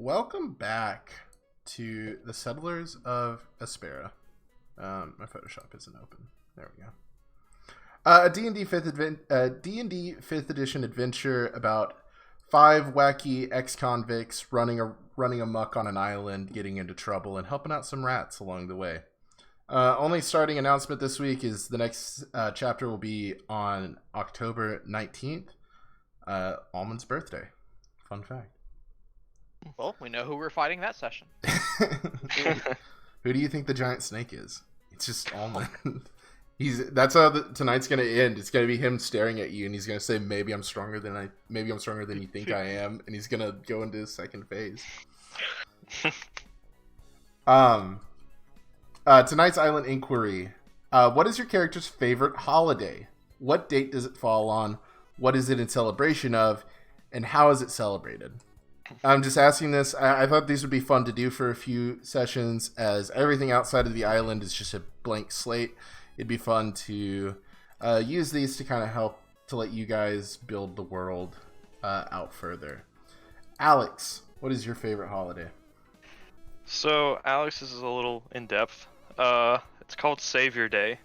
Welcome back to the Settlers of Aspera. My Photoshop isn't open. There we go. A D&D 5th edition adventure about 5 wacky ex-convicts running amok on an island, getting into trouble, and helping out some rats along the way. Only starting announcement this week is the next chapter will be on October 19th, Almond's birthday. Fun fact. Well, we know who we're fighting that session. Who do you think the giant snake is? It's just Almond. That's how tonight's gonna end. It's gonna be him staring at you, and he's gonna say, "Maybe I'm stronger than you think I am," and he's gonna go into his second phase. Tonight's Island Inquiry. What is your character's favorite holiday? What date does it fall on? What is it in celebration of? And how is it celebrated? I'm just asking this. I thought these would be fun to do for a few sessions, as everything outside of the island is just a blank slate. It'd be fun to use these to kind of help to let you guys build the world out further. Alex, what is your favorite holiday? So, Alex, this is a little in-depth. It's called Savior Day,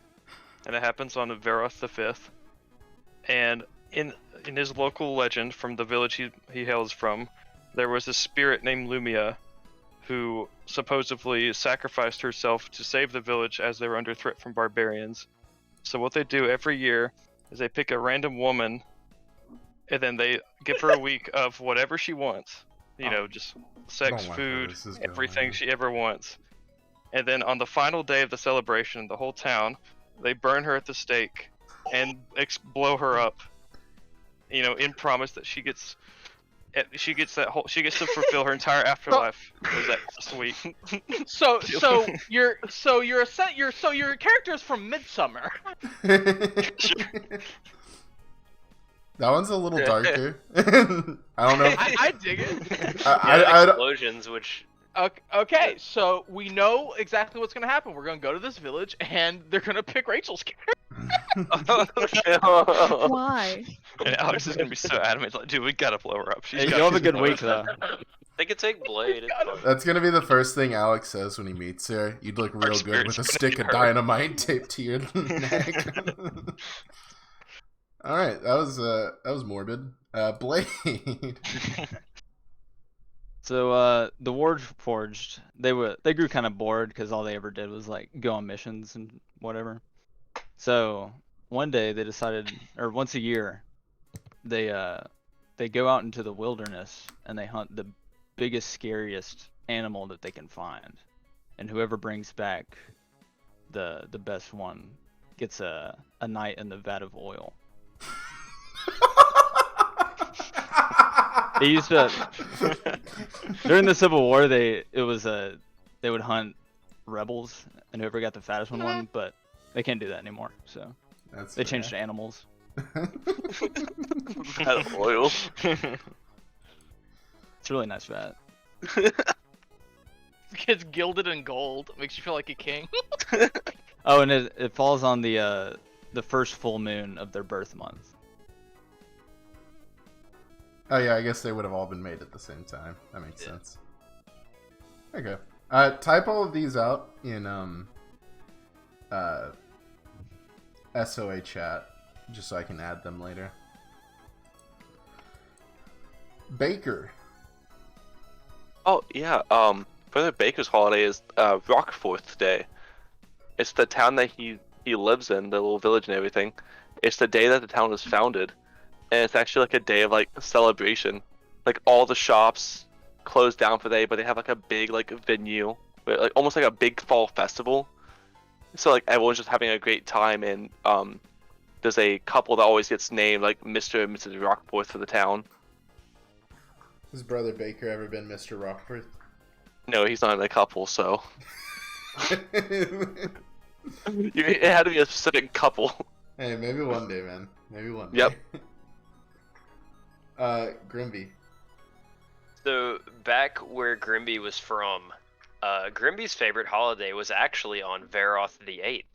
and it happens on Veroth the 5th. And in his local legend from the village he hails from, there was a spirit named Lumia who supposedly sacrificed herself to save the village as they were under threat from barbarians. So what they do every year is they pick a random woman, and then they give her a week of whatever she wants. You know, just sex, food, everything she ever wants. And then on the final day of the celebration, the whole town, they burn her at the stake and blow her up. You know, in promise that she gets to fulfill her entire afterlife. Was that sweet? So your character is from Midsummer. That one's a little darker. I don't know. I dig it. Explosions, which. Okay, so we know exactly what's gonna happen. We're gonna go to this village, and they're gonna pick Rachel's character. Why? And Alex is gonna be so adamant, like, dude, we gotta blow her up. Hey, you'll have a good week though. They could take Blade. That's gonna be the first thing Alex says when he meets her. You'd look real good with a stick of dynamite taped to your neck. All right, that was morbid. Blade. So the Warforged, they grew kind of bored because all they ever did was like go on missions and whatever. So one day they decided, or once a year, they go out into the wilderness and they hunt the biggest, scariest animal that they can find, and whoever brings back the best one gets a night in the vat of oil. They used to during the Civil War. They would hunt rebels, and whoever got the fattest one won. But they can't do that anymore, so they changed to animals. Out of oil. It's really nice fat. It's gilded in gold. Makes you feel like a king. Oh, and it falls on the first full moon of their birth month. Oh yeah, I guess they would have all been made at the same time. That makes sense. Okay. Type all of these out in SOA chat, just so I can add them later. Baker. Oh yeah. Brother Baker's holiday is Rockforth Day. It's the town that he lives in, the little village and everything. It's the day that the town was founded. And it's actually like a day of like celebration. Like all the shops close down for the day, but they have like a big like venue, like almost like a big fall festival. So like everyone's just having a great time, and there's a couple that always gets named like Mr. and Mrs. Rockforth for the town. Has Brother Baker ever been Mr. Rockford? No, he's not in a couple, so it had to be a specific couple. Hey, maybe one day, man. Maybe one day. Yep. Grimby. So, back where Grimby was from, Grimby's favorite holiday was actually on Veroth the 8th.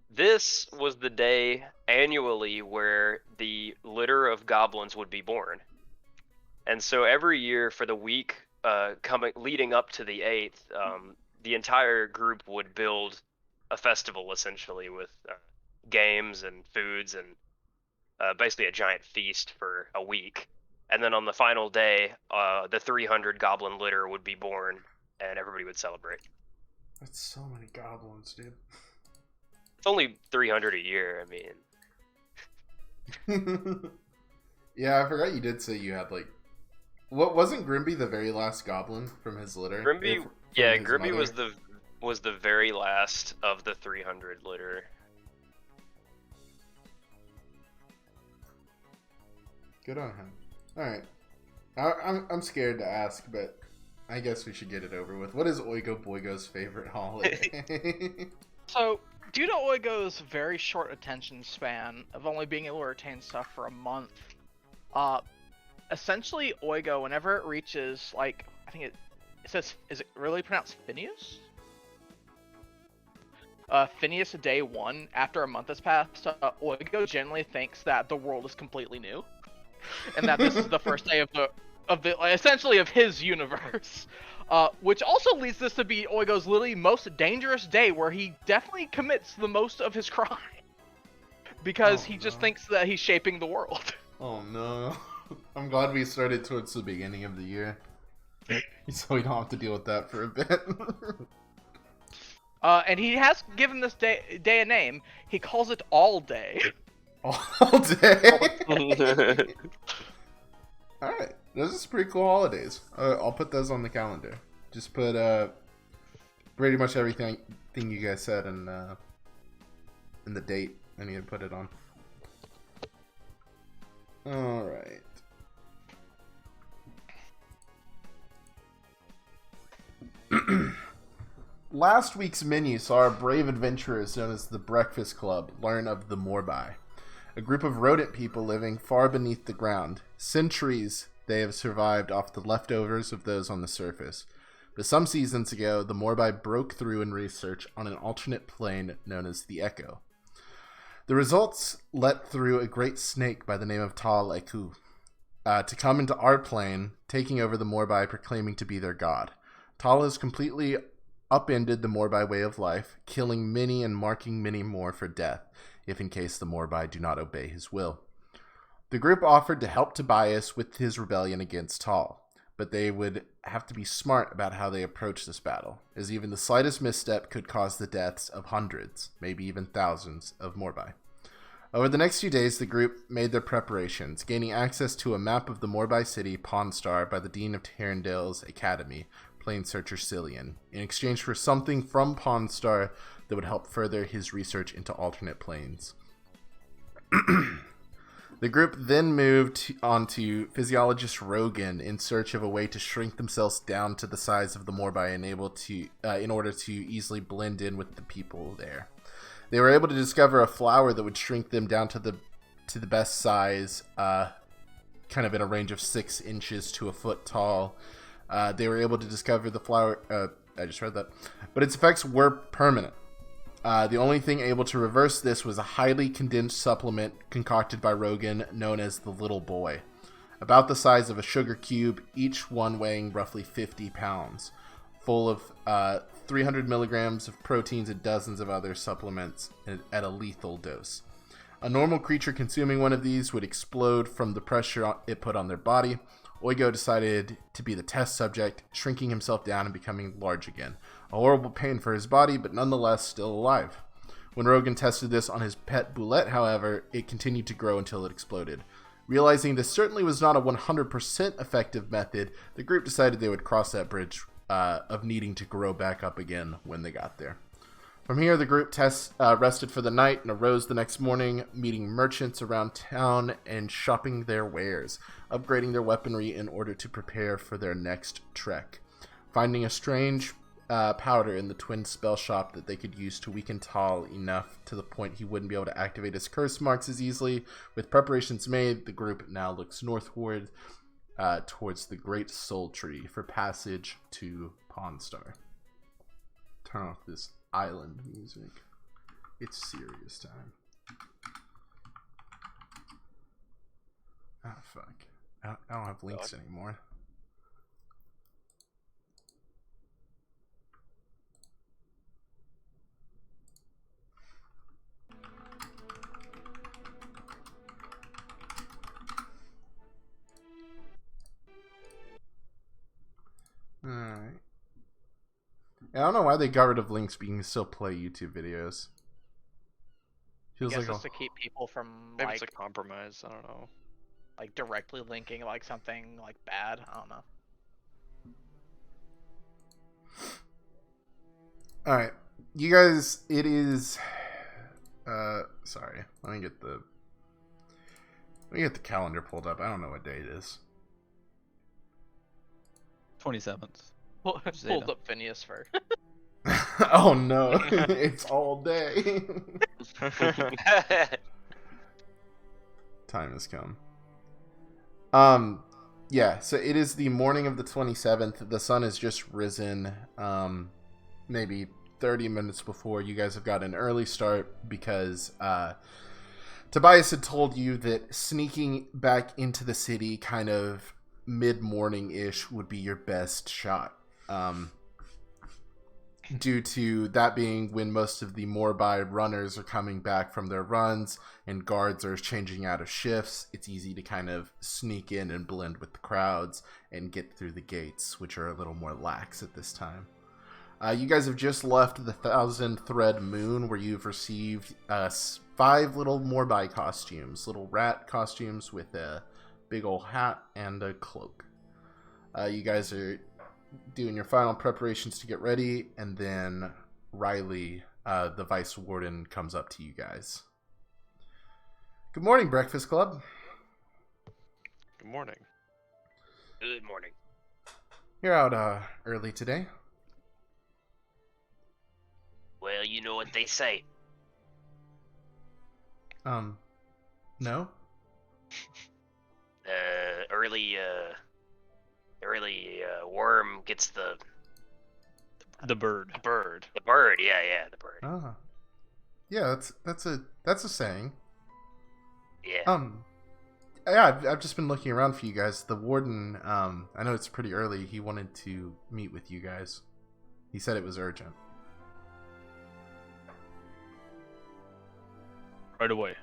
This was the day annually where the litter of goblins would be born. And so every year for the week leading up to the 8th, the entire group would build a festival essentially with games and foods and basically a giant feast for a week. And then on the final day, the 300 goblin litter would be born, and everybody would celebrate. That's so many goblins, dude. It's only 300 a year. I mean, Yeah, I forgot you did say you had like. What wasn't Grimby the very last goblin from his litter? Grimby, From yeah, his Grimby mother? was the very last of the 300 litter. Good on him. All right, I'm scared to ask, but I guess we should get it over with. What is Oigo Boigo's favorite holiday? So, due to Oigo's very short attention span of only being able to retain stuff for a month, essentially Oigo, whenever it reaches, like, I think it says, is it really pronounced Phineas? Phineas day 1, after a month has passed, Oigo generally thinks that the world is completely new, and that this is the first day of the essentially of his universe. Which also leads this to be Oigo's literally most dangerous day, where he definitely commits the most of his crime. Because he just thinks that he's shaping the world. Oh no. I'm glad we started towards the beginning of the year. So we don't have to deal with that for a bit. And he has given this day a name. He calls it All Day. All day? Alright. Those are some pretty cool holidays. I'll put those on the calendar. Just put pretty much everything you guys said in the date. I need to put it on. Alright. Last week's menu saw our brave adventurers known as the Breakfast Club learn of the Morbai, a group of rodent people living far beneath the ground. Centuries they have survived off the leftovers of those on the surface. But some seasons ago, the Morbai broke through in research on an alternate plane known as the Echo. The results let through a great snake by the name of Tal Eku to come into our plane, taking over the Morbai, proclaiming to be their god. Tal has completely upended the Morbai way of life, killing many and marking many more for death, if in case the Morbai do not obey his will. The group offered to help Tobias with his rebellion against Tal, but they would have to be smart about how they approach this battle, as even the slightest misstep could cause the deaths of hundreds, maybe even thousands, of Morbai. Over the next few days, the group made their preparations, gaining access to a map of the Morbai city, Pawn Star, by the Dean of Tarendale's Academy, Plane Searcher Cillian, in exchange for something from Pawn Star that would help further his research into alternate planes. The group then moved on to physiologist Rogan in search of a way to shrink themselves down to the size of the Morbai in order to easily blend in with the people there. They were able to discover a flower that would shrink them down to the best size, kind of in a range of 6 inches to a foot tall. They were able to discover the flower. I just read that, but its effects were permanent. The only thing able to reverse this was a highly condensed supplement concocted by Rogan known as the Little Boy. About the size of a sugar cube, each one weighing roughly 50 pounds, full of 300 milligrams of proteins and dozens of other supplements at a lethal dose. A normal creature consuming one of these would explode from the pressure it put on their body. Oigo decided to be the test subject, shrinking himself down and becoming large again. A horrible pain for his body, but nonetheless still alive. When Rogan tested this on his pet Boulette, however, it continued to grow until it exploded. Realizing this certainly was not a 100% effective method, the group decided they would cross that bridge of needing to grow back up again when they got there. From here, the group rested for the night and arose the next morning, meeting merchants around town and shopping their wares, upgrading their weaponry in order to prepare for their next trek. Finding a strange powder in the twin spell shop that they could use to weaken Tal enough to the point he wouldn't be able to activate his curse marks as easily. With preparations made, the group now looks northward towards the Great Soul Tree for passage to Pawn Star. Turn off this island music. It's serious time. Ah, fuck. I don't have links anymore. I don't know why they got rid of links, but you can still play YouTube videos. I Feels guess like it's to keep people from Maybe like it's a compromise. I don't know. like directly linking like something like bad. I don't know. All right, you guys. It is. Sorry. Let me get the calendar pulled up. I don't know what day it is. 27th. Pulled up Phineas for. Oh no, it's all day. Time has come. Yeah, so it is the morning of the 27th. The sun has just risen. Maybe 30 minutes before. You guys have got an early start because Tobias had told you that sneaking back into the city kind of mid-morning-ish would be your best shot. Due to that being when most of the Morbi runners are coming back from their runs and guards are changing out of shifts, it's easy to kind of sneak in and blend with the crowds and get through the gates, which are a little more lax at this time. You guys have just left the Thousand Thread Moon, where you've received 5 little Morbi costumes, little rat costumes with a big old hat and a cloak. You guys are doing your final preparations to get ready, and then Riley, the Vice Warden, comes up to you guys. Good morning, Breakfast Club. Good morning. Good morning. You're out early today. Well, you know what they say. No? Early worm gets the bird. Bird. the bird. Yeah, the bird. Ah. Yeah, that's a saying. Yeah. Yeah, I've just been looking around for you guys. The warden, I know it's pretty early. He wanted to meet with you guys. He said it was urgent. Right away.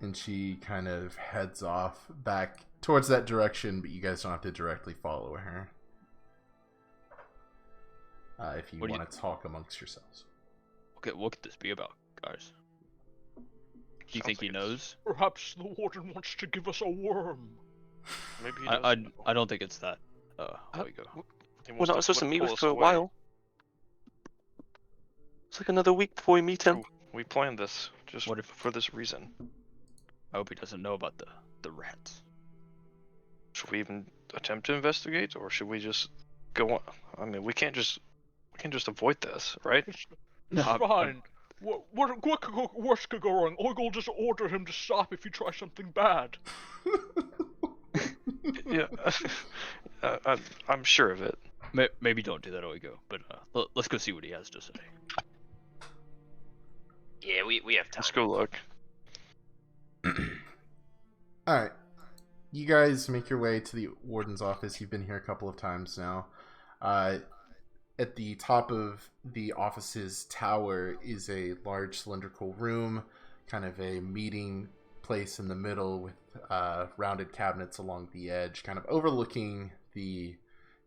And she kind of heads off back towards that direction, but you guys don't have to directly follow her. If you want to talk amongst yourselves. Okay, what could this be about, guys? Do you Sounds think he like it's- knows? Perhaps the warden wants to give us a worm. Maybe he I doesn't know. don't think it's that. How we go? He We're wants not supposed to meet pull with us for a away. while. It's like another week before we meet him. We planned this just What if- for this reason. I hope he doesn't know about the rats. Should we even attempt to investigate, or should we just go on? I mean, we can't just avoid this, right? No, Fine. What could go, worse could go wrong? Oig'll just order him to stop if you try something bad. Yeah, I'm sure of it. Maybe don't do that, Oigo. But let's go see what he has to say. Yeah, we have time. Let's go look. Alright. You guys make your way to the warden's office. You've been here a couple of times now. At the top of the office's tower is a large cylindrical room, kind of a meeting place in the middle with rounded cabinets along the edge, kind of overlooking the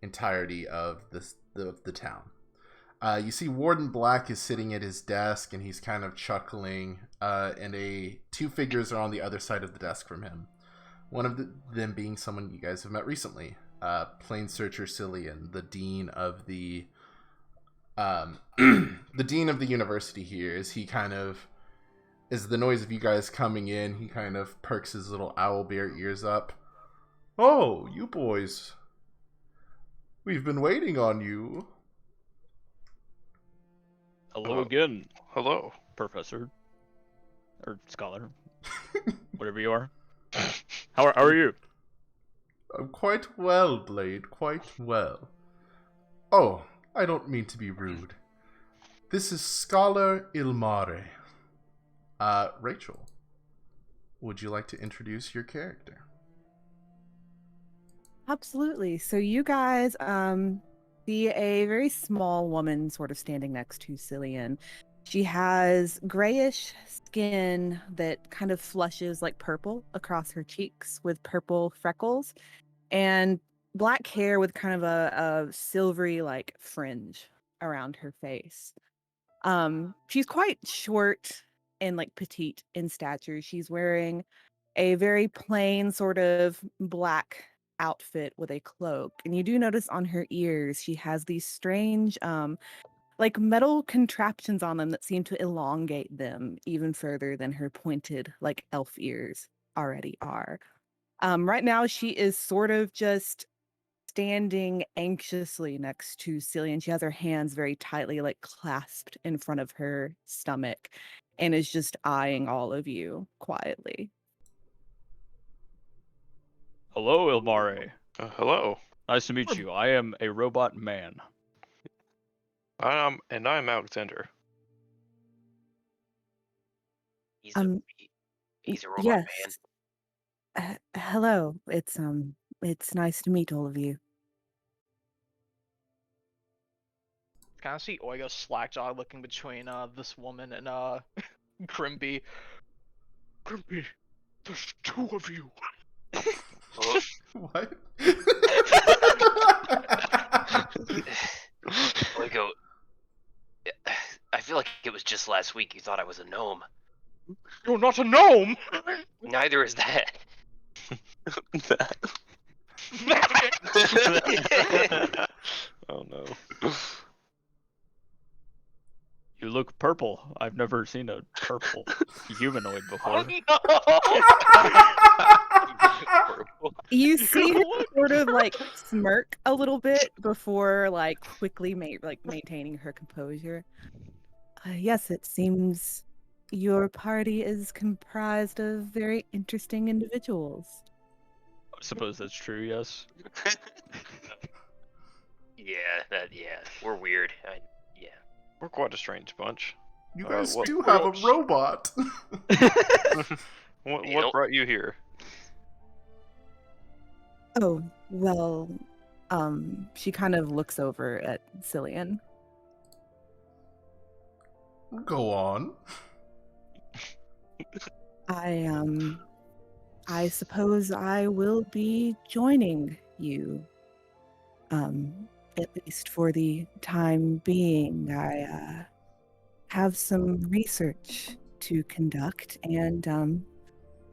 entirety of the town. You see Warden Black is sitting at his desk, and he's kind of chuckling, and 2 figures are on the other side of the desk from him. One of them being someone you guys have met recently, Plain Searcher Cillian, the dean of the the dean of the university here. As the noise of you guys coming in, he kind of perks his little owlbear ears up. Oh, you boys. We've been waiting on you. Hello again, Hello. Professor. Or Scholar. Whatever you are. How are you? I'm quite well, Blade, quite well. Oh, I don't mean to be rude. This is Scholar Ilmare. Rachel, would you like to introduce your character? Absolutely. So you guys see a very small woman sort of standing next to Cillian. She has grayish skin that kind of flushes like purple across her cheeks with purple freckles. And black hair with kind of a silvery like fringe around her face. She's quite short and like petite in stature. She's wearing a very plain sort of black outfit with a cloak. And you do notice on her ears she has these strange like metal contraptions on them that seem to elongate them even further than her pointed like elf ears already are. Right now she is sort of just standing anxiously next to Cillian. She has her hands very tightly like clasped in front of her stomach and is just eyeing all of you quietly. Hello, Ilmare. Hello. Nice to meet you. I am a robot man. I'm Alexander. He's Um, he's a robot yes. man. Hello. It's nice to meet all of you. Kind of see Oigo slackjaw looking between this woman and Grimby. Grimby, there's two of you. What? Oigo, I feel like it was just last week you thought I was a gnome. You're not a gnome. Neither is that. Oh no. You look purple. I've never seen a purple humanoid before. You see her sort of like smirk a little bit before like quickly maintaining her composure. Yes, it seems your party is comprised of very interesting individuals. I suppose that's true, yes. Yeah, we're weird. Yeah. We're quite a strange bunch. You guys what- do have a robot. What brought you here? Oh, well, she kind of looks over at Cillian. Go on. I suppose I will be joining you. At least for the time being. I have some research to conduct, and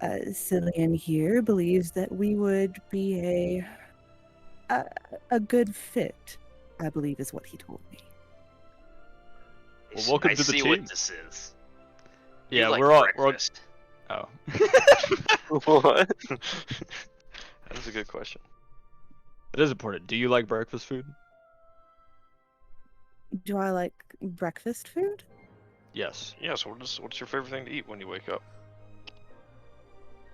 Cillian here believes that we would be a good fit, I believe is what he told me. Well, welcome I to the see team. what this is. Yeah, You like we're all. breakfast. Oh. What? That is a good question. It is important. Do you like breakfast food? Do I like breakfast food? Yes. Yeah, so what's your favorite thing to eat when you wake up?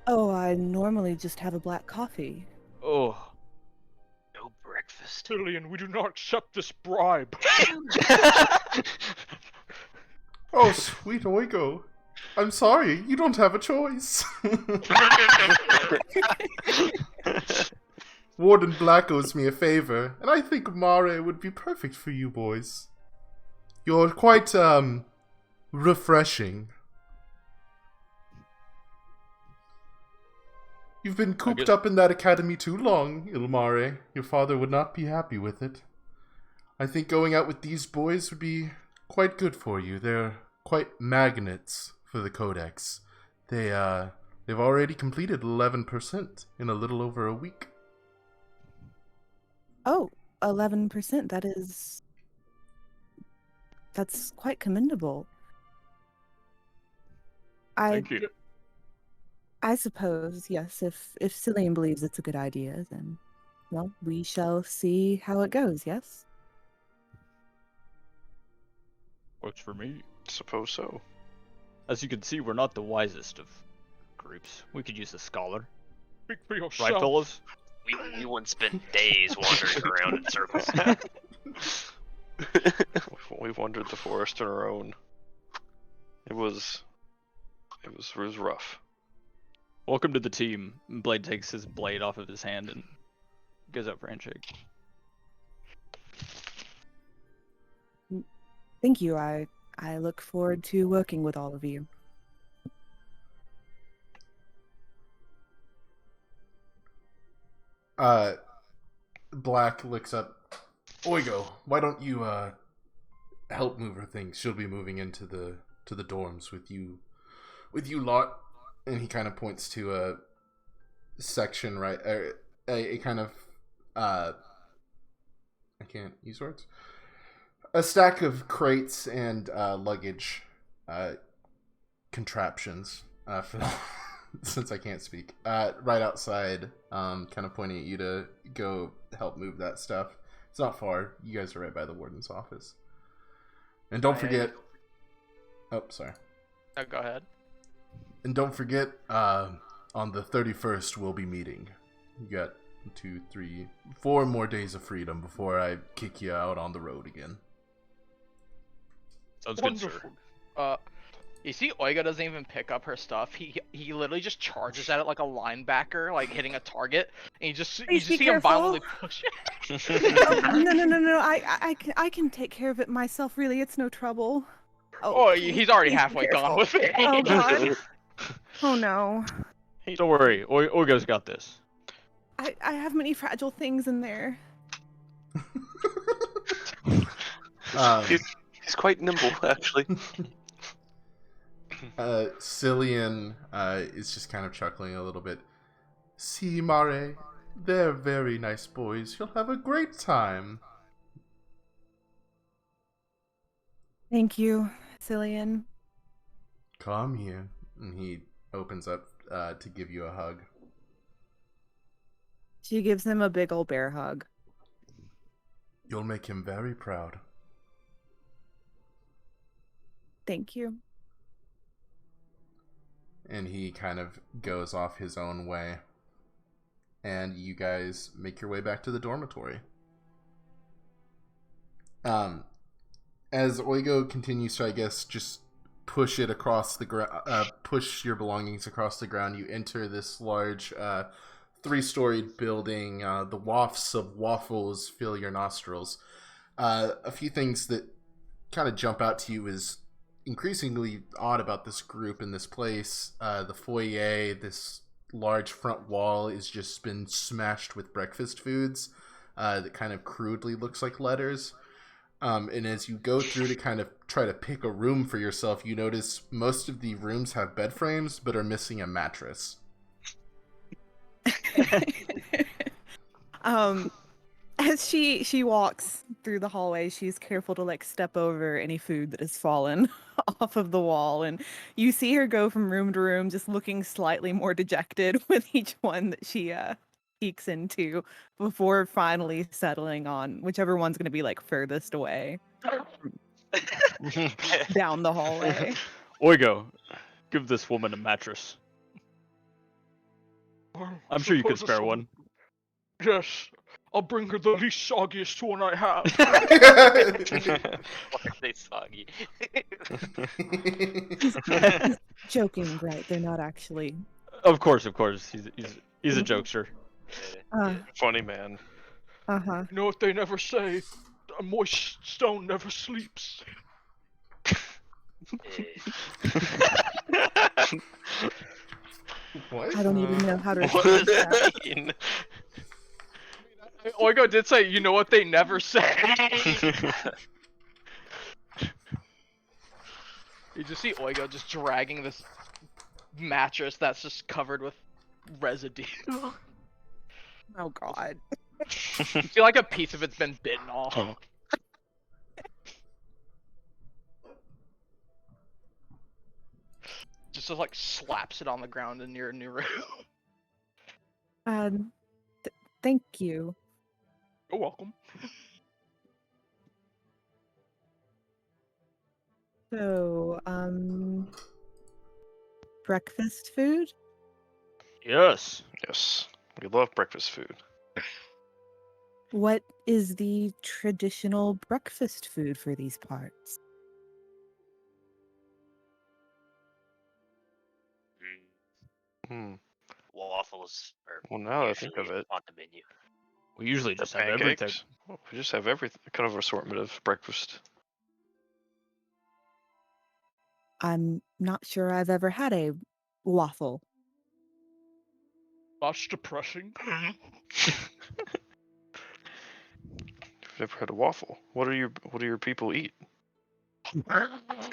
Oh, I normally just have a black coffee. Oh. No breakfast. Cillian, we do not accept this bribe. Oh, sweet Oigo. I'm sorry, you don't have a choice. Warden Black owes me a favor, and I think Mare would be perfect for you boys. You're quite, refreshing. You've been cooped up in that academy too long, Ilmare. Your father would not be happy with it. I think going out with these boys would be quite good for you. They're quite magnets for the Codex. They've already completed 11% in a little over a week. Oh, 11%. That's quite commendable. Thank you. I suppose, yes, if Cillian believes it's a good idea, then, well, we shall see how it goes, yes? Works for me. Suppose so. As you can see, we're not the wisest of groups. We could use a scholar. Speak for yourself. Right, fellas? We wouldn't spend days wandering around in circles. We wandered the forest on our own. It was rough. Welcome to the team. Blade takes his blade off of his hand and goes up for a handshake. Thank you. I look forward to working with all of you. Black looks up. Oigo, why don't you help move her things? She'll be moving into the dorms with you lot. And he kind of points to a section right, a kind of I can't use words. A stack of crates and luggage contraptions for since I can't speak. Right outside, kind of pointing at you to go help move that stuff. It's not far. You guys are right by the warden's office. And don't forget. Oh, sorry. No, go ahead. And don't forget, on the 31st we'll be meeting. You got 2, 3, 4 more days of freedom before I kick you out on the road again. Sounds good, sir. Wonderful. You see, Oiga doesn't even pick up her stuff. He literally just charges at it like a linebacker, like hitting a target, and you just Please see be him careful. violently push it. Oh, no. I can take care of it myself. Really, it's no trouble. Oh, please- he's already please be halfway gone careful. with it. Oh God. Oh no. Don't worry, Oigo's got this. I have many fragile things in there. He's quite nimble, actually. Cillian is just kind of chuckling a little bit. See, Mare, they're very nice boys. You'll have a great time. Thank you, Cillian. Come here. And he opens up to give you a hug. She gives him a big old bear hug. You'll make him very proud. Thank you. And he kind of goes off his own way. And you guys make your way back to the dormitory. As Oigo continues to, I guess, just push it across the ground, push your belongings across the ground, you enter this large 3-storied building. The wafts of waffles fill your nostrils. A few things that kind of jump out to you is increasingly odd about this group in this place. The foyer, this large front wall, is just been smashed with breakfast foods that kind of crudely looks like letters. And as you go through to kind of try to pick a room for yourself, you notice most of the rooms have bed frames but are missing a mattress. As she walks through the hallway, she's careful to like step over any food that has fallen off of the wall, and you see her go from room to room, just looking slightly more dejected with each one that she peeks into, before finally settling on whichever one's going to be like furthest away down the hallway. Oigo, give this woman a mattress. I'm sure you could spare one. Yes, I'll bring her the least soggiest one I have. Why are they soggy? Joking, right? They're not actually. Of course. He's a jokester. Funny man. Uh-huh. You know what they never say? A moist stone never sleeps. What? I don't even know how to What respond does to that. that mean? Oigo did say, you know what they never say? You just see Oigo just dragging this mattress that's just covered with residue. Oh God. You feel like a piece of it's been bitten off. Oh. Just like slaps it on the ground in your new room. Thank you. You're welcome. So, breakfast food? Yes. Yes, we love breakfast food. What is the traditional breakfast food for these parts? Hmm. Waffles are Well, now that I think of usually it, on the menu. We usually the just have everything. pancakes. We just have every kind of assortment of breakfast. I'm not sure I've ever had a waffle. That's depressing. never had a waffle. What do your people eat? Oh,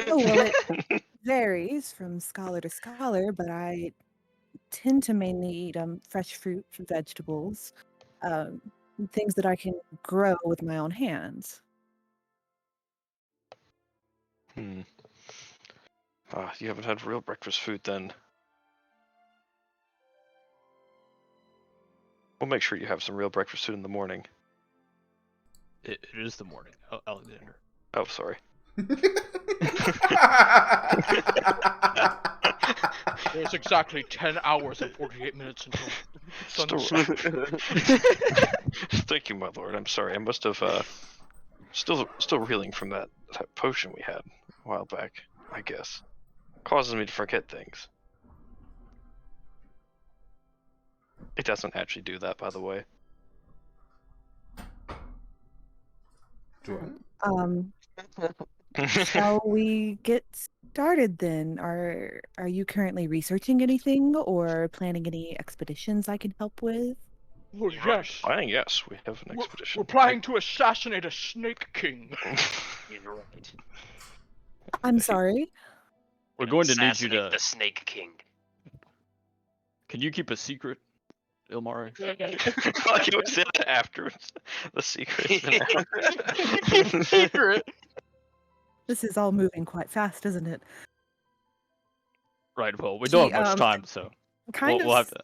well, it varies from scholar to scholar, but I tend to mainly eat fresh fruit, vegetables, um, things that I can grow with my own hands. Hmm. You haven't had real breakfast food then. We'll make sure you have some real breakfast food in the morning. It is the morning, Alexander. Oh, sorry. There's exactly 10 hours and 48 minutes until sunset. Thank you, my lord. I'm sorry. I must have still reeling from that potion we had a while back. I guess causes me to forget things. It doesn't actually do that, by the way. Um, shall we get started then? Are you currently researching anything or planning any expeditions I can help with? Oh, yes. Yes, we have an expedition. We're planning to assassinate a snake king. You're right. I'm sorry. We're going to need you Assassinate to. the Snake King. Can you keep a secret, Ilmari? You said that afterwards. The secret. Secret. This is all moving quite fast, isn't it? Right. Well, we don't have much She, time, so Kind we'll have of. to.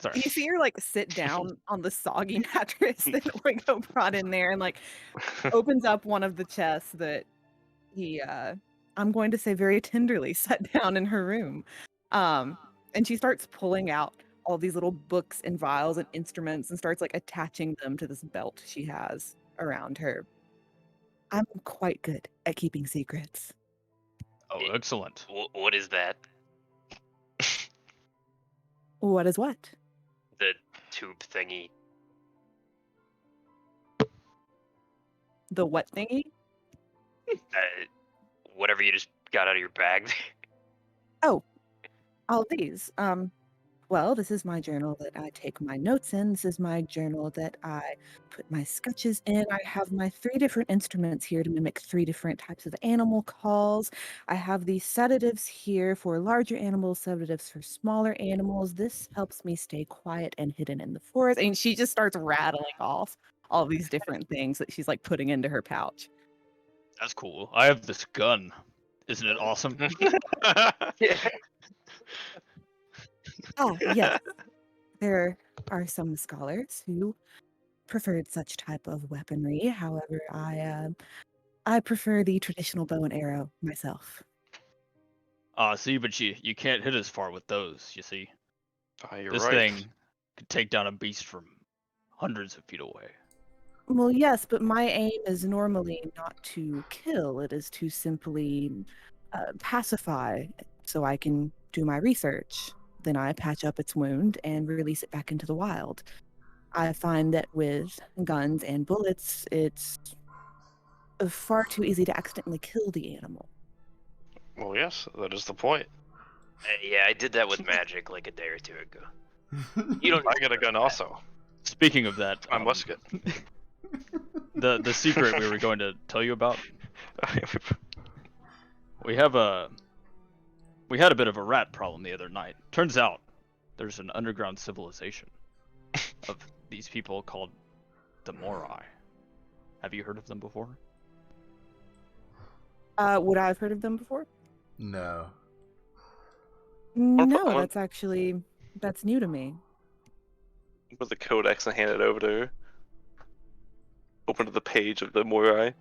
Sorry. You see her like sit down on the soggy mattress that Oigo brought in there and like opens up one of the chests that he I'm going to say very tenderly set down in her room. And she starts pulling out all these little books and vials and instruments and starts like attaching them to this belt she has around her. I'm quite good at keeping secrets. Oh, excellent. What is that? What is what? The tube thingy. The what thingy? Whatever you just got out of your bag. Oh, all these. Well, this is my journal that I take my notes in. This is my journal that I put my sketches in. I have my 3 different instruments here to mimic 3 different types of animal calls. I have these sedatives here for larger animals, sedatives for smaller animals. This helps me stay quiet and hidden in the forest. And she just starts rattling off all these different things that she's like putting into her pouch. That's cool. I have this gun. Isn't it awesome? Ah, yes. There are some scholars who preferred such type of weaponry. However, I prefer the traditional bow and arrow myself. See, but you can't hit as far with those. You see, You're this right. thing could take down a beast from hundreds of feet away. Well, yes, but my aim is normally not to kill. It is to simply pacify so I can do my research. Then I patch up its wound and release it back into the wild. I find that with guns and bullets, it's far too easy to accidentally kill the animal. Well, yes, that is the point. Yeah, I did that with magic like a day or 2 ago. You don't. I got a gun also. Speaking of that, My musket. the secret we were going to tell you about. We had a bit of a rat problem the other night. Turns out there's an underground civilization of these people called the Morai. Have you heard of them before? Would I have heard of them before? No. No, one? that's new to me. With the codex and hand it over to her. Open to the page of the Morai.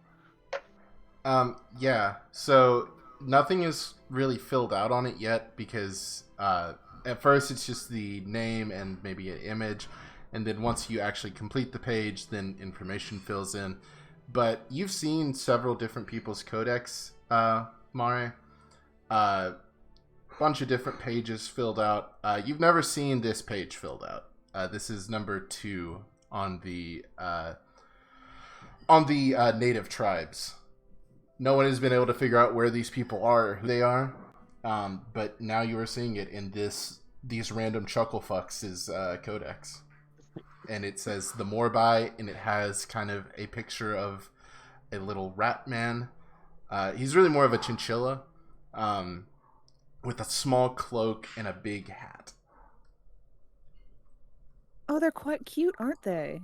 Yeah. So nothing is really filled out on it yet because at first it's just the name and maybe an image, and then once you actually complete the page, then information fills in. But you've seen several different people's codex, Mare. Bunch of different pages filled out. You've never seen this page filled out. This is number 2 on the native tribes. No one has been able to figure out where these people are or who they are. But now you are seeing it in these random chuckle fucks' codex. and it says the Morbai, and it has kind of a picture of a little rat man. He's really more of a chinchilla, with a small cloak and a big hat. Oh, they're quite cute, aren't they?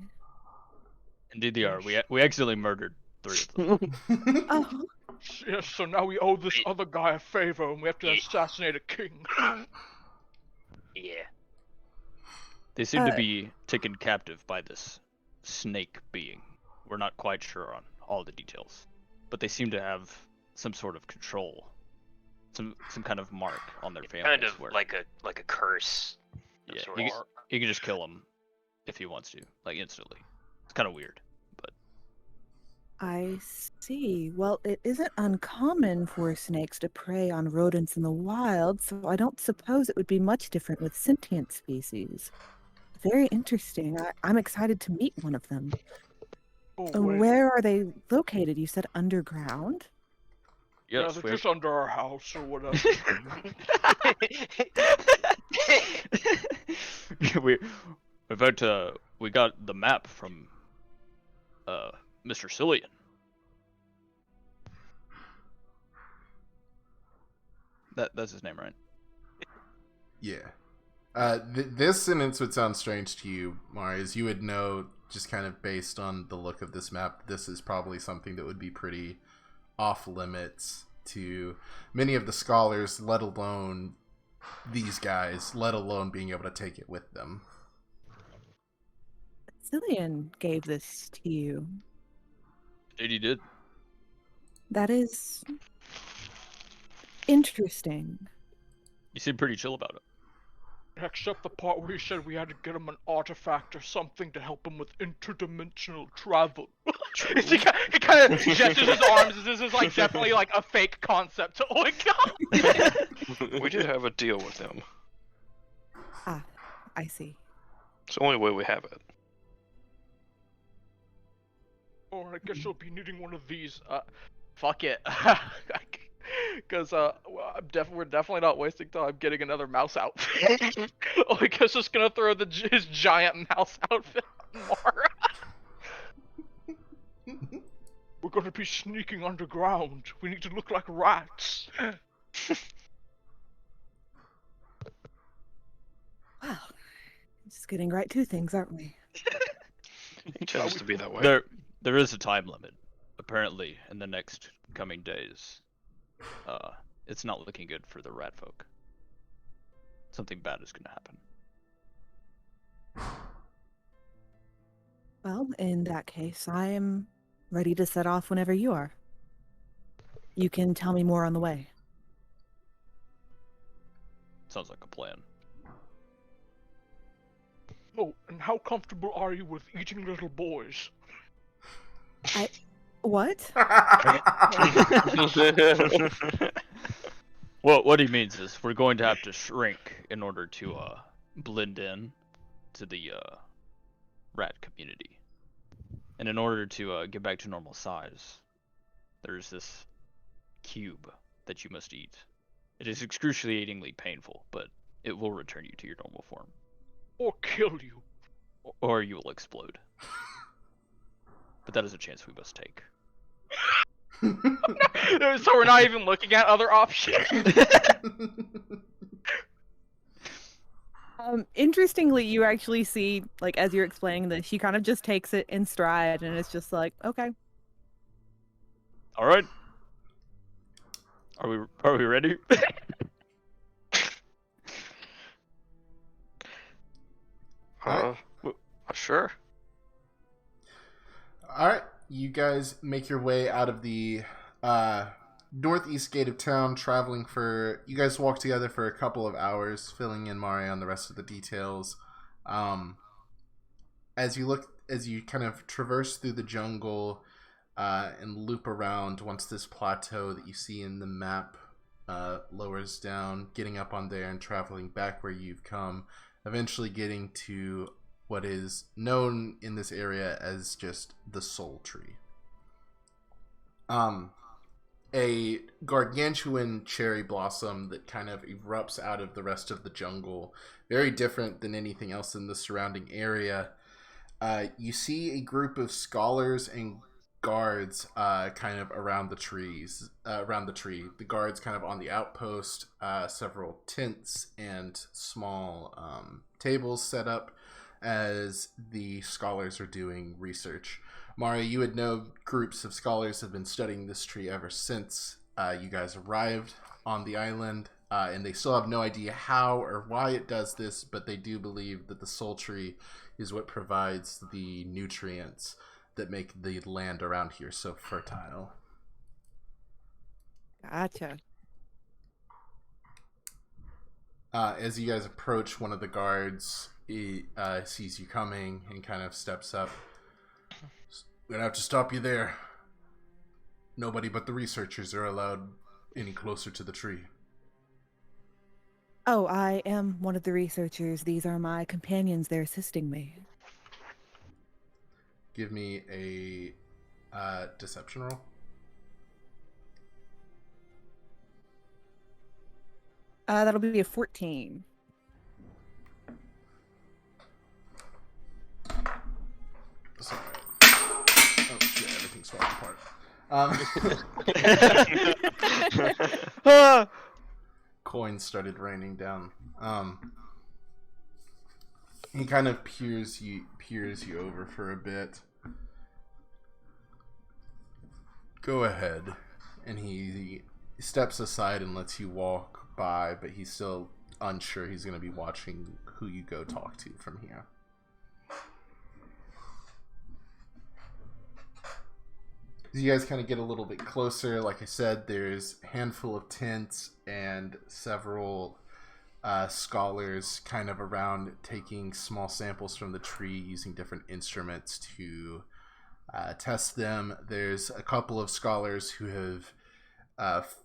Indeed they are. We accidentally murdered 3 of them. Oh, Yes, so now we owe this other guy a favor, and we have to assassinate a king. Yeah. They seem to be taken captive by this snake being. We're not quite sure on all the details, but they seem to have some sort of control, some kind of mark on their families. Kind of like a curse. Yeah, sort he can just kill them if he wants to, like instantly. It's kind of weird, but I see. Well, it isn't uncommon for snakes to prey on rodents in the wild, so I don't suppose it would be much different with sentient species. Very interesting. I'm excited to meet one of them. Oh, wait. Where are they located? You said underground? yes, they're we just under our house or whatever. in fact, we got the map from Mr. Cillian. That's his name, right? Yeah. This sentence would sound strange to you, Mari, as you would know, just kind of based on the look of this map, this is probably something that would be pretty off limits to many of the scholars, let alone these guys, let alone being able to take it with them. Cillian gave this to you. Indeed he did. That is interesting. You seem pretty chill about it. Except the part where he said we had to get him an artifact or something to help him with interdimensional travel. he kind of gestures his arms as this is like definitely like a fake concept to Oiga. We did have a deal with him. Ah, I see. It's the only way we have it. Or I guess you'll be needing one of these. Fuck it. Because we're definitely not wasting time getting another mouse outfit. Oika's just gonna throw his giant mouse outfit on Mara. We're gonna be sneaking underground. We need to look like rats. Wow. Just getting right to things, aren't we? He tends to be that way. There is a time limit. Apparently, in the next coming days, it's not looking good for the rat folk. Something bad is going to happen. Well, in that case, I am ready to set off whenever you are. You can tell me more on the way. Sounds like a plan. Oh, and how comfortable are you with eating little boys? What? Well, what he means is we're going to have to shrink in order to blend in to the rat community. And in order to get back to normal size, there's this cube that you must eat. It is excruciatingly painful, but it will return you to your normal form. Or kill you. Or you will explode. But that is a chance we must take. So we're not even looking at other options. Interestingly, you actually see, like, as you're explaining this, she kind of just takes it in stride, and it's just like, okay. All right. Are we ready? Sure. Alright, you guys make your way out of the northeast gate of town, traveling for... You guys walk together for a couple of hours, filling in Mari on the rest of the details. As you kind of traverse through the jungle and loop around, once this plateau that you see in the map lowers down, getting up on there and traveling back where you've come, eventually getting to what is known in this area as just the Soul Tree. A gargantuan cherry blossom that kind of erupts out of the rest of the jungle, very different than anything else in the surrounding area, You see a group of scholars and guards kind of around the trees, around the tree. The guards kind of on the outpost, several tents and small tables set up as the scholars are doing research. Mara, you would know groups of scholars have been studying this tree ever since you guys arrived on the island, and they still have no idea how or why it does this, but they do believe that the soul tree is what provides the nutrients that make the land around here so fertile. Gotcha. As you guys approach, one of the guards sees you coming and kind of steps up. We're gonna have to stop you there. Nobody but the researchers are allowed any closer to the tree. Oh, I am one of the researchers. These are my companions. They're assisting me. Give me a deception roll. That'll be a 14. Sorry. Oh shit, everything's falling apart. Coins started raining down. He kind of peers you over for a bit. Go ahead. And he steps aside and lets you walk by, but he's still unsure. He's going to be watching who you go talk to from here. As you guys kind of get a little bit closer, like I said, there's a handful of tents and several scholars kind of around taking small samples from the tree using different instruments to test them. There's a couple of scholars who have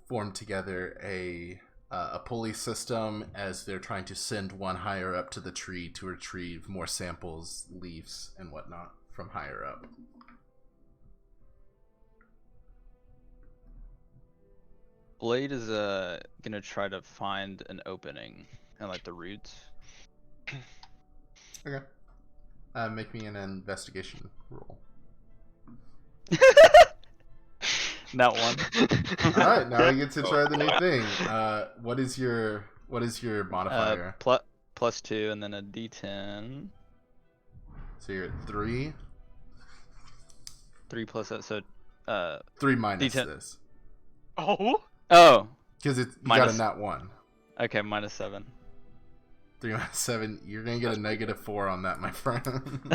formed together a pulley system as they're trying to send one higher up to the tree to retrieve more samples, leaves, and whatnot from higher up. Blade is gonna try to find an opening and like the roots. Okay. Make me an investigation roll. That one. All right, now we get to try the new thing. What is your modifier? +2 and then a D10. So you're at 3. 3 plus that, so 3 minus D10. this. Oh, Because you got Minus- a nat 1. okay, -7. 3 minus 7. You're gonna get a -4 on that, my friend.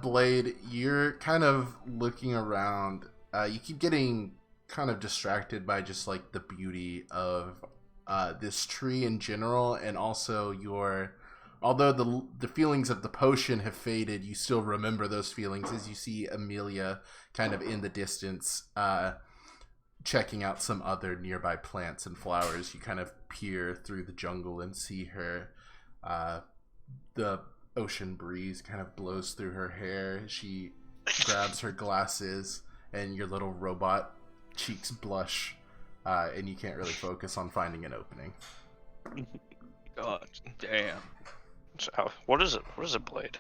Blade, you're kind of looking around. You keep getting kind of distracted by just like the beauty of this tree in general, and also although the feelings of the potion have faded, you still remember those feelings as you see Amelia kind of in the distance checking out some other nearby plants and flowers. You kind of peer through the jungle and see her. The ocean breeze kind of blows through her hair. She grabs her glasses, and your little robot cheeks blush, and you can't really focus on finding an opening. God damn. What is it? What is it, Blade?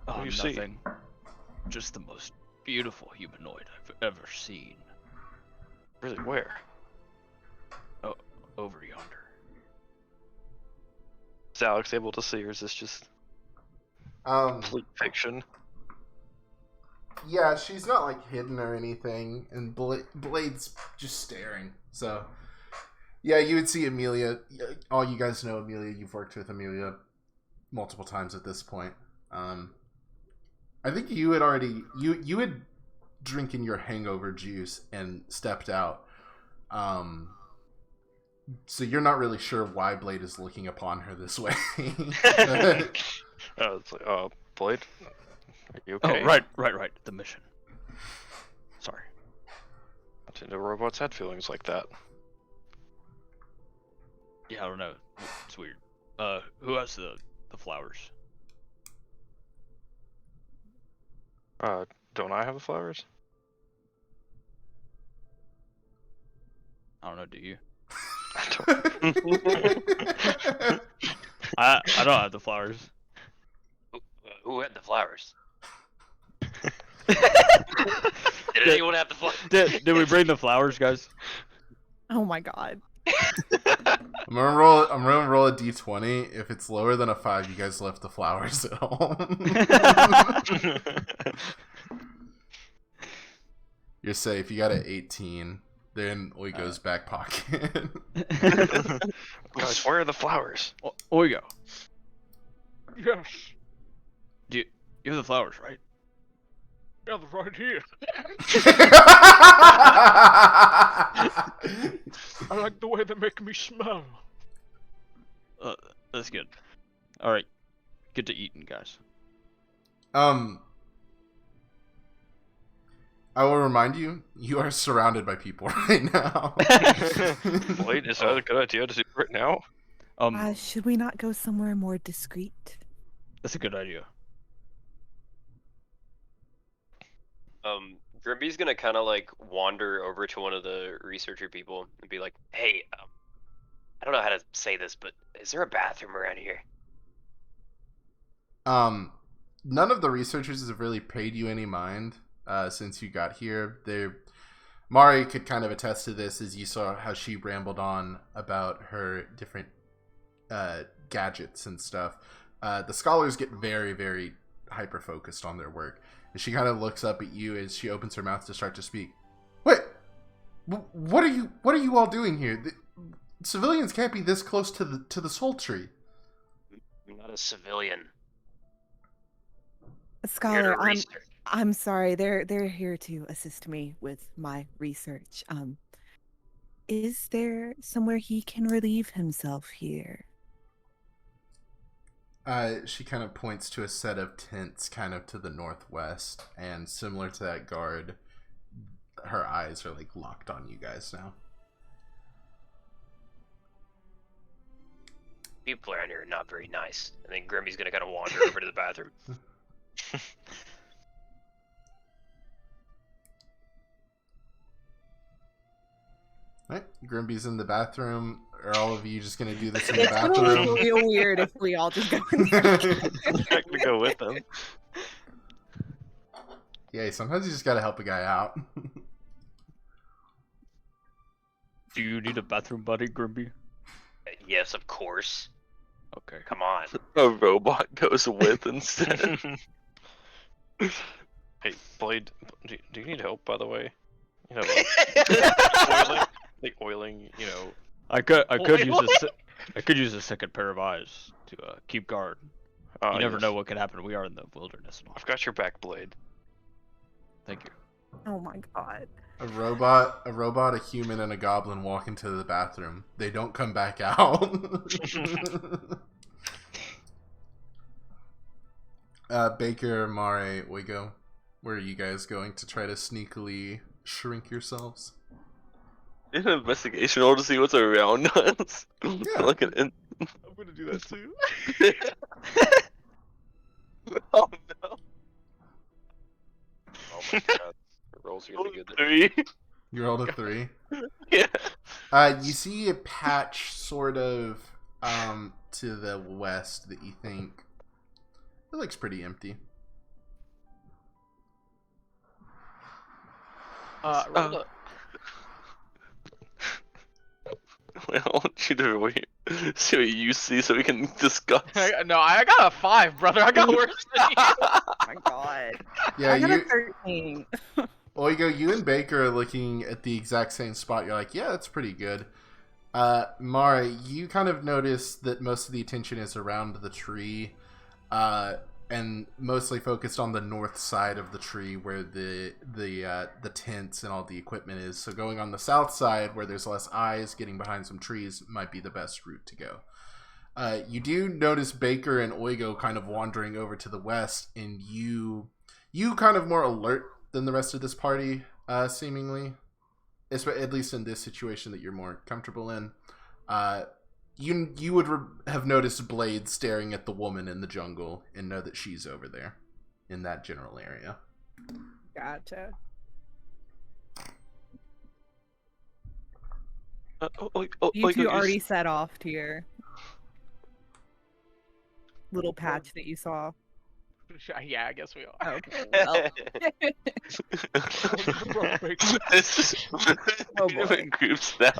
Oh, do you see? nothing. Just the most beautiful humanoid I've ever seen. Really, where? Oh, over yonder. Is Alex able to see, or is this just complete fiction? Yeah, she's not like hidden or anything, and Blade's just staring. So, yeah, you would see Amelia. All you guys know Amelia. You've worked with Amelia multiple times at this point. I think you had already you had drinking your hangover juice and stepped out. So you're not really sure why Blade is looking upon her this way. It's like, Blade, are you okay? Oh, right. The mission. Sorry. I didn't know robots had feelings like that. Yeah, I don't know. It's weird. Who has the flowers? Don't I have the flowers? I don't know. Do you? I don't. I don't have the flowers. Who had the flowers? Did anyone have the flowers? Did we bring the flowers, guys? Oh my god. I'm gonna roll a d20. If it's lower than a 5, you guys left the flowers at home. You're safe. You got an 18. Then Oigo's back pocket. Guys, where are the flowers? Oigo, Yes. you have the flowers, right? Yeah, they're right here. I like the way they make me smell. That's good. All right, get to eating, guys. I will remind you, you are surrounded by people right now. Wait, is that a good idea to do right now? Should we not go somewhere more discreet? That's a good idea. Grimby's gonna kind of like wander over to one of the researcher people and be like, "Hey, I don't know how to say this, but is there a bathroom around here?" None of the researchers have really paid you any mind since you got here. Mari could kind of attest to this, as you saw how she rambled on about her different gadgets and stuff. The scholars get very, very hyper focused on their work. And she kind of looks up at you as she opens her mouth to start to speak. Wait, what are you all doing here? Civilians can't be this close to the soul tree. I'm not a civilian. Scholar, Here to research. I'm sorry. They're here to assist me with my research. Is there somewhere he can relieve himself here? She kind of points to a set of tents kind of to the northwest, and similar to that guard, her eyes are like locked on you guys now. People around here are not very nice. I think Grimby's gonna kind of wander over to the bathroom. Right, Grimby's in the bathroom. Are all of you just gonna do this in the It's gonna look bathroom? real weird if we all just go in there. I'm not gonna go with them. Yeah, sometimes you just gotta help a guy out. Do you need a bathroom buddy, Grimby? Yes, of course. Okay. Come on. A robot goes with instead. Hey, Blade, do you need help, by the way? You know, oiling, you know. I could use a second pair of eyes to keep guard. You never yes. know what could happen. We are in the wilderness. I've got your back, Blade. Thank you. Oh my god. A robot, a human, and a goblin walk into the bathroom. They don't come back out. Baker, Mare, Oigo, where are you guys going to try to sneakily shrink yourselves? An investigation roll to see what's around us. Yeah. Like an I'm gonna do that too. oh no. Oh my god. The rolls are gonna be good. 3. You rolled a 3. Yeah. You see a patch sort of to the west that you think it looks pretty empty. Roll Well, I want you to wait. See what you see so we can discuss. No, I got a 5, brother. I got worse than you. Oh my god. Yeah, I got you, a 13. Oigo, you and Baker are looking at the exact same spot. You're like, yeah, that's pretty good. Mari, you kind of notice that most of the attention is around the tree, and mostly focused on the north side of the tree where the tents and all the equipment is. So going on the south side where there's less eyes, getting behind some trees might be the best route to go. You do notice Baker and Oigo kind of wandering over to the west, and you kind of more alert than the rest of this party, seemingly. At least in this situation that you're more comfortable in. You would have noticed Blade staring at the woman in the jungle and know that she's over there in that general area. Gotcha. Oh, You two you already set off to your little patch that you saw? Yeah, I guess we are. Okay. Well, It's just Oh, we're boy. in groups now.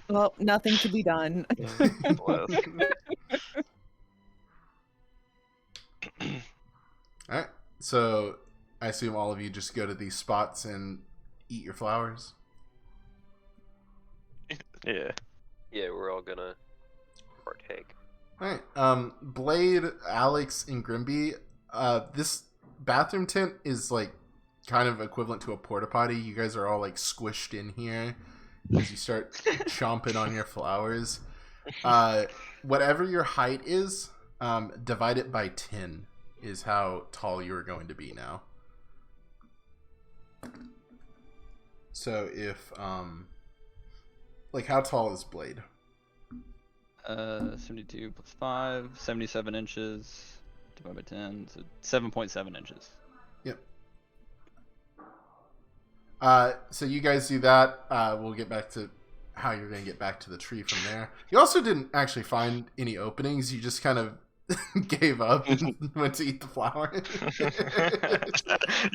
well, nothing to be done. Bless. Alright, so I assume all of you just go to these spots and eat your flowers. Yeah. Yeah, we're all gonna partake. Alright, Blade, Alex, and Grimby, this bathroom tent is like kind of equivalent to a porta potty. You guys are all like squished in here as you start chomping on your flowers. Whatever your height is, divide it by 10 is how tall you are going to be now. So if, like, how tall is Blade? 72 plus 5, 77 inches. Divided by 10, so 7.7 inches. Yep. So you guys do that. We'll get back to how you're going to get back to the tree from there. You also didn't actually find any openings. You just kind of gave up and went to eat the flower. We'll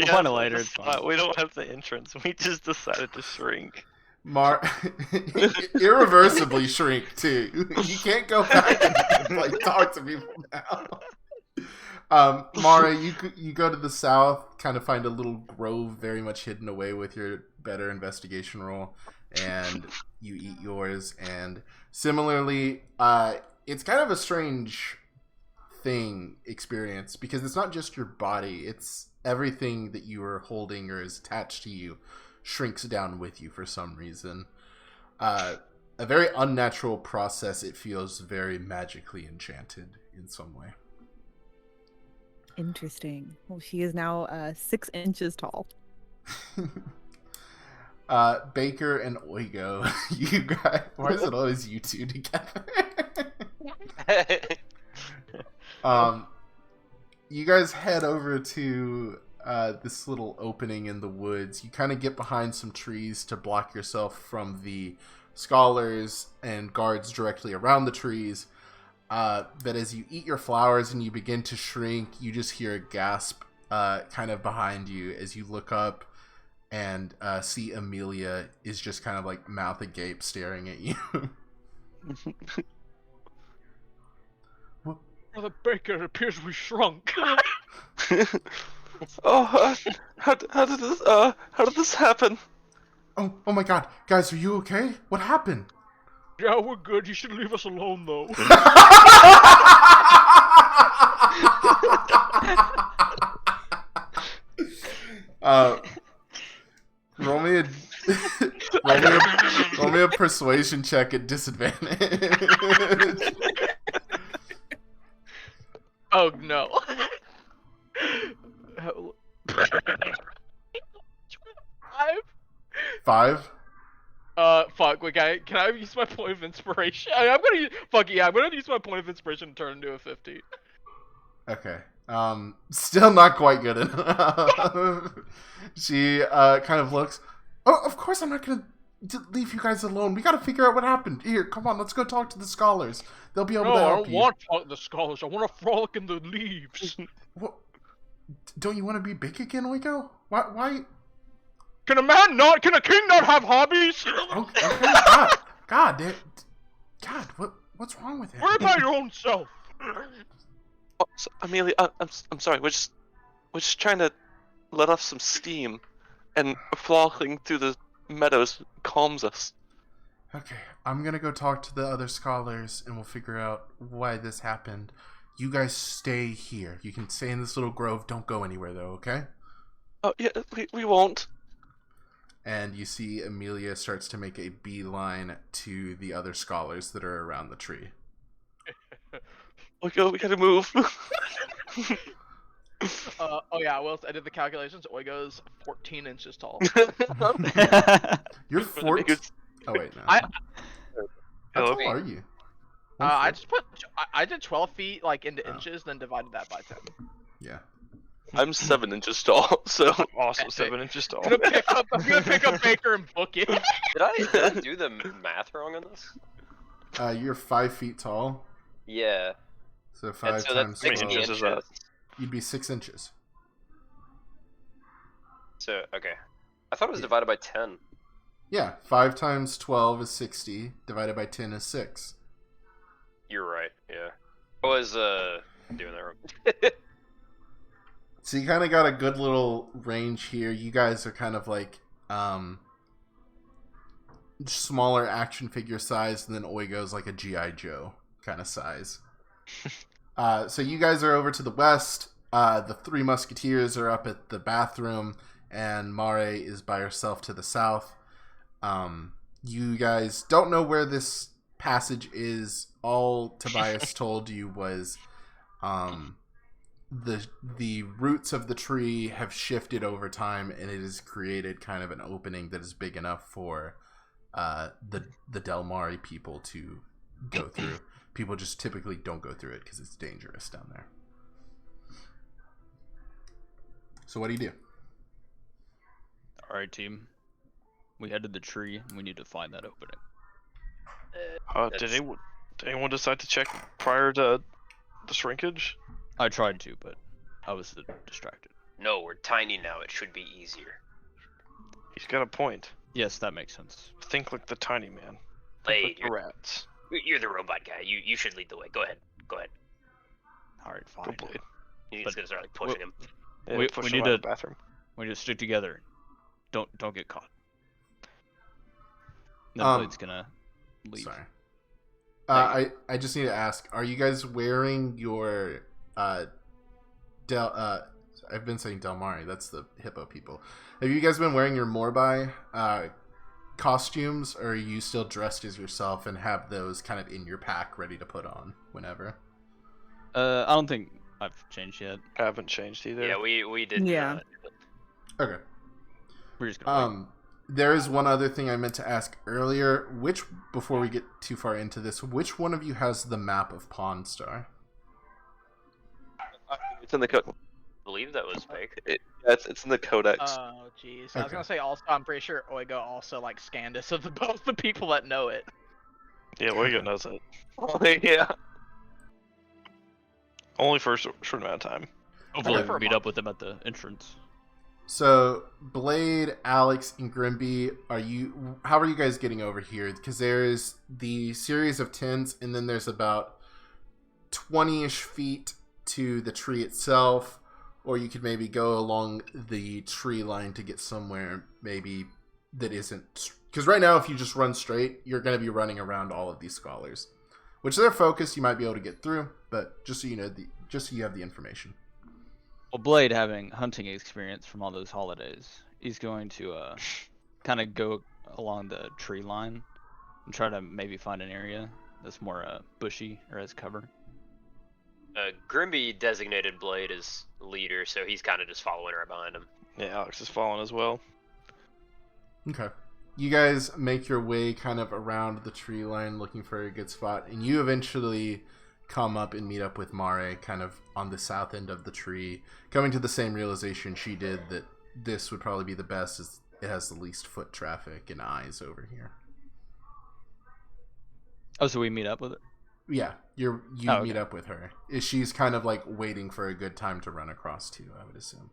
find it later. It's fine. We don't have the entrance. We just decided to shrink. Irreversibly shrink too. You can't go back and like talk to people now. Mara, you go to the south, kind of find a little grove very much hidden away with your better investigation roll, and you eat yours. And similarly, it's kind of a strange experience because it's not just your body, it's everything that you are holding or is attached to you shrinks down with you for some reason. A very unnatural process. It feels very magically enchanted in some way. Interesting. Well, she is now 6 inches tall. Baker and Oigo, you guys, why is it always you two together? You guys head over to this little opening in the woods. You kind of get behind some trees to block yourself from the scholars and guards directly around the trees. But as you eat your flowers and you begin to shrink, you just hear a gasp kind of behind you as you look up and see Amelia is just kind of like mouth agape staring at you. Brother Baker, it appears we shrunk. Oh, how did this happen? Oh my God, guys, are you okay? What happened? Yeah, we're good. You should leave us alone, though. Roll me a roll me a persuasion check at disadvantage. Oh no. 5? Fuck. Wait, can I use my point of inspiration? I'm gonna use. Fuck yeah, I'm gonna use my point of inspiration to turn into a 50. Okay. Still not quite good enough. She kind of looks. Oh, of course I'm not gonna leave you guys alone. We gotta figure out what happened. Here, come on, let's go talk to the scholars. They'll be able No, to I help don't you. want to talk to the scholars. I want to frolic in the leaves. What? Don't you want to be big again, Oiko? Why? Can a king not have hobbies? Okay, God, what's wrong with him? Worry about your own self. Oh, Amelia, I'm sorry. We're just trying to let off some steam, and frolicking through the meadows calms us. Okay, I'm gonna go talk to the other scholars, and we'll figure out why this happened. You guys stay here. You can stay in this little grove. Don't go anywhere, though, okay? Oh yeah, we won't. And you see Amelia starts to make a beeline to the other scholars that are around the tree. We gotta move. Oh yeah, well, I did the calculations. Oigo's 14 inches tall. You're 14. Oh wait, no. How tall are you? I did 12 feet like into inches, then divided that by 10. Yeah. I'm 7 inches tall, so Also 7 inches tall. I'm gonna pick up Baker and book it. Did I do the math wrong on this? You're 5 feet tall. Yeah. So 5 so times that's 60 12. inches. Is that? You'd be 6 inches. So, okay. I thought it was divided by 10. Yeah, 5 times 12 is 60. Divided by 10 is 6. You're right, yeah. I was, doing that wrong. So you kind of got a good little range here. You guys are kind of like smaller action figure size, and then Oigo's like a G.I. Joe kind of size. So you guys are over to the west. The Three Musketeers are up at the bathroom, and Mare is by herself to the south. You guys don't know where this passage is. All Tobias told you was the roots of the tree have shifted over time, and it has created kind of an opening that is big enough for the Del Mare people to go through. People just typically don't go through it because it's dangerous down there. So what do you do? All right, team. We head to the tree, and we need to find that opening. Did anyone decide to check prior to the shrinkage? I tried to, but I was distracted. No, we're tiny now. It should be easier. He's got a point. Yes, that makes sense. Think like the tiny man. Blade, Think like the rats. you're the robot guy. You should lead the way. Go ahead. Go ahead. All right, Go fine. Blade. You're But just gonna start like pushing him. Yeah, We- push we him need out of to- the bathroom. We just stick together. Don't get caught. Then Um, Blade's gonna leave. Sorry. I just need to ask, are you guys wearing your I've been saying Del Mare, that's the hippo people. Have you guys been wearing your Morbai costumes, or are you still dressed as yourself and have those kind of in your pack ready to put on whenever? I don't think I've changed yet. I haven't changed either. Yeah, we did. Yeah. Okay. We're just gonna wait. There is one other thing I meant to ask earlier. Before we get too far into this, which one of you has the map of Pawn Star? It's in the code. I believe that was fake. It's in the codex. Oh, jeez. I was Okay. gonna say also, I'm pretty sure Oigo also like scanned us of both the people that know it. Yeah, Oigo knows it. Yeah. Only for a short amount of time. Hopefully, for a we'll meet month. up with them at the entrance. So, Blade, Alex, and Grimby, how are you guys getting over here? Because there's the series of tents, and then there's about 20-ish feet to the tree itself, or you could maybe go along the tree line to get somewhere maybe that isn't... Because right now, if you just run straight, you're going to be running around all of these scholars. Which they're focused, you might be able to get through, but just so you know, just so you have the information. Well, Blade, having hunting experience from all those holidays, he's going to kind of go along the tree line and try to maybe find an area that's more bushy or has cover. Grimby designated Blade as leader, so he's kind of just following right behind him. Yeah, Alex is following as well. Okay. You guys make your way kind of around the tree line looking for a good spot, and you eventually come up and meet up with Mare kind of on the south end of the tree, coming to the same realization she did, that this would probably be the best as it has the least foot traffic and eyes over here. Oh, so we meet up with it? Yeah, you Oh, okay. meet up with her. She's kind of like waiting for a good time to run across to, I would assume.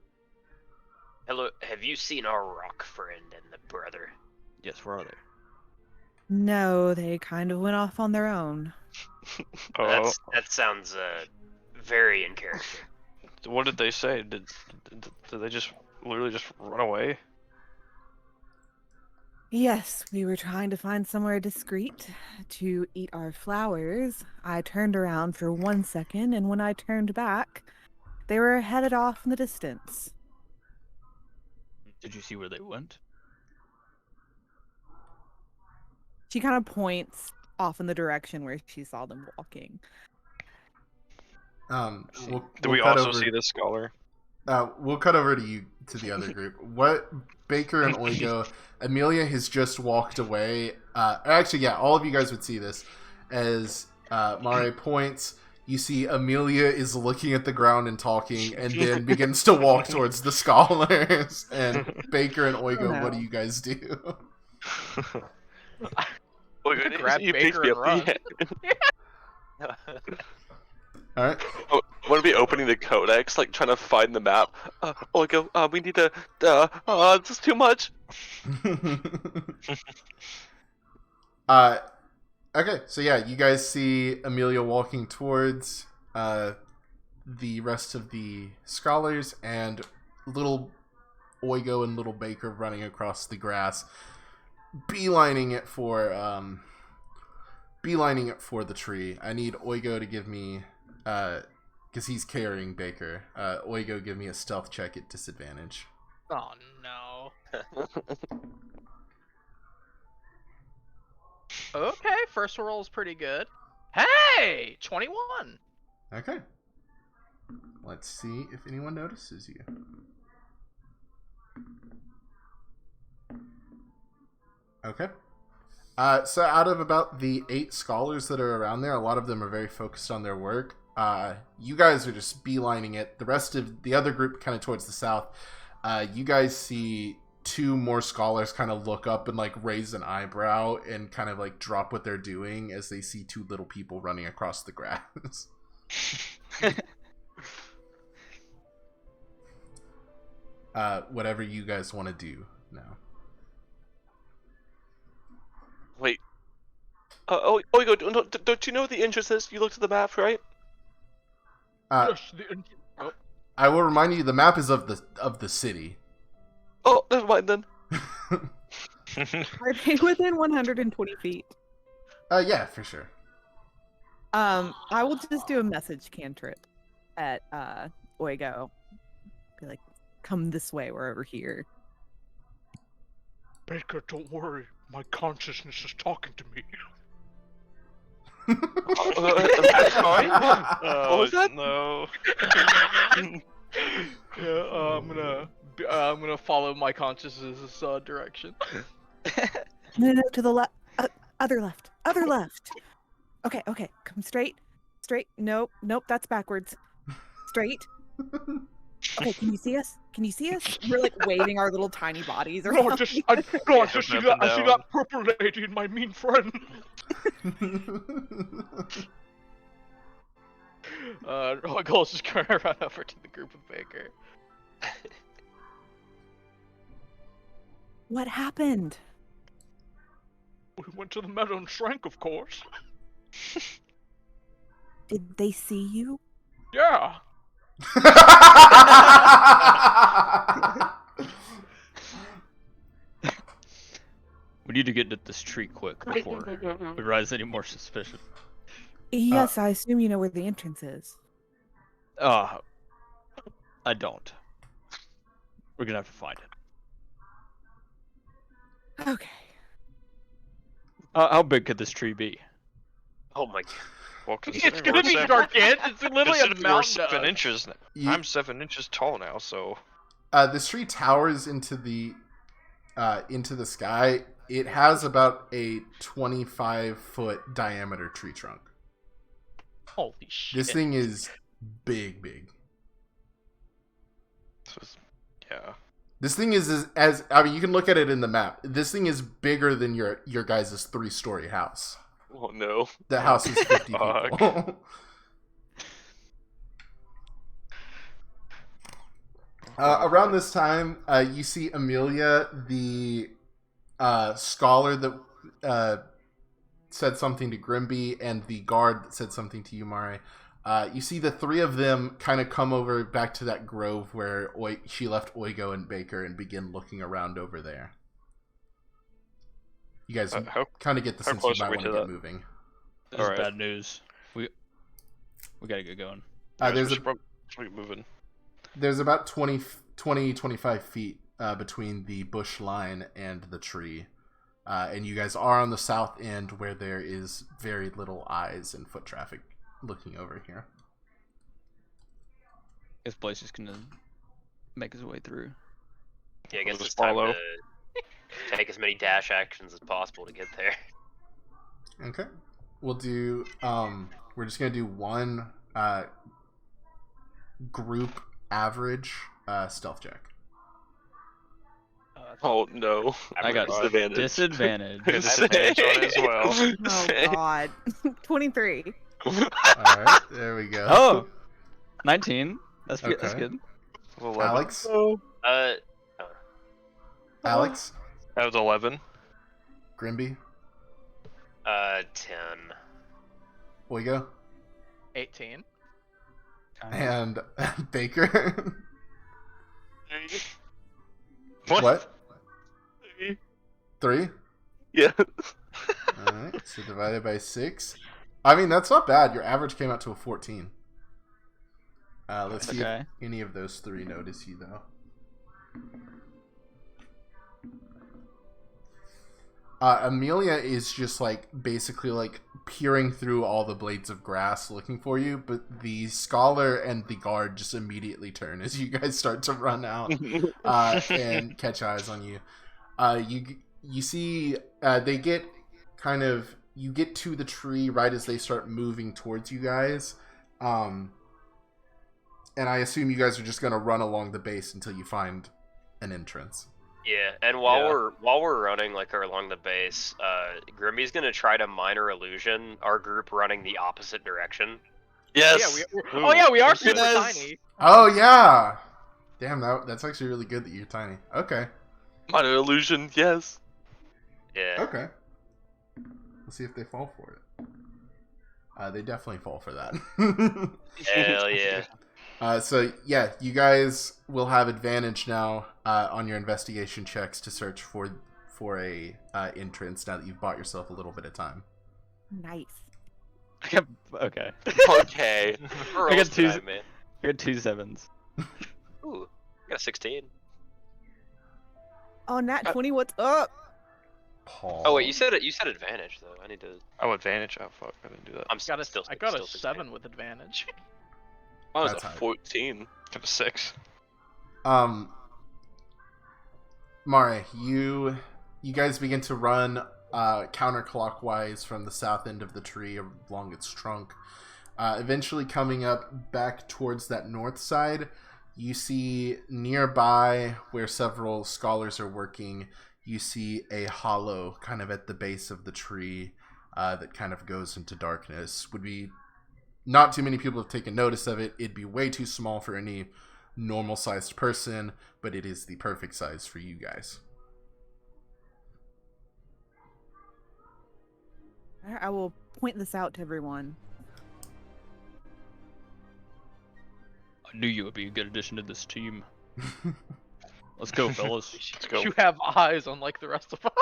Hello, have you seen our rock friend and the brother? Yes, where are they? No, they kind of went off on their own. Oh, That sounds very in character. what did they say? Did they just literally just run away? Yes, we were trying to find somewhere discreet to eat our flowers. I turned around for 1 second, and when I turned back, they were headed off in the distance. Did you see where they went? She kind of points off in the direction where she saw them walking. Do we cut also over- see this scholar? We'll cut over to the other group. What Baker and Oigo, Amelia has just walked away. Actually, yeah, all of you guys would see this as Mare points. You see Amelia is looking at the ground and talking, and then begins to walk towards the scholars. And Baker and Oigo, Oh, no. what do you guys do? Grab Baker and run. All right. I'm gonna be opening the codex, like trying to find the map. We need to. This is too much. Okay, so yeah, you guys see Amelia walking towards the rest of the scholars, and little Oigo and little Baker running across the grass, beelining it for the tree. I need Oigo to give me, because he's carrying Baker. Oigo, give me a stealth check at disadvantage. Oh no. Okay, first roll is pretty good. Hey, 21. Okay. Let's see if anyone notices you. Okay. So out of about the 8 scholars that are around there, a lot of them are very focused on their work. You guys are just beelining it. The rest of the other group kind of towards the south. You guys see 2 more scholars kind of look up and like raise an eyebrow and kind of like drop what they're doing as they see 2 little people running across the grass. Whatever you guys want to do now. Wait. Don't you know what the entrance is? You looked at the map, right? Yes, I will remind you, the map is of the city. Oh, never mind then. Are they within 120 feet? Yeah, for sure. I will just do a message cantrip at Oigo. Be like, come this way, we're over here. Baker, don't worry. My consciousness is talking to me. Sorry? Oh, was that? no. Yeah, I'm gonna follow my consciousness' direction. No, to the left. Other left. Other left. Okay, come straight. Nope, that's backwards. Straight. Okay, can you see us? We're like waving our little tiny bodies around. I just see that purple lady and my mean friend. Goal's just gonna run over to the group of Baker. What happened? We went to the meadow and shrank, of course. Did they see you? Yeah. We need to get into this tree quick before we rise any more suspicion. Yes, I assume you know where the entrance is. I don't. We're gonna have to find it. Okay. How big could this tree be? Oh my god. Well, It's gonna be gigantic. It's literally a considering we're mountain. 7 inches. You- I'm 7 inches tall now, so this tree towers into the sky. It has about a 25-foot diameter tree trunk. Holy shit. This thing is big. yeah. This thing is as I mean, you can look at it in the map. This thing is bigger than your guys' 3-story house. Oh no. The house is 50 Fuck. people. Around this time, you see Amelia, the scholar that said something to Grimby, and the guard that said something to you, Mare. You see the 3 of them kind of come over back to that grove where she left Oigo and Baker and begin looking around over there. You guys kind of get the how sense you close are might we want to to get that? moving. This is Alright. bad news. We gotta get going. There's we should probably get moving. There's about 25 feet between the bush line and the tree. And you guys are on the south end where there is very little eyes and foot traffic looking over here. This place is gonna make his way through. Yeah, I guess Just it's time follow. to take as many dash actions as possible to get there. Okay. We'll do, we're just going to do one group average stealth check. Oh no. I got disadvantage. disadvantage. Disadvantage on it as well. Oh god. 23. Alright, there we go. Oh, 19. That's Okay. that's good. 11. Alex? Uh, Alex? That was 11. Grimby? 10. Oigo? 18. And Baker? What? What? 3? Yeah. Alright, so divided by 6. I mean, that's not bad. Your average came out to a 14. Let's see Okay. if any of those 3 notice you, though. Amelia is just like basically like peering through all the blades of grass looking for you, but the scholar and the guard just immediately turn as you guys start to run out and catch eyes on you. You see they get kind of, you get to the tree right as they start moving towards you guys, and I assume you guys are just gonna run along the base until you find an entrance. Yeah, and while we're running like along the base, Grimby's gonna try to minor illusion our group running the opposite direction. Yes. Yeah, we are super Yes. tiny. Oh yeah, damn, that's actually really good that you're tiny. Okay, Minor illusion. Yes. Yeah. okay. Let's see if they fall for it. They definitely fall for that. Hell yeah. So yeah, you guys will have advantage now on your investigation checks to search for a entrance now that you've bought yourself a little bit of time. Nice. Okay. Okay. We're I got almost two- tonight, man. I got 2 7s. Ooh, I got a 16. Oh, Nat 20, what's up? Paul. Oh wait, you said advantage though. I need to. Oh, advantage. Oh, fuck. I didn't do that. I'm I got a 16. 7 with advantage. I was That's a high. 14. Got a 6. Mare, you guys begin to run counterclockwise from the south end of the tree along its trunk. Eventually coming up back towards that north side, you see nearby where several scholars are working, you see a hollow kind of at the base of the tree that kind of goes into darkness. Would be not too many people have taken notice of it. It'd be way too small for any normal sized person, but it is the perfect size for you guys. I will point this out to everyone. I knew you would be a good addition to this team. Let's go, fellas. Let's go. You have eyes unlike the rest of us.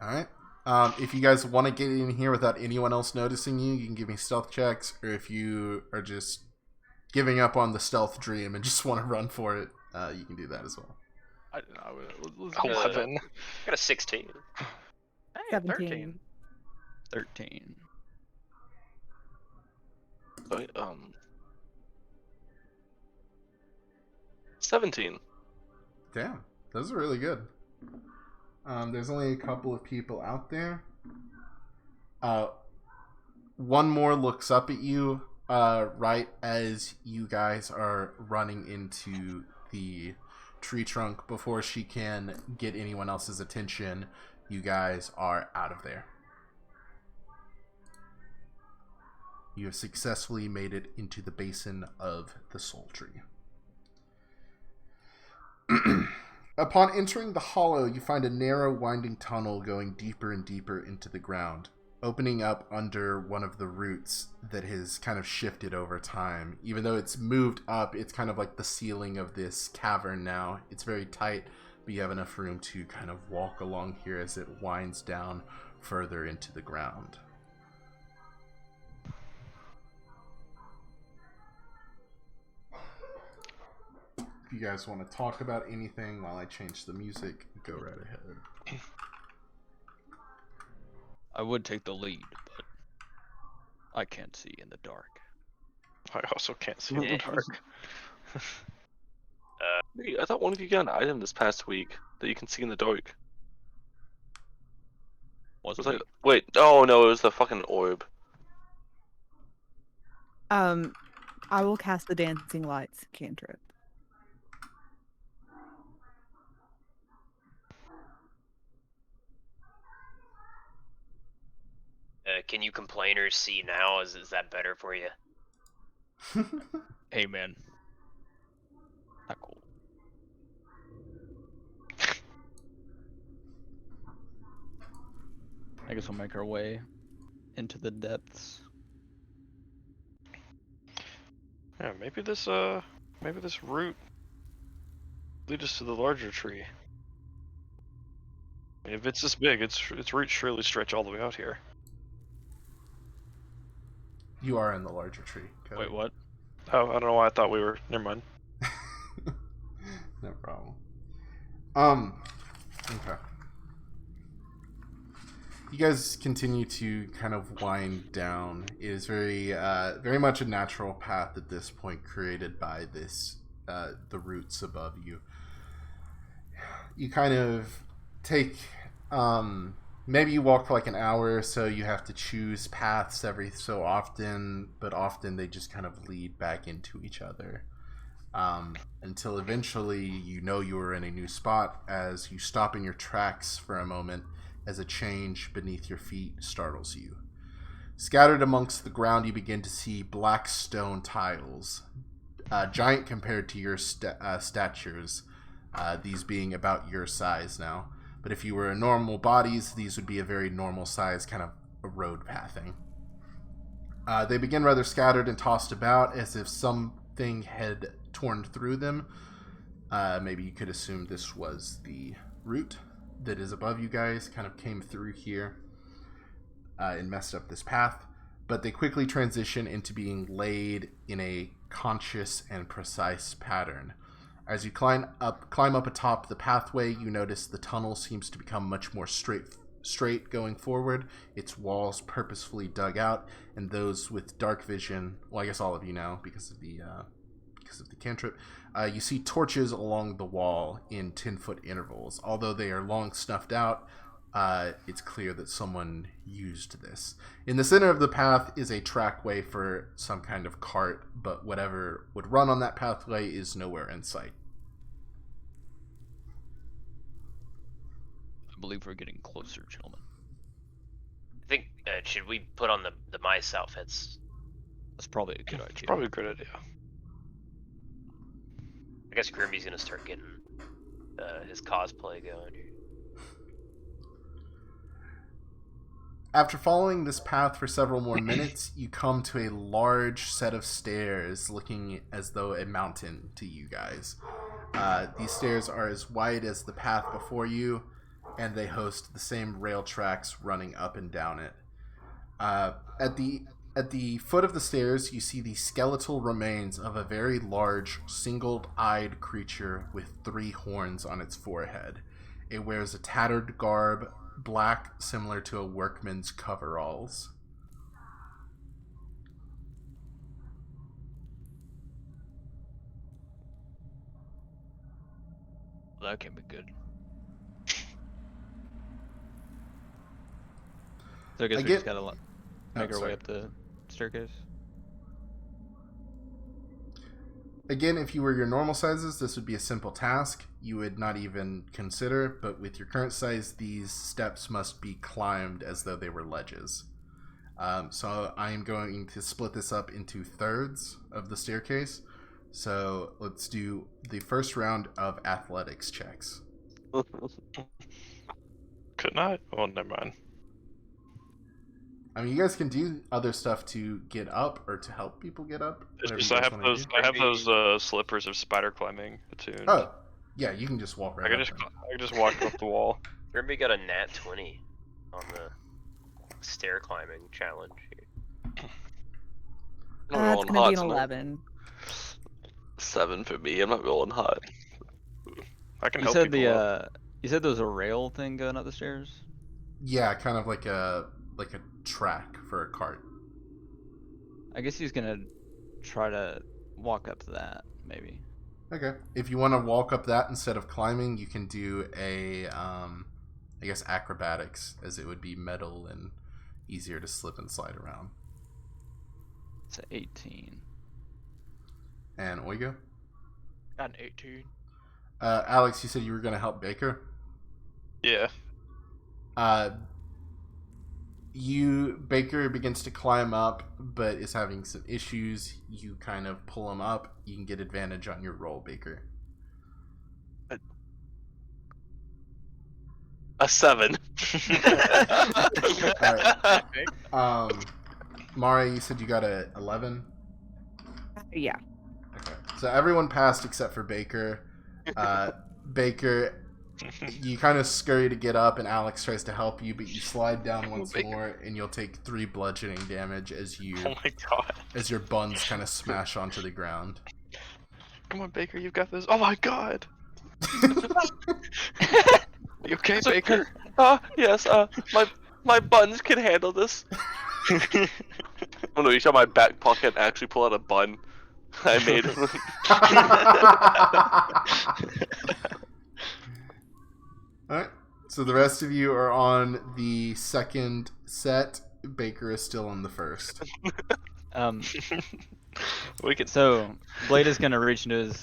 Alright. If you guys want to get in here without anyone else noticing you, you can give me stealth checks, or if you are just giving up on the stealth dream and just want to run for it, you can do that as well. I don't know. Let's do 11. I got a 16. Hey, 17. 13. 13. Wait, 17. Damn, those are really good. There's only a couple of people out there. One more looks up at you right as you guys are running into the tree trunk. Before she can get anyone else's attention, you guys are out of there. You have successfully made it into the basin of the Soul Tree. Upon entering the hollow, you find a narrow, winding tunnel going deeper and deeper into the ground, opening up under one of the roots that has kind of shifted over time. Even though it's moved up, it's kind of like the ceiling of this cavern now. It's very tight, but you have enough room to kind of walk along here as it winds down further into the ground. If you guys want to talk about anything while I change the music, go right ahead. I would take the lead, but I can't see in the dark. I also can't see in the dark. Hey, I thought one of you got an item this past week that you can see in the dark. Was Was it? like, wait, oh no, it was the fucking orb. I will cast the dancing lights cantrip. Can you complainers see now? Is that better for you? Hey man. Not cool. I guess we'll make our way into the depths. Yeah, maybe this route lead us to the larger tree. I mean, if it's this big, its roots surely stretch all the way out here. You are in the larger tree. Cody. Wait, what? Oh, I don't know why I thought we were. Never mind. No problem. Okay. You guys continue to kind of wind down. It is very much a natural path at this point, created by this, the roots above you. You kind of take, maybe you walk for like an hour or so. You have to choose paths every so often, but often they just kind of lead back into each other. Until eventually you know you are in a new spot as you stop in your tracks for a moment as a change beneath your feet startles you. Scattered amongst the ground, you begin to see black stone tiles, giant compared to your statures, these being about your size now. But if you were normal bodies, these would be a very normal size kind of a road pathing. They begin rather scattered and tossed about as if something had torn through them. Maybe you could assume this was the root that is above you guys, kind of came through here and messed up this path. But they quickly transition into being laid in a conscious and precise pattern. As you climb up atop the pathway, you notice the tunnel seems to become much more straight going forward, its walls purposefully dug out, and those with dark vision, well, I guess all of you now because of the cantrip, you see torches along the wall in 10-foot intervals. Although they are long snuffed out, it's clear that someone used this. In the center of the path is a trackway for some kind of cart, but whatever would run on that pathway is nowhere in sight. I believe we're getting closer, gentlemen. I think, should we put on the mice outfits? That's probably a good idea. It's probably a good idea. I guess Grimby's gonna start getting his cosplay going. After following this path for several more minutes, you come to a large set of stairs looking as though a mountain to you guys. These stairs are as wide as the path before you, and they host the same rail tracks running up and down it. At the foot of the stairs, you see the skeletal remains of a very large, single-eyed creature with 3 horns on its forehead. It wears a tattered garb, black, similar to a workman's coveralls. That can't be good. So I guess we just gotta make our way up the staircase. Again, if you were your normal sizes, this would be a simple task. You would not even consider, but with your current size, these steps must be climbed as though they were ledges. So I am going to split this up into thirds of the staircase. So let's do the first round of athletics checks. Could not? Oh, never mind. I mean, you guys can do other stuff to get up or to help people get up. It's whatever just you I guys have wanna those. do. I have those slippers of spider climbing attuned. Oh, yeah, you can just walk right I can up just then. I can just walk up the wall. Grimby got a nat 20 on the stair climbing challenge. I'm It's rolling gonna hot be an tonight. 11. 7 for me. I'm not rolling hot. I can You help said people the up. you said there was a rail thing going up the stairs? Yeah, kind of like a track for a cart. I guess he's gonna try to walk up to that, maybe. Okay. If you want to walk up that instead of climbing, you can do a, I guess, acrobatics, as it would be metal and easier to slip and slide around. It's an 18. And Oigo? Got an 18. Alex, you said you were going to help Baker? Yeah. Baker begins to climb up, but is having some issues. You kind of pull him up. You can get advantage on your roll, Baker. A 7. Mara, you said you got a 11? Yeah. Okay. So everyone passed except for Baker. Baker, you kind of scurry to get up, and Alex tries to help you, but you slide down once more, and you'll take 3 bludgeoning damage as Oh my god. your buns kind of smash onto the ground. Come on, Baker, you got this. Oh my god. You okay, Baker? Yes, my buns can handle this. Oh no, you saw my back pocket and actually pull out a bun I made. Alright, so the rest of you are on the second set. Baker is still on the first. We can. So Blade is gonna reach into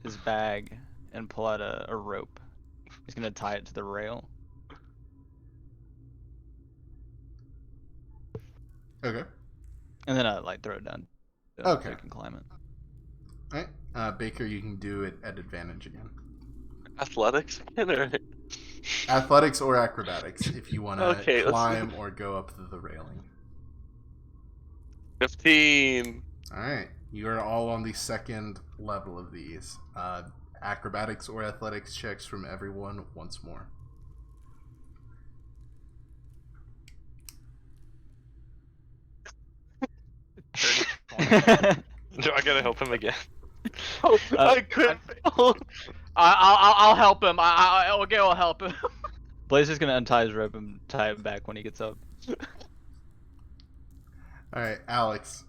his bag and pull out a rope. He's gonna tie it to the rail. Okay. And then like throw it down. So Okay. you can climb it. Alright, Baker, you can do it at advantage again. Athletics? Or... Athletics or acrobatics, if you want to Okay, let's- climb or go up the railing. 15. Alright, you are all on the second level of these. Acrobatics or athletics checks from everyone once more. Do I gotta help him again? Oh, I couldn't. I'll help him. Okay, I'll help him. Blade's just gonna untie his rope and tie it back when he gets up. Alright, Alex.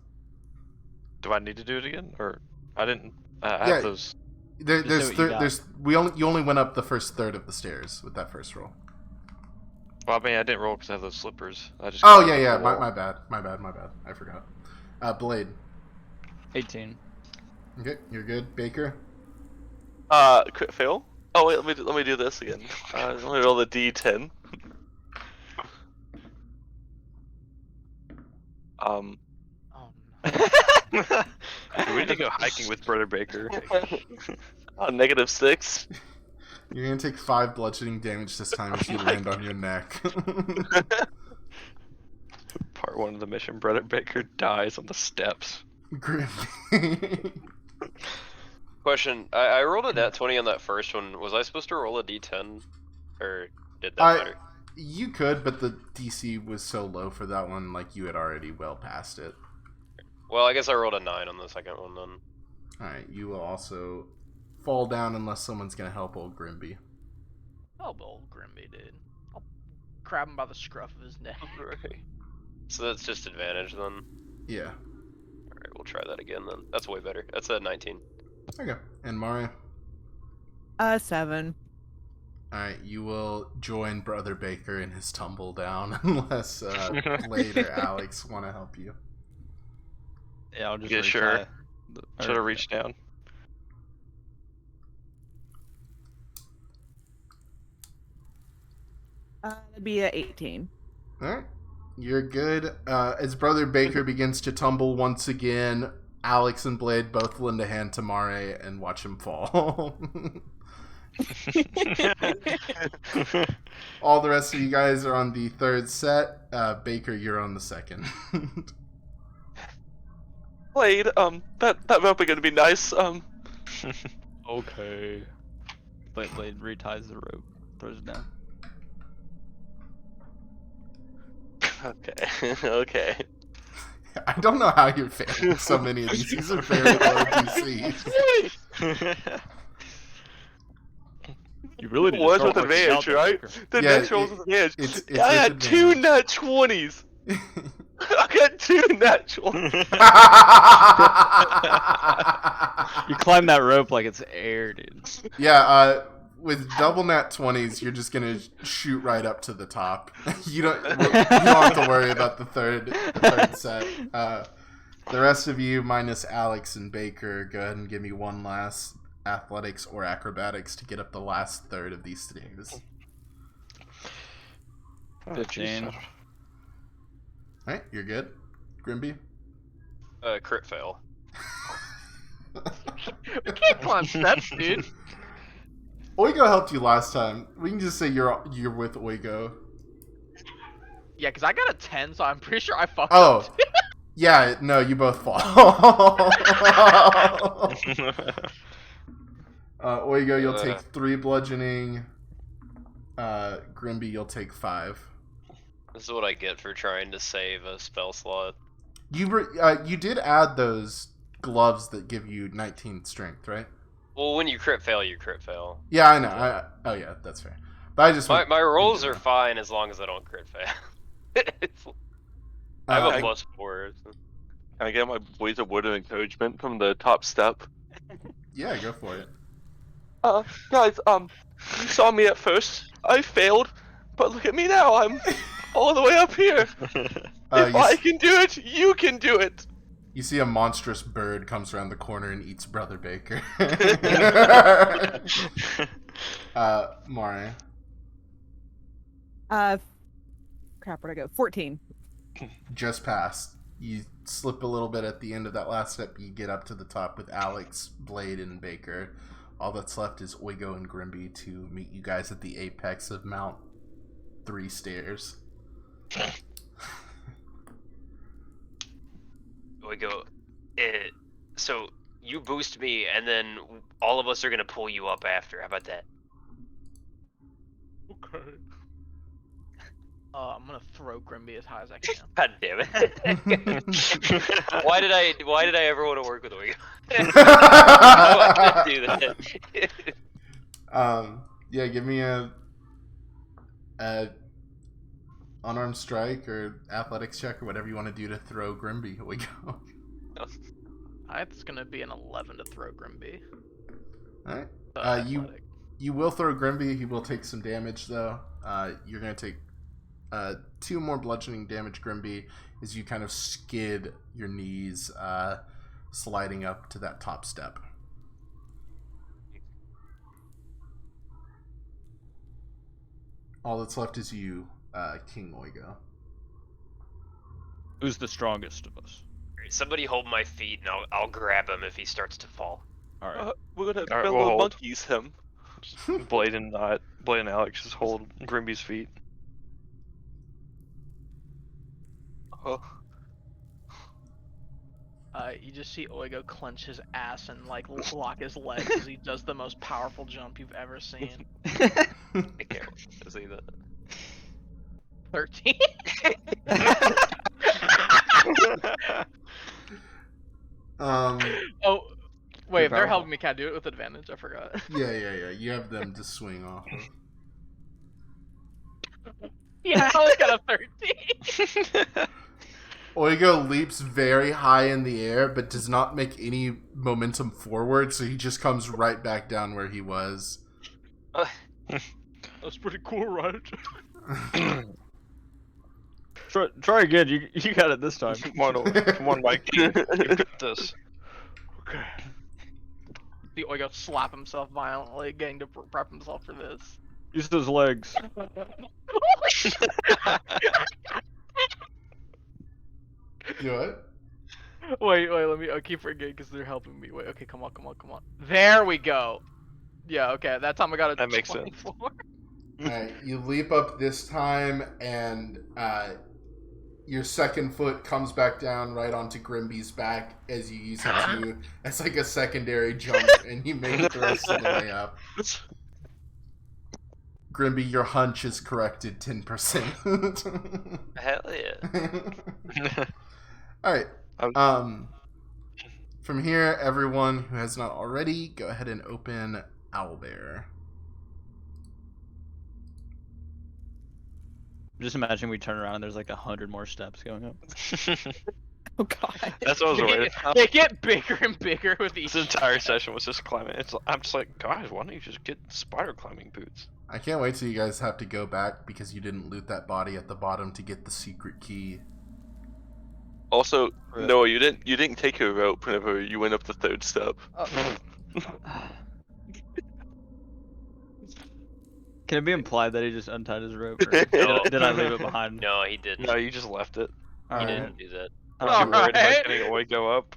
Do I need to do it again, or I didn't have Yeah. those? You only went up the first third of the stairs with that first roll. Well, I mean, I didn't roll because I have those slippers. I just. Oh climbed yeah, up yeah. the wall. My bad. I forgot. Blade. 18. Okay, you're good. Baker. Crit fail. Oh wait, let me do this again. Let me roll the D10. Oh no. We need to go hiking with Brother Baker. -6. You're gonna take 5 bludgeoning damage this time as you land on your neck. Part 1 of the mission: Brother Baker dies on the steps. Grim. Question: I rolled a nat 20 on that first one. Was I supposed to roll a d10, or did that matter? You could, but the DC was so low for that one, like you had already well past it. Well, I guess I rolled a 9 on the second one then. Alright, you will also fall down unless someone's gonna help old Grimby. Help old Grimby, dude. I'll grab him by the scruff of his neck. Right. So that's just advantage then. Yeah. Alright, we'll try that again then. That's way better. That's a 19. Okay. And Mario? 7. Alright, you will join Brother Baker in his tumble down unless Blade or Alex want to help you. Yeah, I'll just Yeah, sure. retie Should have reached down. That'd be a 18. Alright. You're good. As Brother Baker begins to tumble once again, Alex and Blade both lend a hand to Mare and watch him fall. All the rest of you guys are on the third set. Baker, you're on the second. Blade, that rope is gonna be nice. Okay. Blade reties the rope, throws it down. Okay, okay. I don't know how you're failing so many of these. These are very low DCs. You really need Was to with start working out advantage, there, right? Baker. The Yeah, next roll was advantage. it's I with had 2 advantage. nat 20s. I got 2 nat 20s. You climb that rope like it's air, dude. Yeah, with double nat 20s, you're just gonna shoot right up to the top. You don't have to worry about the third set. The rest of you, minus Alex and Baker, go ahead and give me one last athletics or acrobatics to get up the last third of these stairs. 15. Alright, you're good. Grimby? Crit fail. We can't climb steps, dude. Oigo helped you last time. We can just say you're with Oigo. Yeah, because I got a 10, so I'm pretty sure I fucked Oh. up. Yeah, no, you both fall. Oigo, you'll take 3 bludgeoning. Grimby, you'll take 5. This is what I get for trying to save a spell slot. You did add those gloves that give you 19 strength, right? Well, when you crit fail, you crit fail. Yeah, I know. Oh yeah, that's fair. But I just My rolls are fine as long as I don't crit fail. I have a +4. So. Can I get my Ways of Wood of Encouragement from the top step? Yeah, go for it. Guys, you saw me at first. I failed, but look at me now. I'm all the way up here. If I can do it, you can do it. You see a monstrous bird comes around the corner and eats Brother Baker. Mari. Crap, where'd I go? 14. Just passed. You slip a little bit at the end of that last step. You get up to the top with Alex, Blade, and Baker. All that's left is Oigo and Grimby to meet you guys at the apex of Mount 3 stairs. Oigo, so you boost me, and then all of us are gonna pull you up after. How about that? Okay. I'm gonna throw Grimby as high as I can. God damn it! Why did I ever want to work with Oigo? Why did I do that? Yeah, give me a unarmed strike or athletics check or whatever you want to do to throw Grimby. Oigo. It's gonna be an 11 to throw Grimby. All right. You will throw Grimby. He will take some damage though. You're gonna take 2 more bludgeoning damage, Grimby, as you kind of skid your knees, sliding up to that top step. All that's left is you, King Oigo. Who's the strongest of us? Somebody hold my feet, and I'll grab him if he starts to fall. All right. We're gonna All right, fellow we'll hold. monkeys him. Blade and Alex just hold Grimby's feet. Oh. You just see Oigo clench his ass and like lock his legs as he does the most powerful jump you've ever seen. I can't wait to see that. 13. Oh, wait, if they're helping me, can I do it with advantage? I forgot. Yeah. You have them to swing off of. Yeah, I only got a 13. Oigo leaps very high in the air, but does not make any momentum forward, so he just comes right back down where he was. That's pretty cool, right? Try again. You got it this time. Come on, Mike. You got this. Okay. The Oigo slap himself violently, getting to prep himself for this. Use those legs. Do it. Wait, let me. I'll keep forgetting because they're helping me. Wait, okay, come on. There we go. Yeah, okay, that time I got a That makes 24. Alright, you leap up this time, and your second foot comes back down right onto Grimby's back as you use it as like a secondary jump, and you make it the rest of the way up. Grimby, your hunch is corrected 10%. Hell yeah. Alright. From here, everyone who has not already, go ahead and open Owlbear. Just imagine we turn around and there's like 100 more steps going up. Oh god. That's what I was waiting. They get bigger and bigger with each. This entire session was just climbing. I'm just like, guys, why don't you just get spider climbing boots? I can't wait till you guys have to go back because you didn't loot that body at the bottom to get the secret key. Also, no, you didn't take a rope whenever you went up the 3rd step. Can it be implied that he just untied his rope? Or did I leave it behind? No, he didn't. No, you just left it. You Alright. didn't do that. Aren't you worried Alright. about getting Oigo up?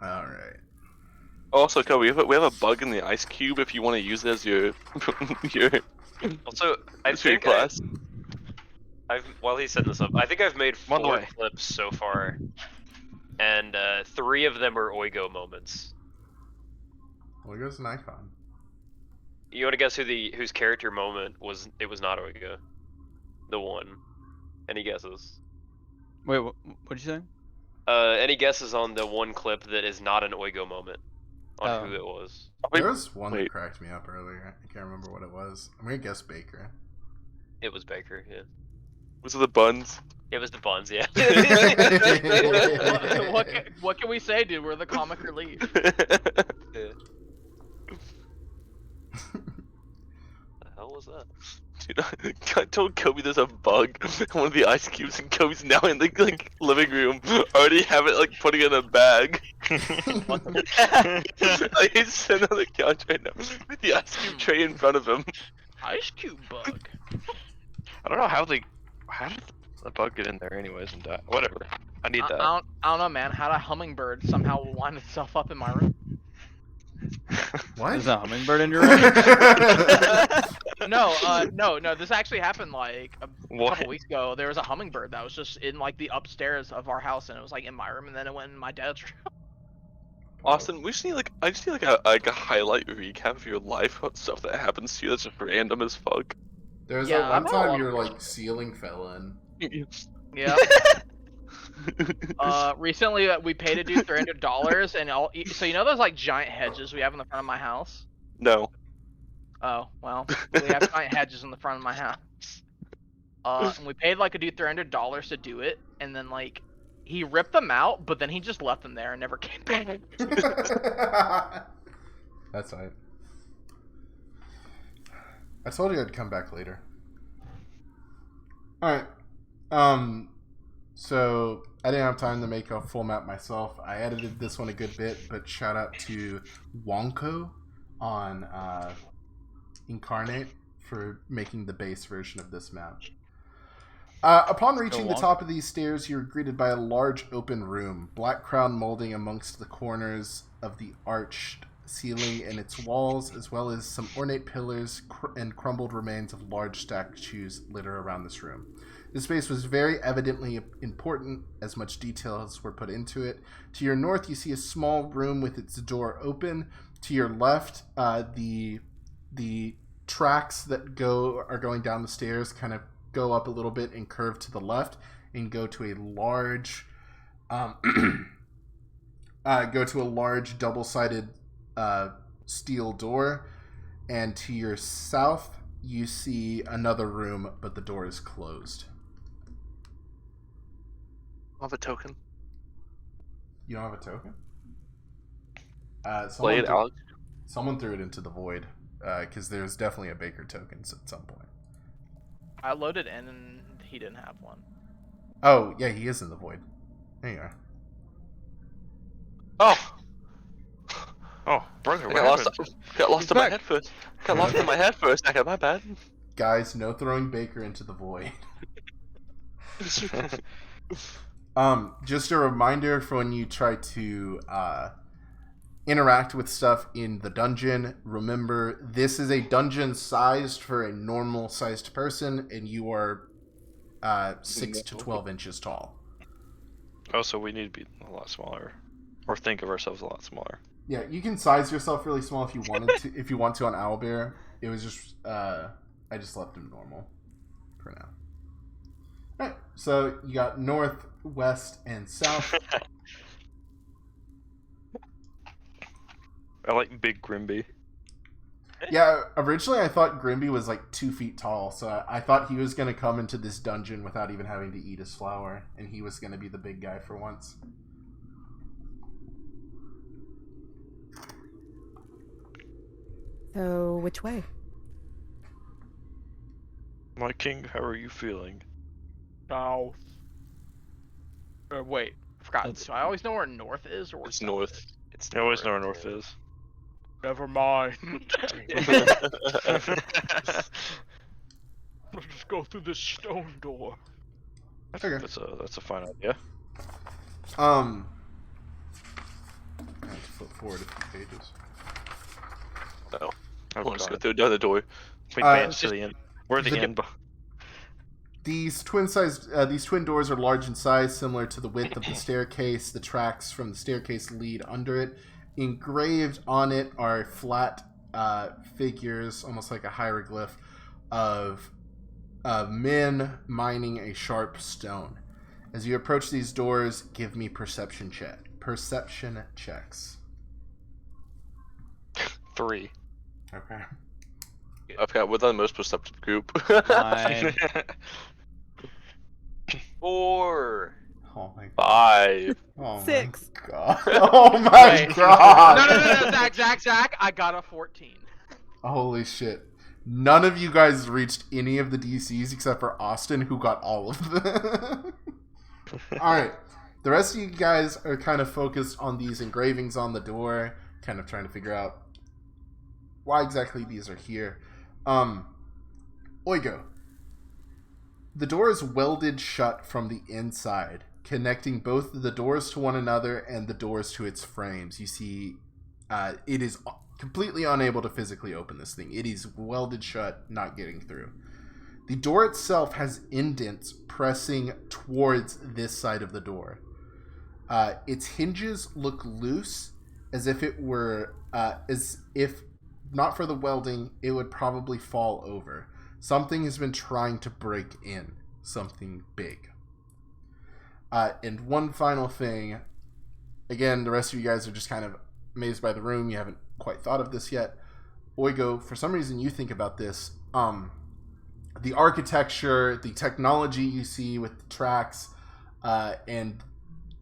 Alright. Also, Kobe, we have a bug in the ice cube if you want to use it as your your Also, I as your think class. while he's setting this up, I think I've made On the 4 way. clips so far, and 3 of them are Oigo moments. Well, he goes an icon. You want to guess whose character moment was? It was not Oigo. The one. Any guesses? Wait, what'd you say? Any guesses on the one clip that is not an Oigo moment? On who Oh. it was? There was one that wait. cracked me up earlier. I can't remember what it was. I'm gonna guess Baker. It was Baker. Yeah. Was it the buns? It was the Buns. Yeah. What can we say, dude? We're the comic relief. The hell was that? Dude, I told Kobe there's a bug in one of the ice cubes, and Kobe's now in the like living room, already have it like putting it in a bag. Like, he's sitting on the couch right now with the ice cube tray in front of him. Ice cube bug. I don't know how did the bug get in there anyways and die? Whatever. I need that. I don't know, man. How'd a hummingbird somehow wind itself up in my room? What? There's a hummingbird in your room? No. This actually happened like a What? couple weeks ago. There was a hummingbird that was just in like the upstairs of our house, and it was like in my room, and then it went in my dad's room. Austin, we just need like I just need like a highlight recap of your life about stuff that happens to you that's just random as fuck. There's Yeah, that one I've had a lot time of your like questions. ceiling fell in. Yeah. Recently we paid a dude $300, and so you know those like giant hedges we have in the front of my house? No. Oh, well, we have giant hedges in the front of my house. And we paid like a dude $300 to do it, and then like he ripped them out, but then he just left them there and never came back. That's right. I told you I'd come back later. Alright. So I didn't have time to make a full map myself. I edited this one a good bit, but shout out to Wonko on Incarnate for making the base version of this map. Upon reaching the top of these stairs, you're greeted by a large open room, black crown molding amongst the corners of the arched ceiling and its walls, as well as some ornate pillars and crumbled remains of large statues litter around this room. This space was very evidently important, as much details were put into it. To your north, you see a small room with its door open. To your left, the tracks that are going down the stairs kind of go up a little bit and curve to the left and go to a large double-sided steel door. And to your south, you see another room, but the door is closed. I'll have a token. You don't have a token? Play it, Alex. Someone threw it into the void, because there's definitely a Baker token at some point. I loaded in and he didn't have one. Oh, yeah, he is in the void. There you are. Oh, Oh, brother, I what got happened? lost in my head first. Got lost in my head for a second. My bad. Guys, no throwing Baker into the void. Just a reminder for when you try to interact with stuff in the dungeon. Remember, this is a dungeon sized for a normal sized person, and you are 6 to 12 inches tall. Oh, so we need to be a lot smaller, or think of ourselves a lot smaller. Yeah, you can size yourself really small if you wanted to. If you want to on Owlbear, it was just I just left him normal for now. All right, so you got north, west, and south. I like Big Grimby. Yeah, originally I thought Grimby was like 2 feet tall, so I thought he was going to come into this dungeon without even having to eat his flower, and he was going to be the big guy for once. So, which way? My king, how are you feeling? South. Wait, I forgot. That's- So I always know where north is, or It's south north. is. It's I always know where north is. Never mind. Let's just go through this stone door. I think Okay. that's a fine idea. I have to flip forward a few pages. No. Oh, We'll just go God. through the other door. We advance to the end. We're the the- end. These these twin doors are large in size, similar to the width of the staircase. The tracks from the staircase lead under it. Engraved on it are flat figures, almost like a hieroglyph, of men mining a sharp stone. As you approach these doors, give me perception checks. 3. Okay. I've got we're the most perceptive group. 9. 4. Oh my god. 5. Oh 6. my god. Oh my Wait. god. No, Zach, I got a 14. Holy shit. None of you guys reached any of the DCs except for Austin, who got all of them. Alright. The rest of you guys are kind of focused on these engravings on the door, kind of trying to figure out why exactly these are here. Oigo. The door is welded shut from the inside, connecting both the doors to one another and the doors to its frames. You see, it is completely unable to physically open this thing. It is welded shut, not getting through. The door itself has indents pressing towards this side of the door. Its hinges look loose, as if it were, as if not for the welding, it would probably fall over. Something has been trying to break in. Something big. And one final thing. Again, the rest of you guys are just kind of amazed by the room. You haven't quite thought of this yet. Oigo, for some reason you think about this. The architecture, the technology you see with the tracks, and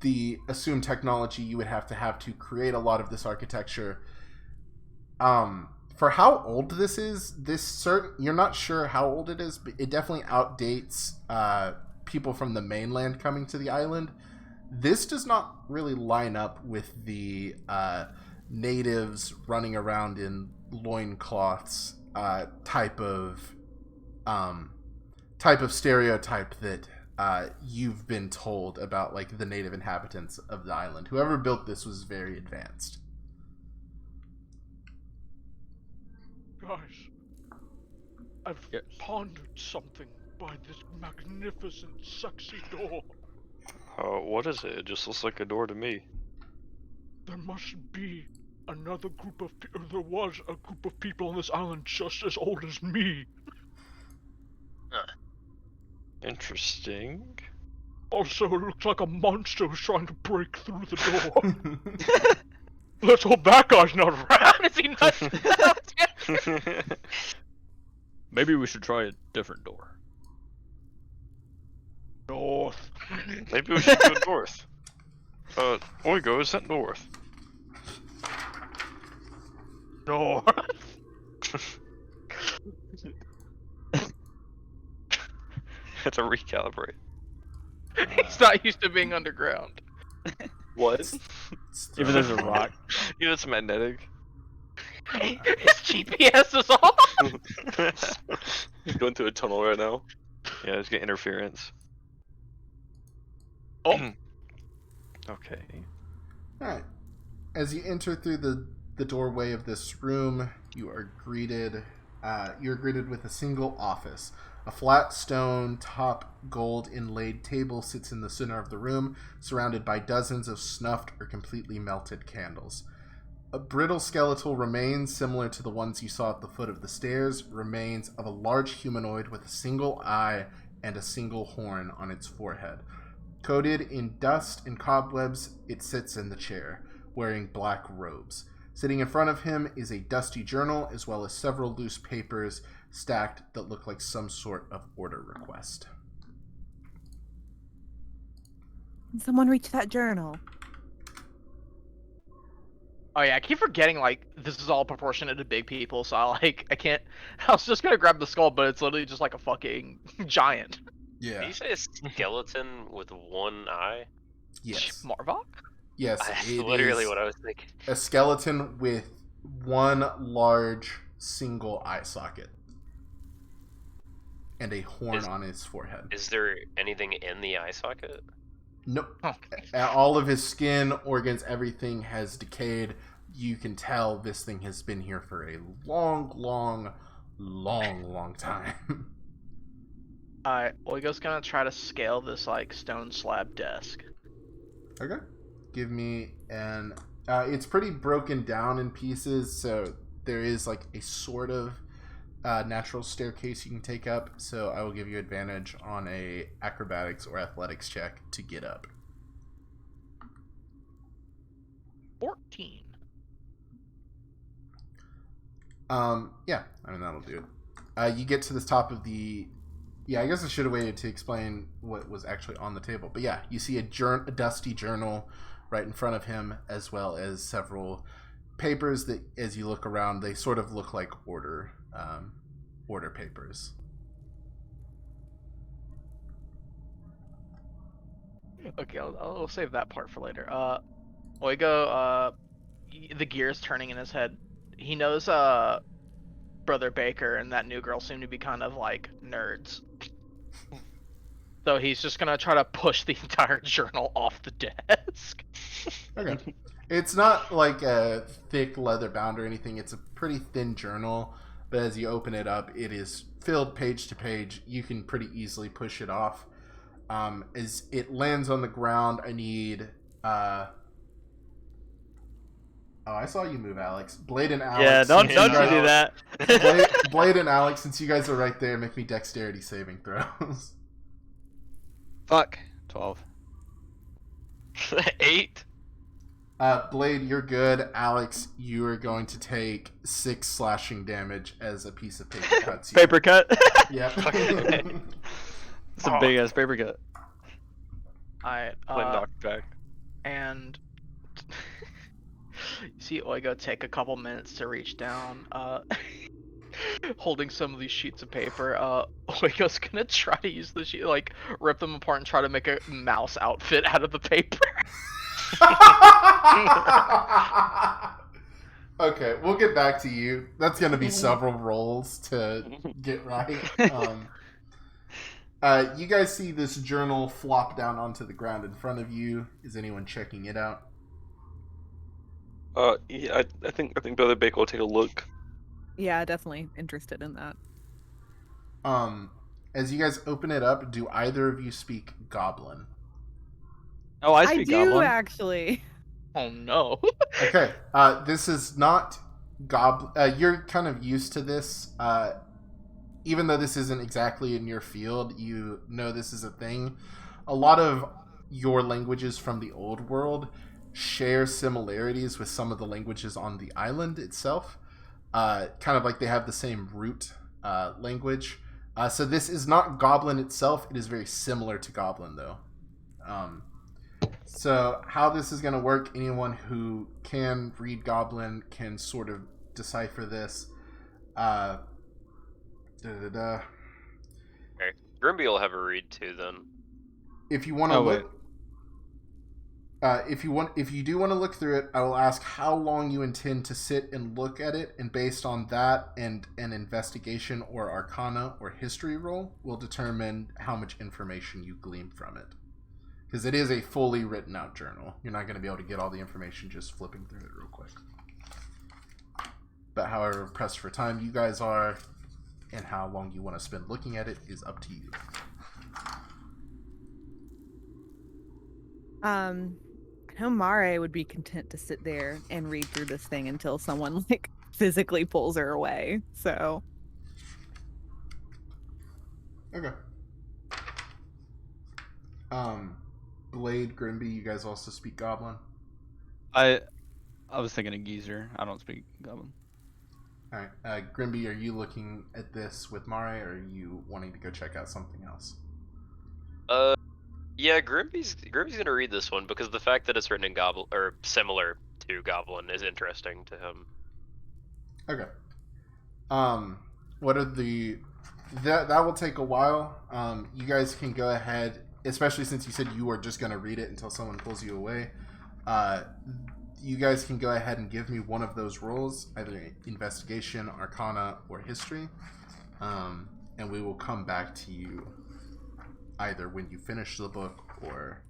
the assumed technology you would have to create a lot of this architecture. For how old this is, you're not sure how old it is, but it definitely outdates people from the mainland coming to the island. This does not really line up with the natives running around in loincloths type of stereotype that you've been told about, like, the native inhabitants of the island. Whoever built this was very advanced. Guys, I've pondered something by this magnificent, sexy door. What is it? It just looks like a door to me. There must be another group of people. There was a group of people on this island just as old as me. Interesting. Also, it looks like a monster is trying to break through the door. Let's hope that guy's not around. Is he nuts? Maybe we should try a different door. North. Maybe we should go north. Oigo, is that north? North. Had to recalibrate. He's not used to being underground. What? Even there's a rock. You know, it's magnetic. His GPS is off. He's going through a tunnel right now. Yeah, there's getting interference. Oh. Okay. Alright. As you enter through the doorway of this room, you're greeted with a single office. A flat stone top gold inlaid table sits in the center of the room, surrounded by dozens of snuffed or completely melted candles. A brittle skeletal remains, similar to the ones you saw at the foot of the stairs, remains of a large humanoid with a single eye and a single horn on its forehead. Coated in dust and cobwebs, it sits in the chair, wearing black robes. Sitting in front of him is a dusty journal, as well as several loose papers stacked that look like some sort of order request. Can someone reach that journal? Oh yeah, I keep forgetting, like, this is all proportionate to big people, so I can't. I was just gonna grab the skull, but it's literally just like a fucking giant. Yeah. Did you say a skeleton with one eye? Yes. Marvok? Yes. That's it literally is what I was thinking. a skeleton with one large single eye socket. and a horn on his forehead. Is there anything in the eye socket? Nope. Oh. All of his skin, organs, everything has decayed. You can tell this thing has been here for a long time. Alright, Oigo's gonna try to scale this like stone slab desk. Okay. Give me an... it's pretty broken down in pieces, so there is like a sort of natural staircase you can take up, so I will give you advantage on a acrobatics or athletics check to get up. 14. Yeah, I mean, that'll do it. You get to the top of the... Yeah, I guess I should have waited to explain what was actually on the table. But yeah, you see a dusty journal right in front of him, as well as several papers that, as you look around, they sort of look like order papers. Okay, I'll save that part for later. Oigo, the gears turning in his head. He knows Brother Baker and that new girl seem to be kind of like nerds. So he's just gonna try to push the entire journal off the desk. Okay. It's not like a thick leather bound or anything. It's a pretty thin journal, but as you open it up, it is filled page to page. You can pretty easily push it off. As it lands on the ground, I need... Oh, I saw you move, Alex. Blade and Alex. Yeah, don't since you guys- do that. Blade and Alex, since you guys are right there, make me dexterity saving throws. Fuck. 12. 8. Blade, you're good. Alex, you are going to take 6 slashing damage as a piece of paper cuts you. Paper cut. Yep. It's a big ass paper cut. Alright, When knocked back. and you see Oigo take a couple minutes to reach down, holding some of these sheets of paper. Oigo's gonna try to use the sheet, like rip them apart and try to make a mouse outfit out of the paper. Okay, we'll get back to you. That's going to be several rolls to get right. You guys see this journal flop down onto the ground in front of you. Is anyone checking it out? Yeah, I think Brother Baker will take a look. Yeah, definitely interested in that. As you guys open it up, do either of you speak Goblin? Oh, I I speak do goblin. actually. Oh no. Okay, this is not Goblin. You're kind of used to this. Even though this isn't exactly in your field, you know this is a thing. A lot of your languages from the old world share similarities with some of the languages on the island itself. Kind of like they have the same root language. So this is not Goblin itself. It is very similar to Goblin, though. So how this is going to work, anyone who can read Goblin can sort of decipher this. Okay. Grimby will have a read too then. If you want to Oh, wait. look... if you do want to look through it, I will ask how long you intend to sit and look at it, and based on that and an investigation or arcana or history roll will determine how much information you glean from it. Because it is a fully written out journal. You're not going to be able to get all the information just flipping through it real quick. But however pressed for time you guys are, and how long you want to spend looking at it is up to you. I know Mare would be content to sit there and read through this thing until someone like physically pulls her away. So Okay. Blade, Grimby, you guys also speak Goblin? I was thinking of geezer. I don't speak goblin. Alright. Grimby, are you looking at this with Mare, or are you wanting to go check out something else? Yeah, Grimby's gonna read this one because the fact that it's written in Goblin or similar to Goblin is interesting to him. Okay. What are the... That will take a while. You guys can go ahead, especially since you said you were just going to read it until someone pulls you away. You guys can go ahead and give me one of those rolls, either investigation, arcana, or history. and we will come back to you either when you finish the book or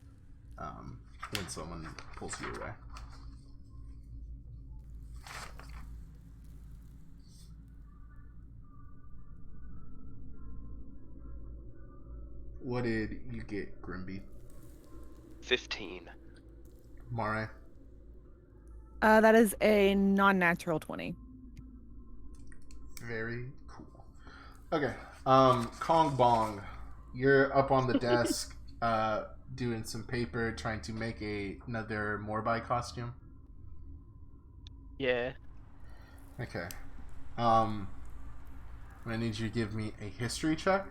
when someone pulls you away. What did you get, Grimby? 15. Mare? That is a non-natural 20. Very cool. Okay. Kong Bong, you're up on the desk doing some paper, trying to make another Morbai costume. Yeah. Okay. I need you to give me a history check.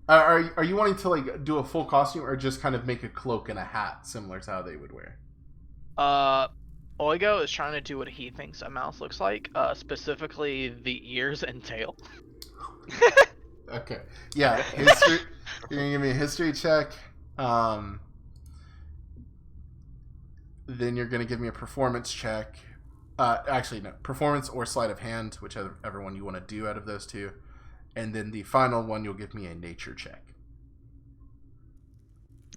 Are you wanting to like do a full costume or just kind of make a cloak and a hat similar to how they would wear? Oigo is trying to do what he thinks a mouse looks like, specifically the ears and tail. Okay. Yeah, history. You're gonna give me a history check. Then you're gonna give me a performance check. Actually, no, performance or sleight of hand, whichever one you want to do out of those two. And then the final one, you'll give me a nature check.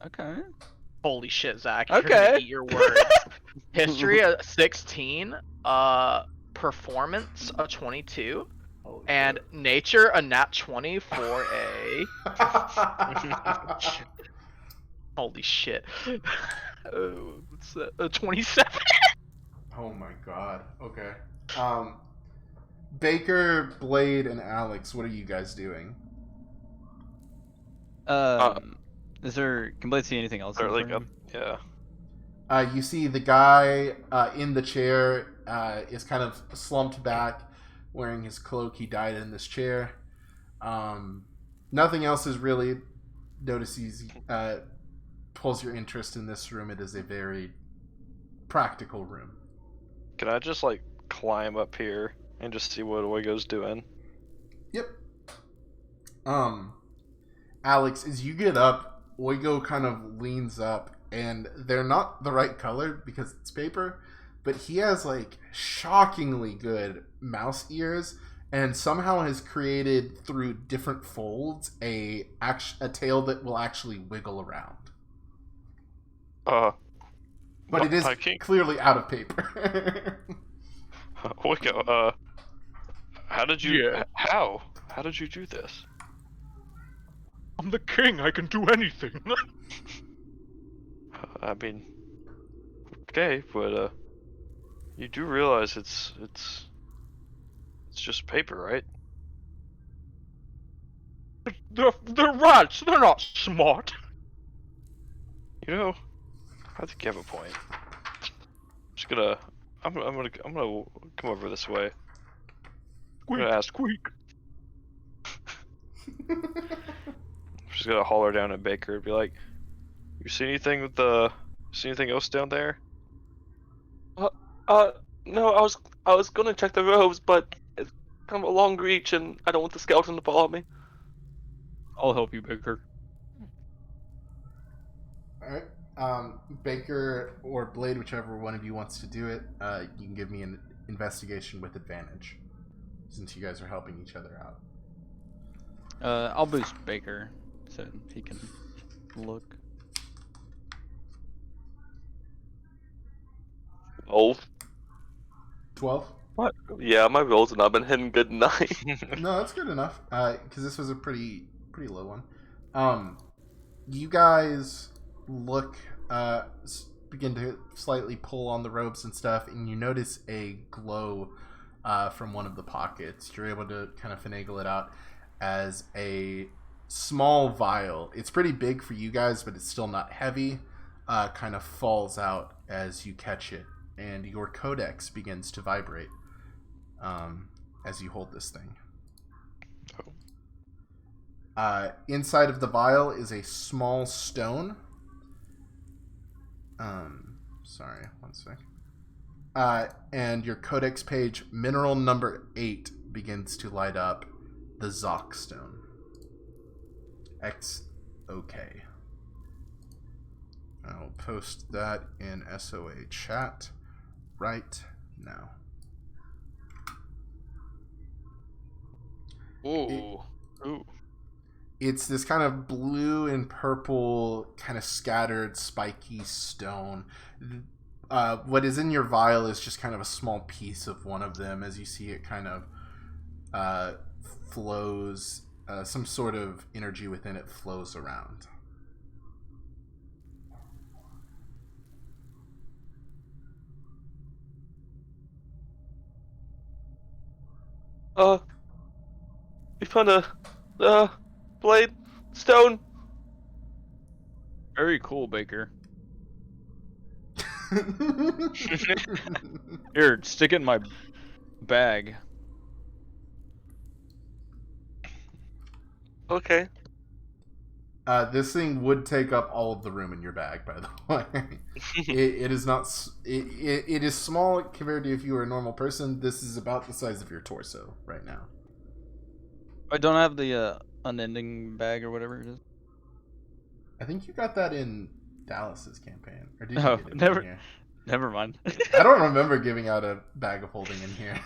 Okay. Holy shit, Zach! You're Okay. gonna eat your words. History 16, performance a 22, Holy and shit. nature a nat 20 for a. Holy shit! What's that? A 27. Oh my god. Okay. Baker, Blade, and Alex, what are you guys doing? Is there? Can Blade see anything else? Or in like front a, of him? yeah. You see the guy in the chair is kind of slumped back, wearing his cloak. He died in this chair. Nothing else is really notices pulls your interest in this room. It is a very practical room. Can I just like climb up here and just see what Oigo's doing? Yep. Alex, as you get up, Oigo kind of leans up, and they're not the right color because it's paper, but he has like shockingly good mouse ears, and somehow has created through different folds a tail that will actually wiggle around. But it is I can't. clearly out of paper. Oigo, how did you? Yeah. How did you do this? I'm the king, I can do anything. I mean, okay, but you do realize it's just paper, right? They're rats, they're not smart. You know, I think you have a point. I'm gonna come over this way. I'm gonna ask. Squeak. I'm just gonna holler down at Baker and be like, "You see anything see anything else down there?" No, I was gonna check the robes, but it's kind of a long reach, and I don't want the skeleton to follow me. I'll help you, Baker. Alright. Baker or Blade, whichever one of you wants to do it, you can give me an investigation with advantage, since you guys are helping each other out. I'll boost Baker so he can look. Oh, 12? what? Yeah, my rolls have not been hitting good tonight. No, that's good enough, because this was a pretty low one. You guys look, begin to slightly pull on the ropes and stuff, and you notice a glow from one of the pockets. You're able to kind of finagle it out as a small vial. It's pretty big for you guys, but it's still not heavy. Kind of falls out as you catch it, and your codex begins to vibrate as you hold this thing. Inside of the vial is a small stone. Sorry, one sec. And your codex page, mineral number 8, begins to light up. The Zoc stone. XOK. I'll post that in SOA chat right now. Ooh. Ooh. It's this kind of blue and purple, kind of scattered, spiky stone. What is in your vial is just kind of a small piece of one of them. As you see, it kind of flows. Some sort of energy within it flows around. We found a blade stone. Very cool, Baker. Here, stick it in my bag. Okay. This thing would take up all of the room in your bag, by the way. It is not. It is small compared to if you were a normal person. This is about the size of your torso right now. I don't have the unending bag or whatever it is. I think you got that in Dallas's campaign, or did you Oh, get it never- in here? Never mind. I don't remember giving out a bag of holding in here.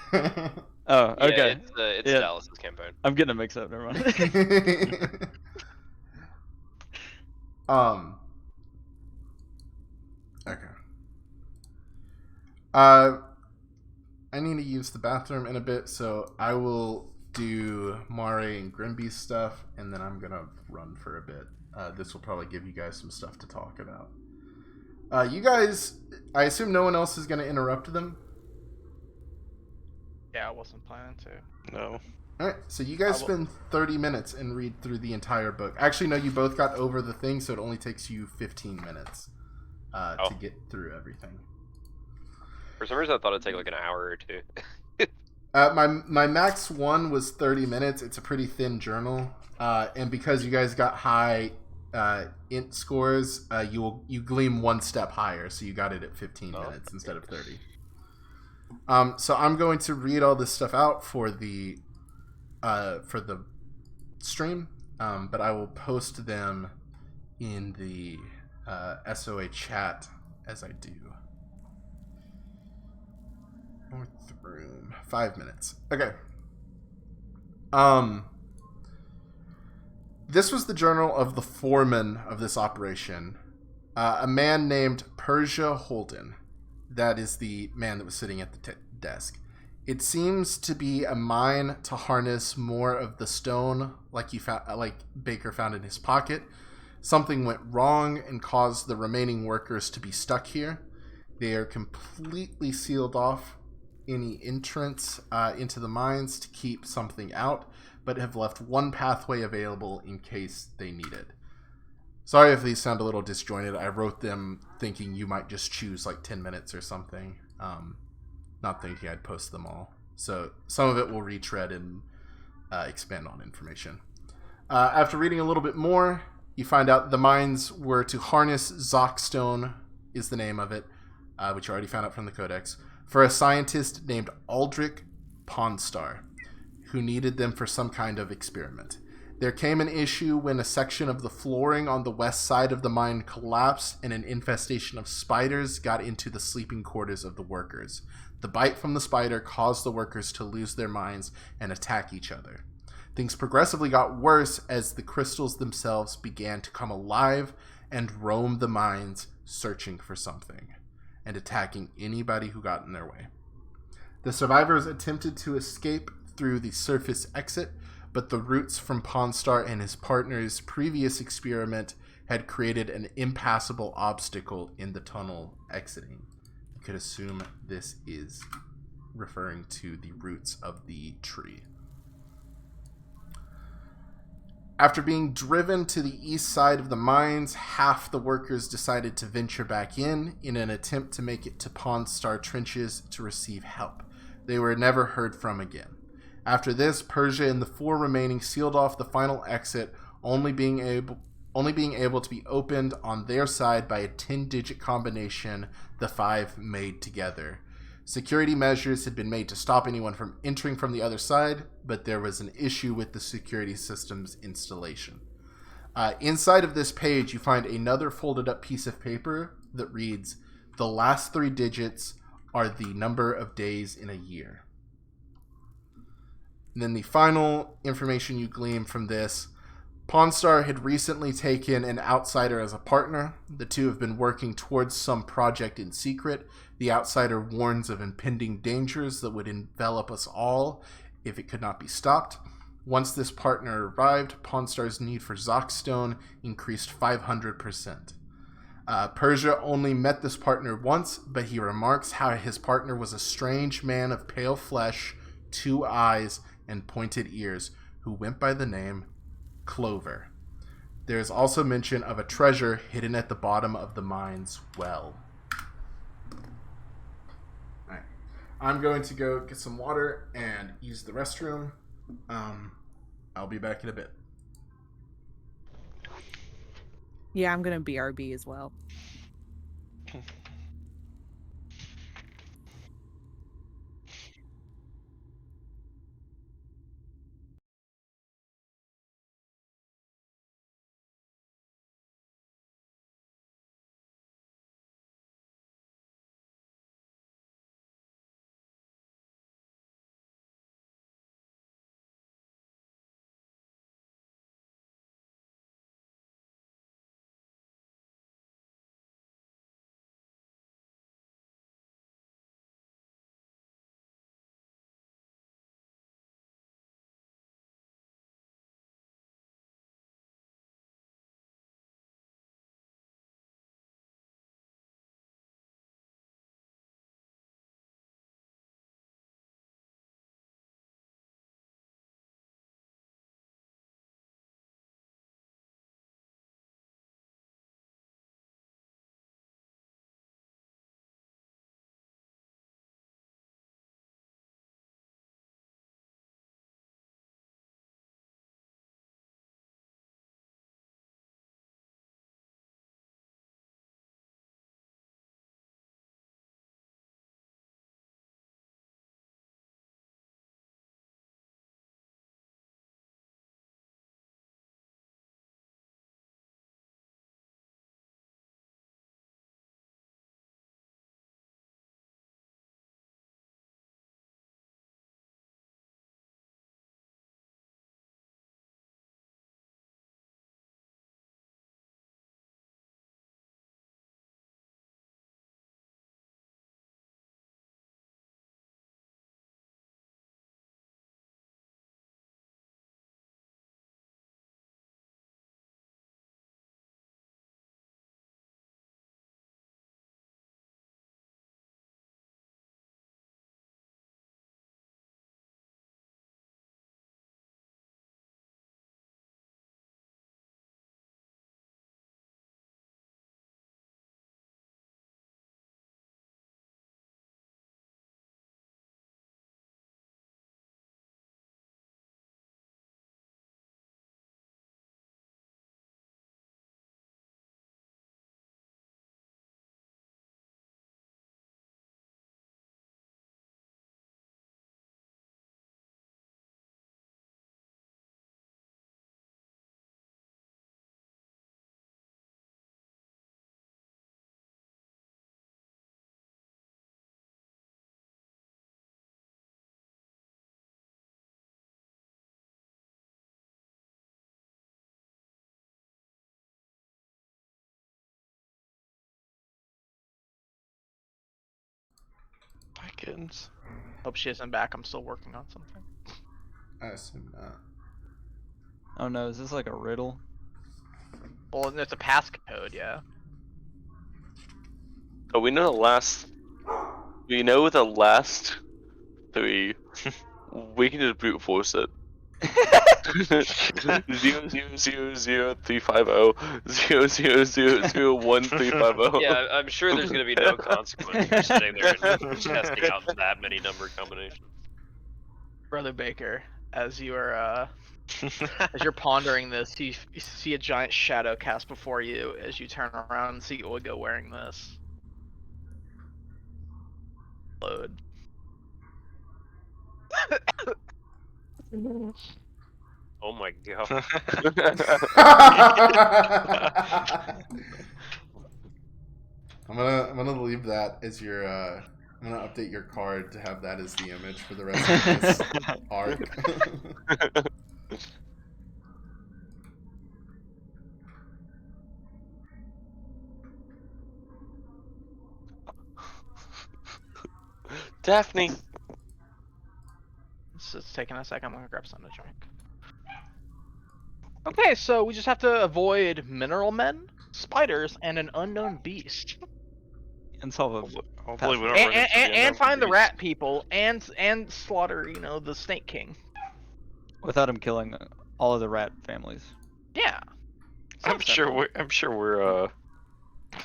Oh, Yeah, okay. it's Yeah. Dallas's campaign. I'm getting a mix up. Never mind. Okay. I need to use the bathroom in a bit, so I will do Mare and Grimby's stuff, and then I'm gonna run for a bit. This will probably give you guys some stuff to talk about. You guys, I assume no one else is gonna interrupt them. Yeah, I wasn't planning to. No. Alright, so you guys I will- spend 30 minutes and read through the entire book. Actually, no, you both got over the thing, so it only takes you 15 minutes to get through everything. For some reason, I thought it'd take like an hour or two. My max one was 30 minutes. It's a pretty thin journal. And because you guys got high int scores, you gleam one step higher, so you got it at 15 minutes instead of 30. So I'm going to read all this stuff out for the stream, but I will post them in the SOA chat as I do. North room. 5 minutes. Okay. This was the journal of the foreman of this operation, a man named Persia Holden. That is the man that was sitting at the desk. It seems to be a mine to harness more of the stone, like Baker found in his pocket. Something went wrong and caused the remaining workers to be stuck here. They are completely sealed off any entrance into the mines to keep something out, but have left one pathway available in case they need it. Sorry if these sound a little disjointed. I wrote them thinking you might just choose like 10 minutes or something, not thinking I'd post them all. So some of it will retread and expand on information. After reading a little bit more, you find out the mines were to harness Zockstone, is the name of it, which you already found out from the Codex, for a scientist named Aldrich Ponstar, who needed them for some kind of experiment. There came an issue when a section of the flooring on the west side of the mine collapsed and an infestation of spiders got into the sleeping quarters of the workers. The bite from the spider caused the workers to lose their minds and attack each other. Things progressively got worse as the crystals themselves began to come alive and roam the mines searching for something and attacking anybody who got in their way. The survivors attempted to escape through the surface exit, but the roots from Ponstar and his partner's previous experiment had created an impassable obstacle in the tunnel exiting. You could assume this is referring to the roots of the tree. After being driven to the east side of the mines, half the workers decided to venture back in an attempt to make it to Ponstar trenches to receive help. They were never heard from again. After this, Persia and the 4 remaining sealed off the final exit, only being able to be opened on their side by a 10-digit combination the 5 made together. Security measures had been made to stop anyone from entering from the other side, but there was an issue with the security system's installation. Inside of this page, you find another folded up piece of paper that reads, "The last 3 digits are the number of days in a year." And then the final information you glean from this, Pawn Star had recently taken an outsider as a partner. The two have been working towards some project in secret. The outsider warns of impending dangers that would envelop us all if it could not be stopped. Once this partner arrived, Pawn Star's need for Zockstone increased 500%. Persia only met this partner once, but he remarks how his partner was a strange man of pale flesh, 2 eyes, and pointed ears, who went by the name Clover. There is also mention of a treasure hidden at the bottom of the mine's well. Alright. I'm going to go get some water and use the restroom. I'll be back in a bit. Yeah, I'm gonna BRB as well. My kittens. Hope she isn't back. I'm still working on something. I assume not. Oh no, is this like a riddle? Well, it's a passcode, yeah. Oh, we know the last. We know the last 3. We can just brute force it. 0000350 Yeah, I'm sure there's going to be no consequence for sitting there and testing out that many number combinations. Brother Baker, as you are as you're pondering this, you see a giant shadow cast before you as you turn around and see Oigo wearing this. Load. Oh my god. I'm gonna leave that as your I'm gonna update your card to have that as the image for the rest of this arc. Daphne. This is taking a second. I'm gonna grab something to drink. Okay, so we just have to avoid mineral men, spiders, and an unknown beast. And solve Hopefully we don't And, run into the and unknown find the beast. rat people and slaughter, you know, the snake king. without him killing all of the rat families. Yeah. I'm Sounds sure simple. we're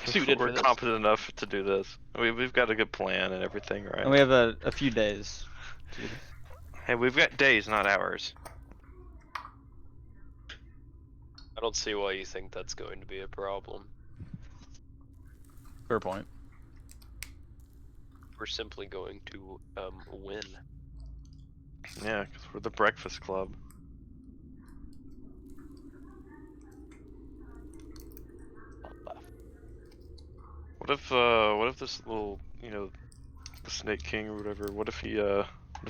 Suited we're for this. competent enough to do this. We've got a good plan and everything, right? And we have a few days to do this. Hey, we've got days, not hours. I don't see why you think that's going to be a problem. Fair point. We're simply going to win. Yeah, because we're the Breakfast Club. What if this little, you know, the Snake King or whatever, what if he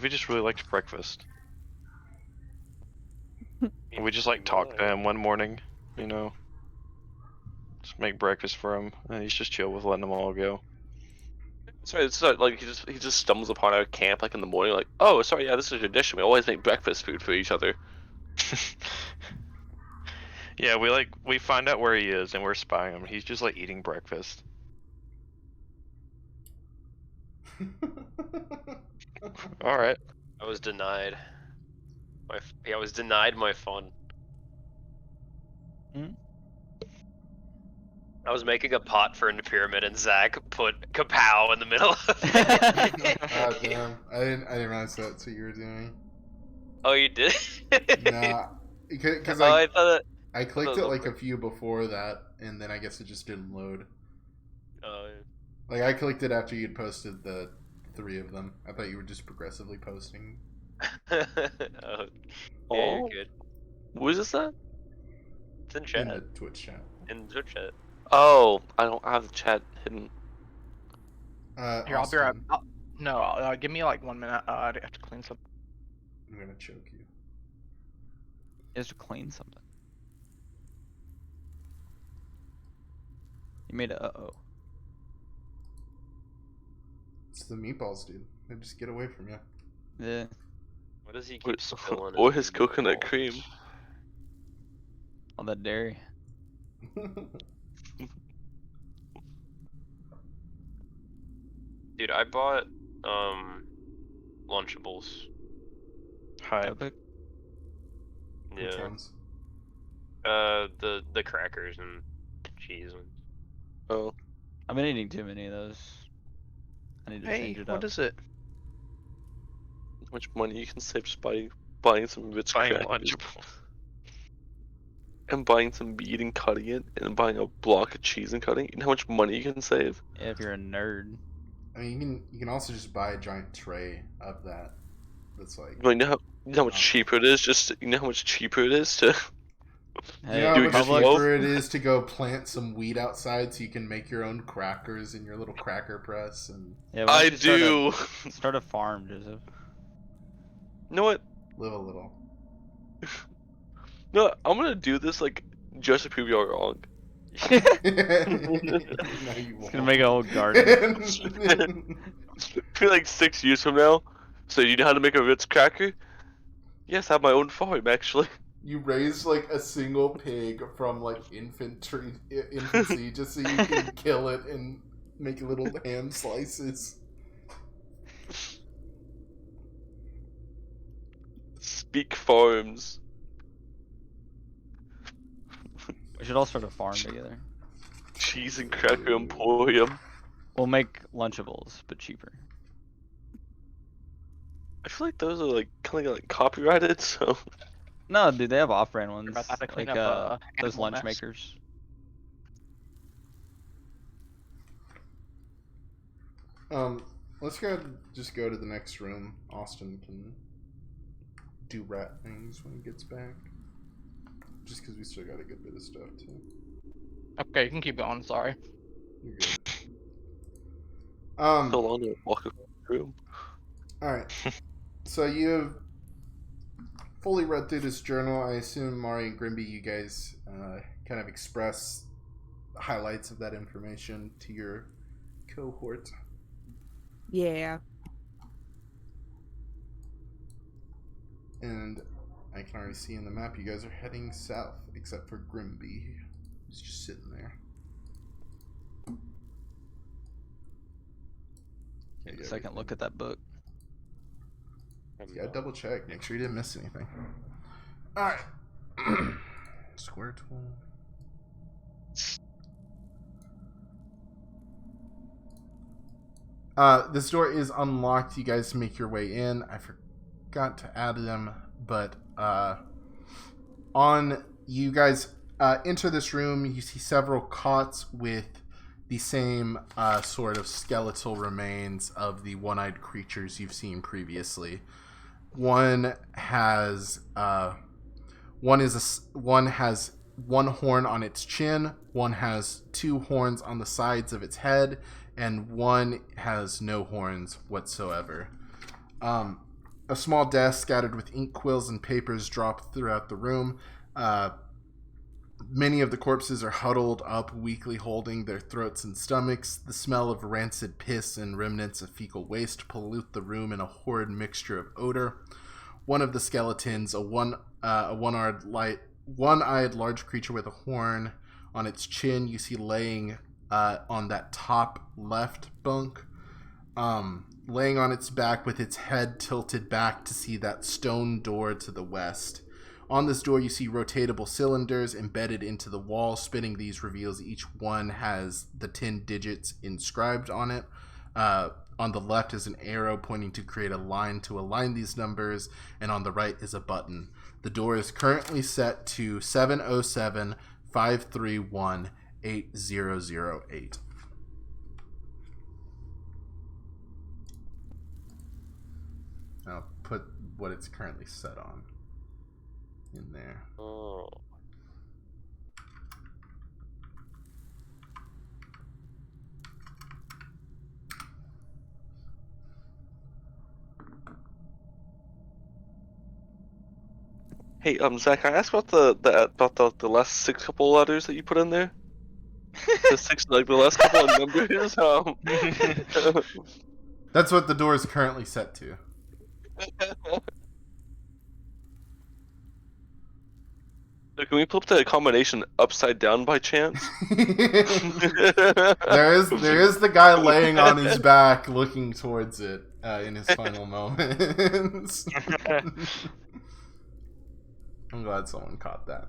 just really liked breakfast? And we just like talk to him one morning, you know, just make breakfast for him, and he's just chill with letting them all go. Sorry, it's not like he just stumbles upon our camp like in the morning, like, oh, sorry, yeah, this is a tradition. We always make breakfast food for each other. Yeah, we find out where he is and we're spying him. He's just like eating breakfast. All right. I was denied. I was denied my fun. Hmm? I was making a pot for a pyramid, and Zach put kapow in the middle of it. Ah, damn. I didn't realize that's what you were doing. Oh, you did? Nah, because Oh, I thought I clicked that it was like a few before that, and then I guess it just didn't load. Oh, Like I clicked it after you'd posted the 3 of them. I thought you were just progressively posting. oh, yeah, you're Oh, good. what is this at? It's in In chat. the Twitch chat. In Twitch chat. Oh, I don't have the chat hidden. Here, I'll be right. Austin, No, give me like 1 minute. I have to clean something. I'm gonna choke you. He has to clean something. You made a uh-oh. It's the meatballs, dude. They just get away from you. Yeah. What does he keep spilling? Or in his the coconut meatballs? cream. All that dairy. Dude, I bought Lunchables. Hi. Epic. Which Yeah. ones? The crackers and cheese ones. Oh, I've been eating too many of those. I need to Hey, change it up. what is it? how much money you can save just by buying some Ritz Buying crackers Lunchables. and buying some meat and cutting it and buying a block of cheese and cutting it. You know how much money you can save? Yeah, if you're a nerd. I mean, you can also just buy a giant tray of that. That's like. You know how much Oh. cheaper it is you know how much cheaper it is to Hey, You know how do much it yourself? cheaper it is to go plant some weed outside so you can make your own crackers in your little cracker press and yeah, why I don't you do. Start a farm, Joseph. You know what? live a little. No, I'm gonna do this like just to prove y'all wrong. No, you He's won't. gonna make a whole garden. For like 6 years from now. So you know how to make a Ritz cracker? Yes, I have my own farm actually. You raise like a single pig from like infancy just so you can kill it and make little ham slices. Speak farms. We should all start a farm together. Cheese and cracker emporium. We'll make Lunchables, but cheaper. I feel like those are like kind of like copyrighted, so No, dude, they have off-brand ones. about to have to clean Like up, those animal lunch mess. makers. Let's just go to the next room. Austin can do rat things when he gets back. Just because we still got a good bit of stuff too. Okay, you can keep going. Sorry. You're good. So long to walk across the room. All right. So you've fully read through this journal. I assume Mari and Grimby, you guys kind of express highlights of that information to your cohort. Yeah. And I can already see in the map you guys are heading south, except for Grimby, who's just sitting there. Take a second look at that book. Yeah, double check. Make sure you didn't miss anything. Alright. Square tool. This door is unlocked. You guys make your way in. I forgot to add them, but on you guys enter this room, you see several cots with the same sort of skeletal remains of the one-eyed creatures you've seen previously. One has one has one horn on its chin, one has two horns on the sides of its head, and one has no horns whatsoever. A small desk scattered with ink quills and papers drop throughout the room. Many of the corpses are huddled up, weakly holding their throats and stomachs. The smell of rancid piss and remnants of fecal waste pollute the room in a horrid mixture of odor. One of the skeletons, a one-eyed large creature with a horn on its chin, you see laying on that top left bunk, laying on its back with its head tilted back to see that stone door to the west. On this door, you see rotatable cylinders embedded into the wall. Spinning these reveals each one has the 10 digits inscribed on it. On the left is an arrow pointing to create a line to align these numbers, and on the right is a button. The door is currently set to 707-531-8008. I'll put what it's currently set on in there. Oh. Hey, Zach, can I ask about the last 6 couple letters that you put in there? The last couple of numbers. That's what the door is currently set to. So can we flip the combination upside down by chance? there is the guy laying on his back, looking towards it in his final moments. I'm glad someone caught that.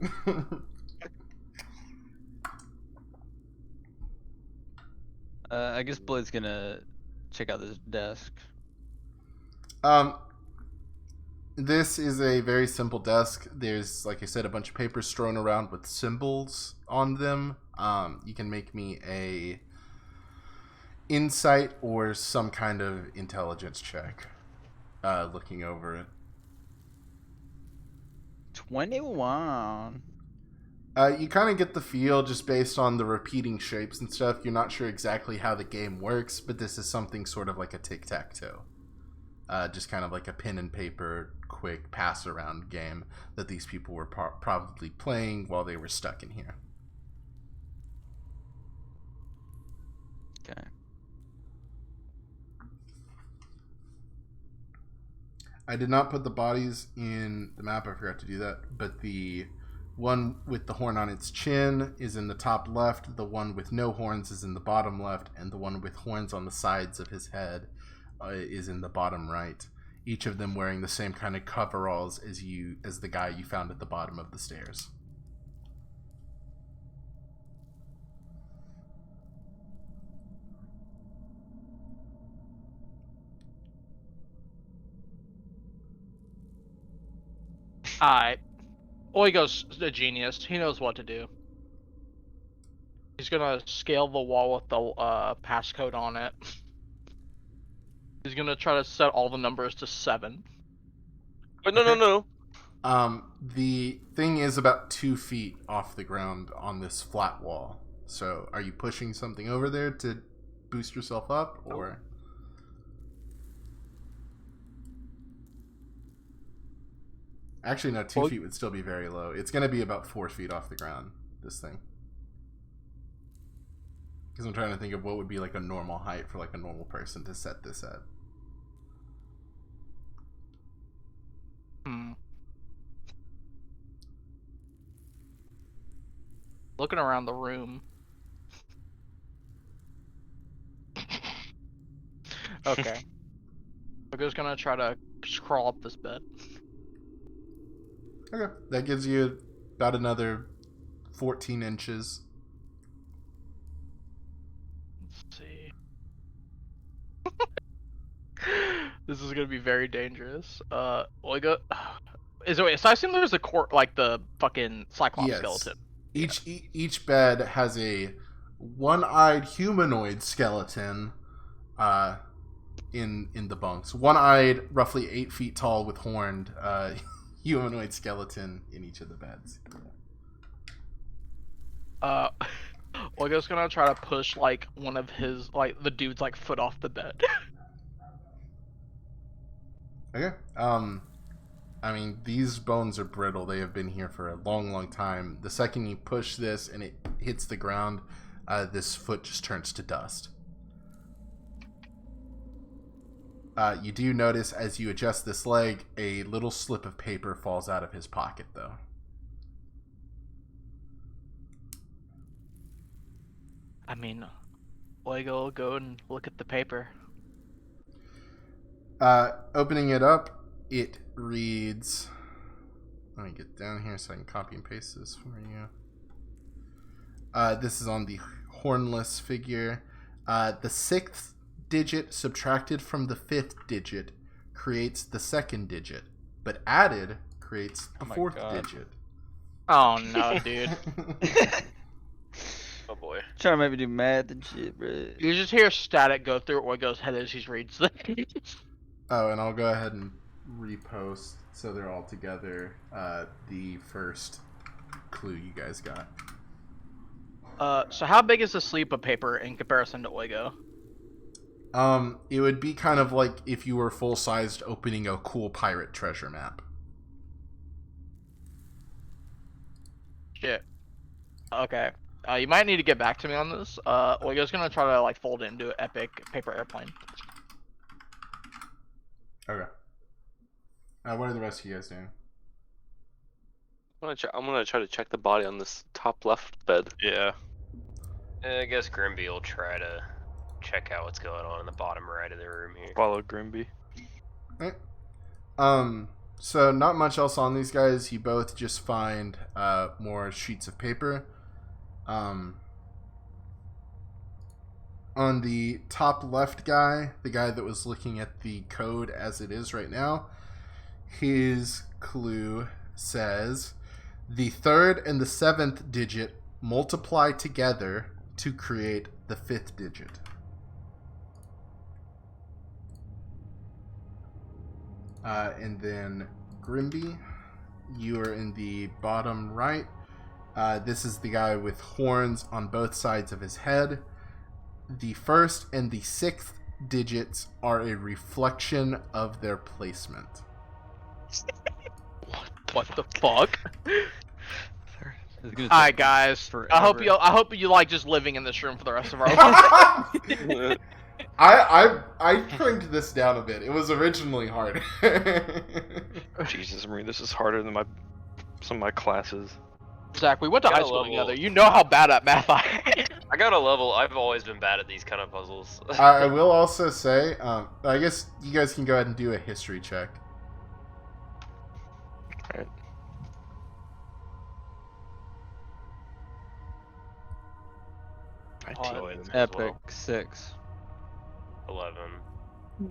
I guess Blade's gonna check out this desk. This is a very simple desk. There's, like I said, a bunch of papers thrown around with symbols on them. You can make me a insight or some kind of intelligence check looking over it. 21. You kind of get the feel just based on the repeating shapes and stuff. You're not sure exactly how the game works, but this is something sort of like a tic-tac-toe. Just kind of like a pen and paper quick pass around game that these people were probably playing while they were stuck in here. Okay. I did not put the bodies in the map. I forgot to do that. But the one with the horn on its chin is in the top left. The one with no horns is in the bottom left. And the one with horns on the sides of his head is in the bottom right. Each of them wearing the same kind of coveralls as the guy you found at the bottom of the stairs. Alright. Oigo's a genius. He knows what to do. He's gonna scale the wall with the passcode on it. He's gonna try to set all the numbers to 7. But no. The thing is about 2 feet off the ground on this flat wall. So are you pushing something over there to boost yourself up, or? Actually, no, 2 feet would still be very low. It's going to be about 4 feet off the ground, this thing. Because I'm trying to think of what would be like a normal height for like a normal person to set this at. Looking around the room. Okay. I'm just gonna try to crawl up this bed. Okay, that gives you about another 14 inches. Let's see. This is gonna be very dangerous. Oiga, is it? Wait, so I assume there's a court, like the fucking Cyclops skeleton. Each bed has a one-eyed humanoid skeleton in the bunks. One-eyed, roughly 8 feet tall with horned humanoid skeleton in each of the beds. Oiga's gonna try to push like one of his, like the dude's like foot off the bed. Okay. I mean, these bones are brittle. They have been here for a long, long time. The second you push this and it hits the ground, this foot just turns to dust. You do notice as you adjust this leg, a little slip of paper falls out of his pocket, though. I mean, Oiga will go and look at the paper. Opening it up, it reads... Let me get down here so I can copy and paste this for you. This is on the hornless figure. The 6th digit subtracted from the 5th digit creates the 2nd digit, but added creates the 4th digit. Oh no, dude. Oh boy. Trying to make me do math and shit, bro. You just hear static go through Oigo's head as he reads this. Oh, and I'll go ahead and repost so they're all together. The first clue you guys got. So how big is the sleep of paper in comparison to Oigo? It would be kind of like if you were full-sized opening a cool pirate treasure map. Shit. Okay. You might need to get back to me on this. Oigo's gonna try to like fold it into an epic paper airplane. Okay. What are the rest of you guys doing? I'm gonna try to check the body on this top left bed. Yeah. I guess Grimby will try to check out what's going on in the bottom right of the room here. Follow Grimby. Right. So not much else on these guys. You both just find more sheets of paper. On the top left guy, the guy that was looking at the code as it is right now, his clue says the 3rd and the 7th digit multiply together to create the 5th digit. And then Grimby, you are in the bottom right. This is the guy with horns on both sides of his head. The 1st and the 6th digits are a reflection of their placement. What the fuck? It's gonna Alright, take guys. forever. I hope you like just living in this room for the rest of our lives. I trimmed this down a bit. It was originally hard. Jesus, Marie, this is harder than some of my classes. Zach, we went to Got high a school level. together. You know how bad at math I am. I got a level. I've always been bad at these kind of puzzles. I will also say, I guess you guys can go ahead and do a history check. Alright. Epic 6. 11.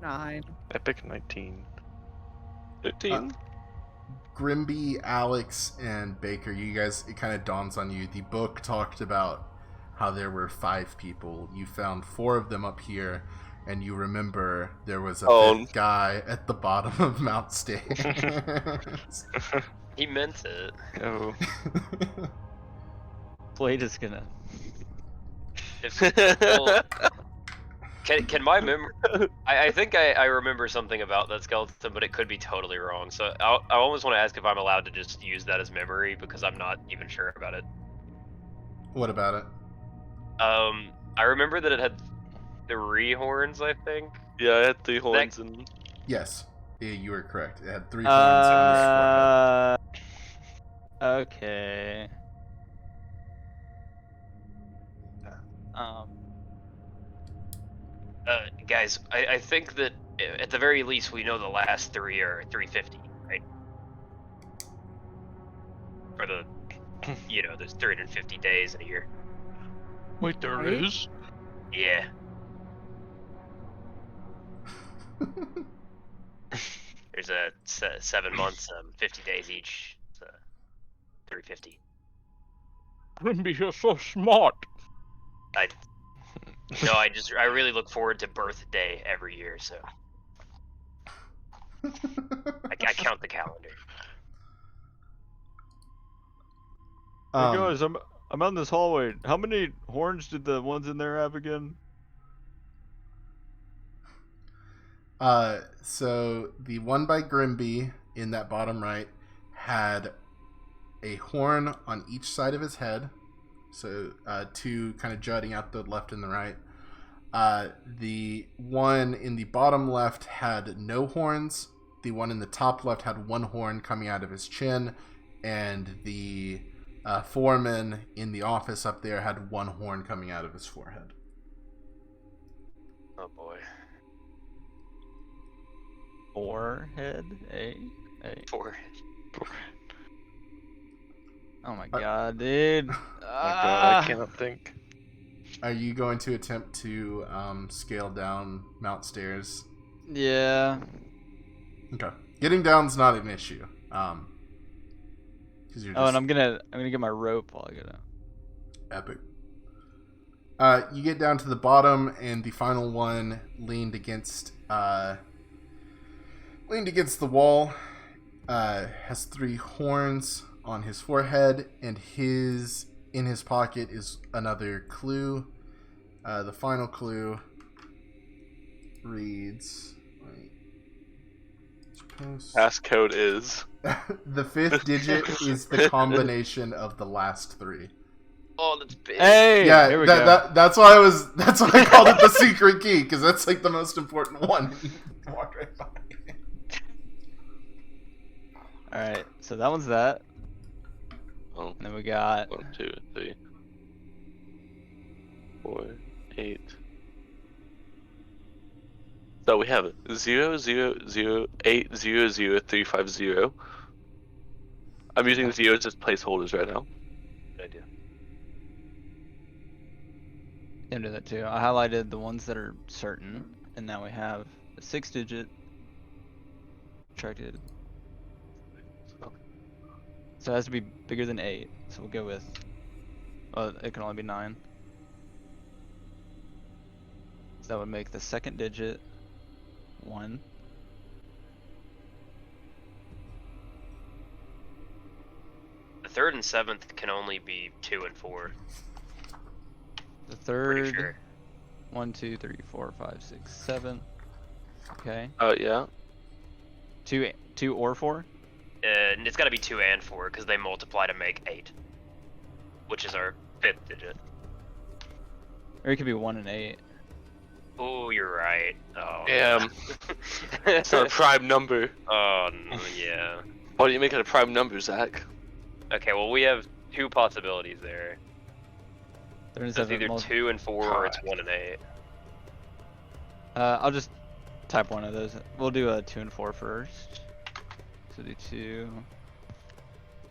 9. Epic 19. 15. Grimby, Alex, and Baker, you guys, it kind of dawns on you. The book talked about how there were 5 people. You found 4 of them up here, and you remember there was a 5th guy at the bottom of Mount Stairs. He meant it. Oh. Blade is gonna. It's, well, Can my memory? I think I remember something about that skeleton, but it could be totally wrong. So I almost want to ask if I'm allowed to just use that as memory because I'm not even sure about it. What about it? I remember that it had 3 horns. I think. Yeah, I had 3 horns and Yes, you were correct. It had 3 horns on its forehead. Okay. Guys, I think that at the very least we know the last 3 are 350, right? For the, there's 350 days in a year. Wait, there Right? is? Yeah. There's 7 months, 50 days each. So 350. Grimby, you're so smart. I really look forward to birthday every year, so I count the calendar. Hey guys, I'm out in this hallway. How many horns did the ones in there have again? So the one by Grimby in that bottom right had a horn on each side of his head. So 2 kind of jutting out the left and the right. The one in the bottom left had no horns. The one in the top left had 1 horn coming out of his chin. And the foreman in the office up there had 1 horn coming out of his forehead. Oh boy. Forehead? A? Forehead. Oh my god, dude. oh my god, I cannot think. Are you going to attempt to scale down Mount Stairs? Yeah. Okay. Getting down's not an issue. Because you're just Oh, and I'm gonna get my rope while I go down. epic. You get down to the bottom, and the final one leaned against the wall. Has 3 horns on his forehead, and in his pocket is another clue. The final clue reads. Passcode is. The 5th digit is the combination of the last 3. Oh, that's big. Hey! Yeah, Here we go. that's why I called it the secret key, because that's like the most important one. Walk right by. Alright, so that one's that. Oh, And then we got 1, 2, 3, 4, 8. So we have 0, 0, 0, 8, 0, 0, 3, 5, 0. I'm using the zeros as placeholders right now. Good idea. Yeah, do that too. I highlighted the ones that are certain, and now we have a 6-digit attracted. So it has to be bigger than 8. So we'll go with. Well, it can only be 9. So that would make the 2nd digit 1. The 3rd and 7th can only be 2 and 4. The Pretty 3rd. sure. 1, 2, 3, 4, 5, 6, 7. Okay. Yeah. 2 or 4. And it's got to be 2 and 4 because they multiply to make 8, which is our 5th digit. Or it could be 1 and 8. Oh, you're right. Oh. Damn. It's not a prime number. Oh, yeah. Why do you make it a prime number, Zach? Okay, well, we have 2 possibilities there. So it's either 2 and 4 or it's 1 and 8. I'll just type one of those. We'll do a 2 and 4 first. So do 2,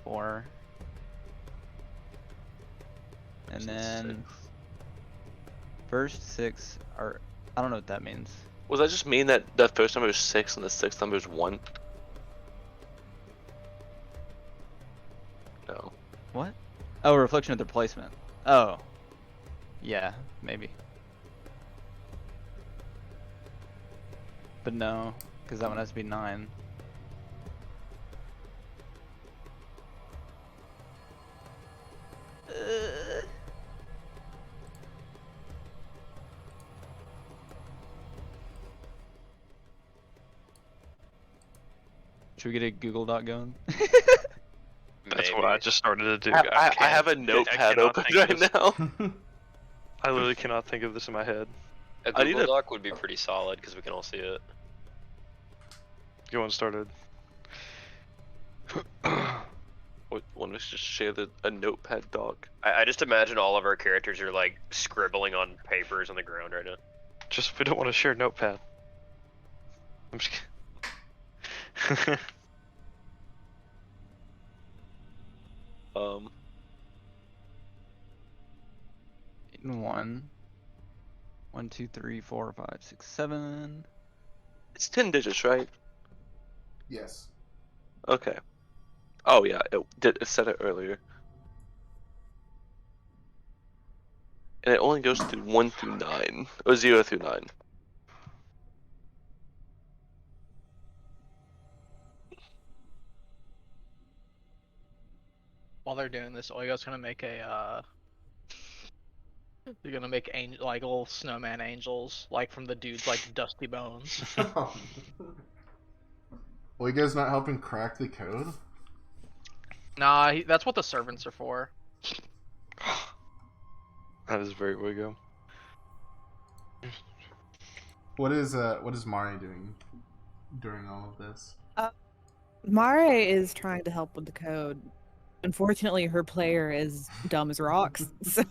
4. And then first 6 are, I don't know what that means. Does that just mean that the first number is 6 and the 6th number is 1? No. What? Oh, a reflection of their placement. Oh. Yeah, maybe. But no, because that one has to be 9. Should we get a Google Doc going? That's what Maybe. I just started to do. I can't- have a I notepad cannot open think of right this. now. I literally cannot think of this in my head. A I need Google a- Doc would be pretty solid because we can all see it. Go on started. Want to just share a notepad doc? I just imagine all of our characters are like scribbling on papers on the ground right now. Just we don't want to share notepad. I'm just kidding. One. 1, 2, 3, 4, 5, 6, 7. It's 10 digits, right? Yes. Okay. Oh yeah, it said it earlier. And it only goes through 1 through 9, or 0 through 9. While they're doing this, Oigo's gonna make they're gonna make like little snowman angels, like from the dude's like Dusty Bones. Well, you guys not helping crack the code? Nah, that's what the servants are for. That is very Wigo. What is Mari doing during all of this? Mare is trying to help with the code. Unfortunately, her player is dumb as rocks. So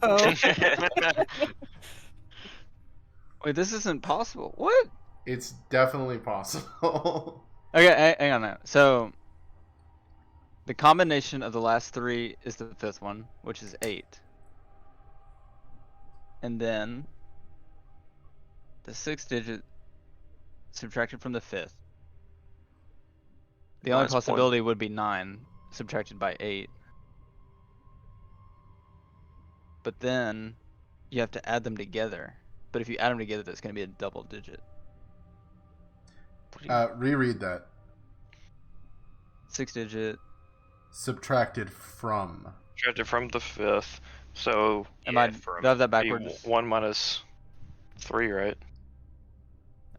Wait, this isn't possible. What? It's definitely possible. Okay, hang on now. So, the combination of the last 3 is the 5th one, which is 8. And then the 6th digit subtracted from the 5th. The only Minus one. possibility would be 9 subtracted by 8. But then you have to add them together. But if you add them together, that's going to be a double digit. Reread that. 6 digit. Subtracted from. Subtracted from the 5th. So Am I? Yeah, Do from I have that be backwards? 1 minus 3, right?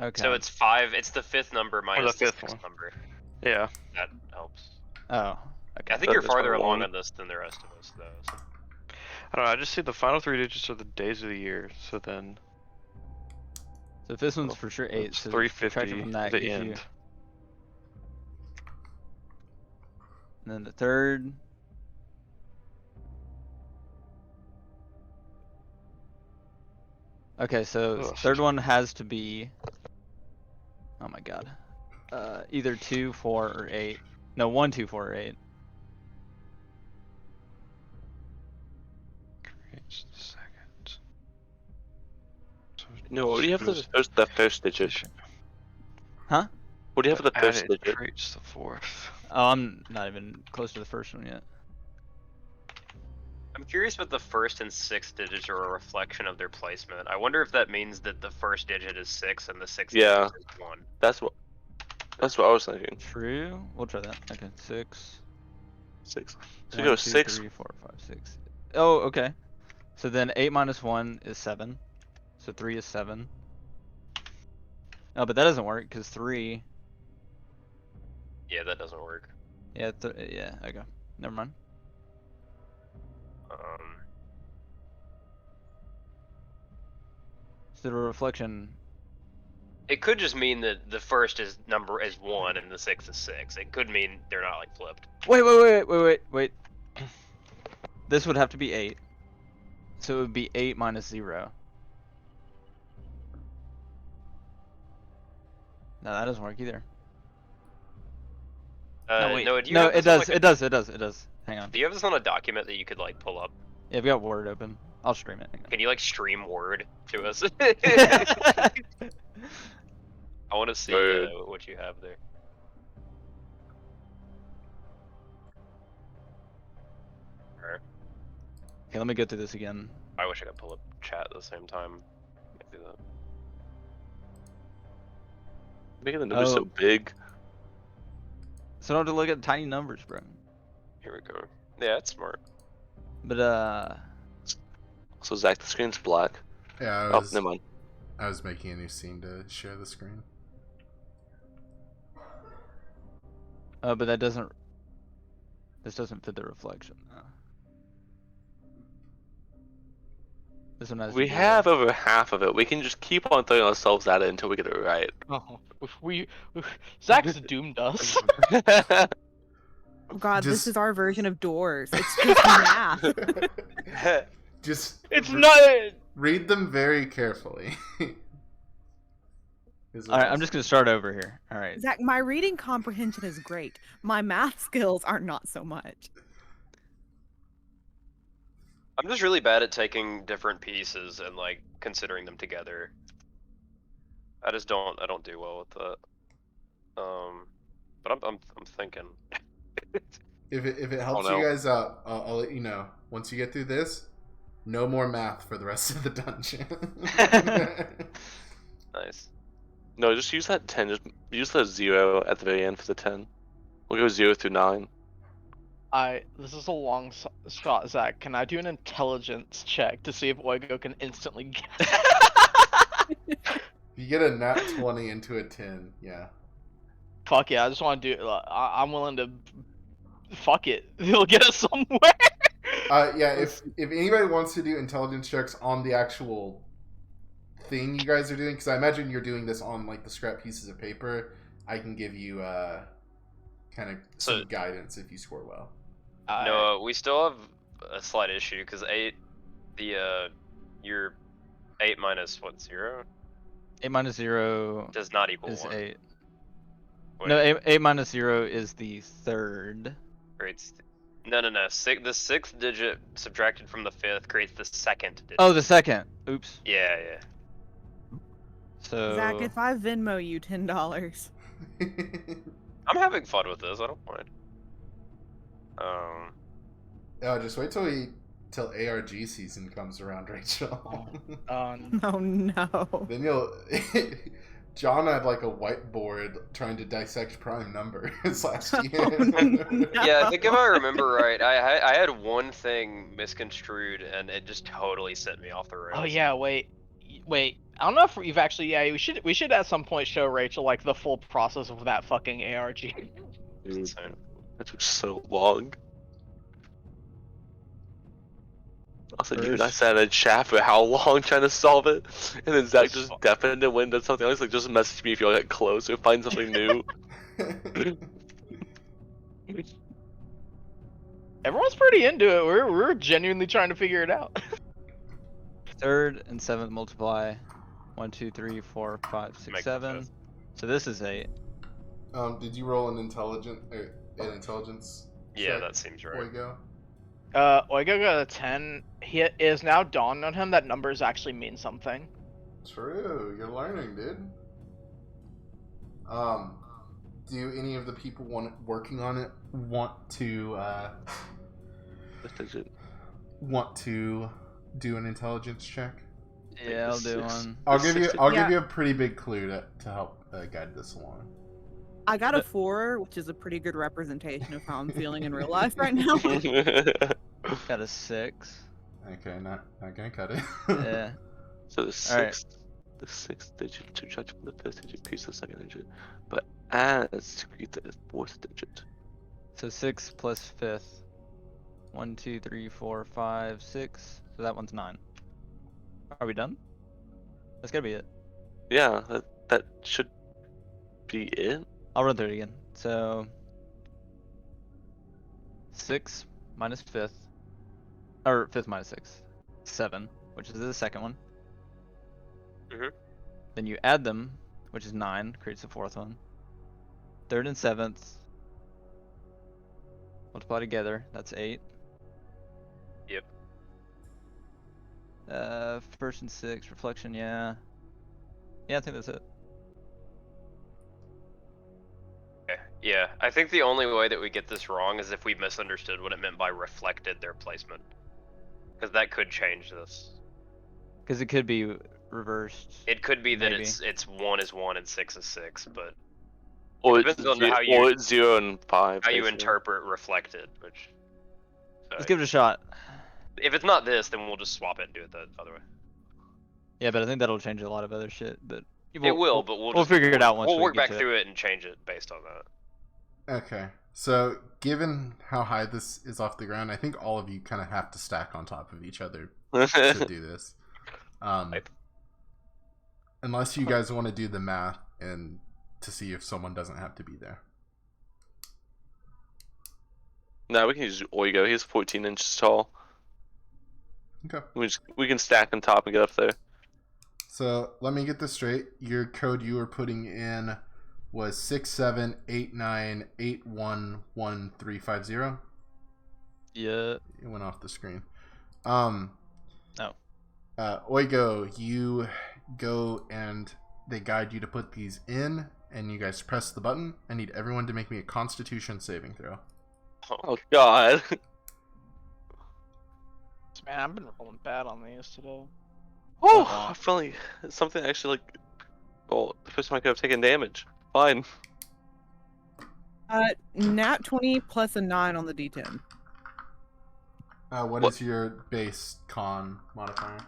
Okay. So it's 5. It's the 5th number minus the fifth 6th one. number. Yeah. That helps. Oh. Okay. I think you're That's farther number along one. on this than the rest of us, though. So. I don't know. I just see the final 3 digits are the days of the year. So then So if this one's for sure 8, it's so 350. subtracted from that The gives end. you. And then the 3rd. Okay, so Ugh. 3rd one has to be. Oh my god. Either 2, 4, or 8. No, 1, 2, 4, or 8. Just a second. So No, what do you have just the first digit? Huh? What do you have for the first added digit? creates the 4th. Oh, I'm not even close to the first one yet. I'm curious what the first and 6th digits are a reflection of their placement. I wonder if that means that the first digit is 6 and the 6th Yeah. digit is 1. That's what I was thinking. True. We'll try that. Okay, 6. 6. So 1, you go 2, 6. 3, 4, 5, 6. Oh, okay. So then 8 minus 1 is 7. So 3 is 7. Oh, but that doesn't work because 3. Yeah, that doesn't work. Yeah, yeah. Okay. Never mind. So the reflection. It could just mean that the first is 1 and the 6th is 6. It could mean they're not like flipped. Wait. This would have to be 8. So it would be 8 minus 0. No, that doesn't work either. No, wait. No, do you No, have it this on, does. like, It does. Hang on. Do you have this on a document that you could like pull up? Yeah, I've got Word open. I'll stream it. Hang Can you like stream Word to us? on. I want to see Word. what you have there. Alright. Okay, let me go through this again. I wish I could pull up chat at the same time. Can't do that. Making the numbers Oh. so big. So I don't have to look at tiny numbers, bro. Here we go. Yeah, that's smart. But So Zach, the screen's black. Yeah, Oh, never mind. I was making a new scene to share the screen. But that doesn't. This doesn't fit the reflection. This one has to We be have over half of it. We can just keep on throwing ourselves at it until we get it right. Oh, Zach's doomed us. Oh God, Just- this is our version of doors. It's just math. Just It's not. read them very carefully. All right, I'm just gonna start over here. All right. Zach, my reading comprehension is great. My math skills are not so much. I'm just really bad at taking different pieces and like considering them together. I don't do well with that. But I'm thinking. If it helps no. you guys out, I'll let you know. Once you get through this, no more math for the rest of the dungeon. Nice. No, just use that 10. Just use that 0 at the very end for the 10. We'll go 0 through 9. This is a long shot, Zach. Can I do an intelligence check to see if Oigo can instantly get? You get a nat 20 into a 10, yeah. Fuck yeah! I just want to do. I'm willing to. Fuck it. He'll get us somewhere. Yeah, if anybody wants to do intelligence checks on the actual thing you guys are doing, because I imagine you're doing this on like the scrap pieces of paper, I can give you kind of some guidance if you score well. No, we still have a slight issue because your 8 minus what 0 8 minus 0 does not equal is 1. 8. Wait, No, 8 minus 0 is the third. creates no. The 6th digit subtracted from the 5th creates the 2nd digit. Oh, the second. Oops. Yeah. So. Zach, if I Venmo you $10, I'm having fun with this. I don't mind. Just wait till ARG season comes around, Rachel. oh no. Then you'll. John had like a whiteboard trying to dissect prime numbers last year. No. Yeah, I think if I remember right, I had one thing misconstrued and it just totally sent me off the rails. Oh yeah, wait. I don't know if we've actually. Yeah, we should at some point show Rachel like the full process of that fucking ARG. Insane. That took so long. Also, you and I sat in a chat for how long trying to solve it, and then Zach just deafened it when did something else. Like, just message me if you all get close or find something new. Everyone's pretty into it. We're genuinely trying to figure it out. Third and seventh multiply. 1, 2, 3, 4, 5, 6, Make 7. the So this is 8. Did you roll an intelligence? Yeah, check that seems before right. we go? Oigo got a 10. He is now dawned on him that numbers actually mean something. True, you're learning, dude. Do any of the people working on it want to do an intelligence check? Yeah, I'll do one. I'll give Yeah. you a pretty big clue to help guide this along. I got a 4, which is a pretty good representation of how I'm feeling in real life right now. Got a 6. Okay, not gonna cut it. Yeah. So the Alright. sixth digit subtracted from the 5th digit creates the 2nd digit, but adds to create the 4th digit. So 6 plus 5th. 1, 2, 3, 4, 5, 6. So that one's 9. Are we done? That's gotta be it. Yeah, that should be it. I'll run through it again. So 6 minus 5th, or 5th minus 6, 7, which is the second one. Mhm. Then you add them, which is 9, creates the 4th one. 3rd and 7th multiply together, that's 8. Yep. 1st and 6th reflection, yeah. Yeah, I think that's it. Okay. Yeah, I think the only way that we get this wrong is if we misunderstood what it meant by reflected their placement, because that could change this. Because it could be reversed. It could be that Maybe. it's 1 is 1 and 6 is 6, but Or Depends it's, on how you- or it's 0 and 5. how you basically. interpret reflected, which. Let's give it a shot. If it's not this, then we'll just swap it and do it the other way. Yeah, but I think that'll change a lot of other shit. But It will, but we'll just figure it out once we'll we work get back to it. through it and change it based on that. Okay. So, given how high this is off the ground, I think all of you kind of have to stack on top of each other to do this. Unless you guys want to do the math and to see if someone doesn't have to be there. No, we can use Oigo. He's 14 inches tall. Okay. We can stack on top and get up there. So let me get this straight. Your code you were putting in was 6789811350. Yeah. It went off the screen. Oh. Oigo, you go and they guide you to put these in, and you guys press the button. I need everyone to make me a Constitution saving throw. Oh God. Man, I've been rolling bad on these today. Oh, I feel like something actually like. Well, the first time I could have taken damage. Fine. Nat 20 plus a 9 on the D10. What is your base con modifier?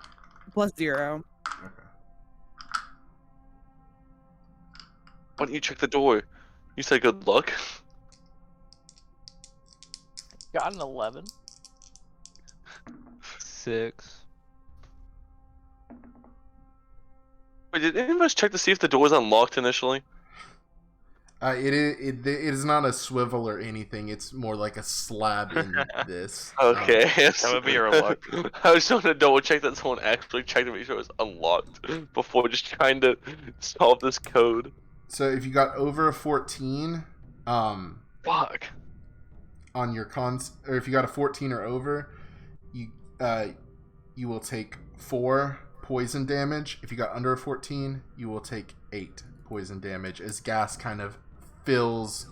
Plus 0. Okay. Why don't you check the door? You said good luck. Got an 11. 6. Wait, did anyone else check to see if the door was unlocked initially? It is not a swivel or anything. It's more like a slab in this. Okay. That would be your luck. I was trying to double check that someone actually checked to make sure it was unlocked before just trying to solve this code. So if you got over a 14, Fuck. on your cons, or if you got a 14 or over, you will take 4 poison damage. If you got under a 14, you will take 8 poison damage as gas kind of fills,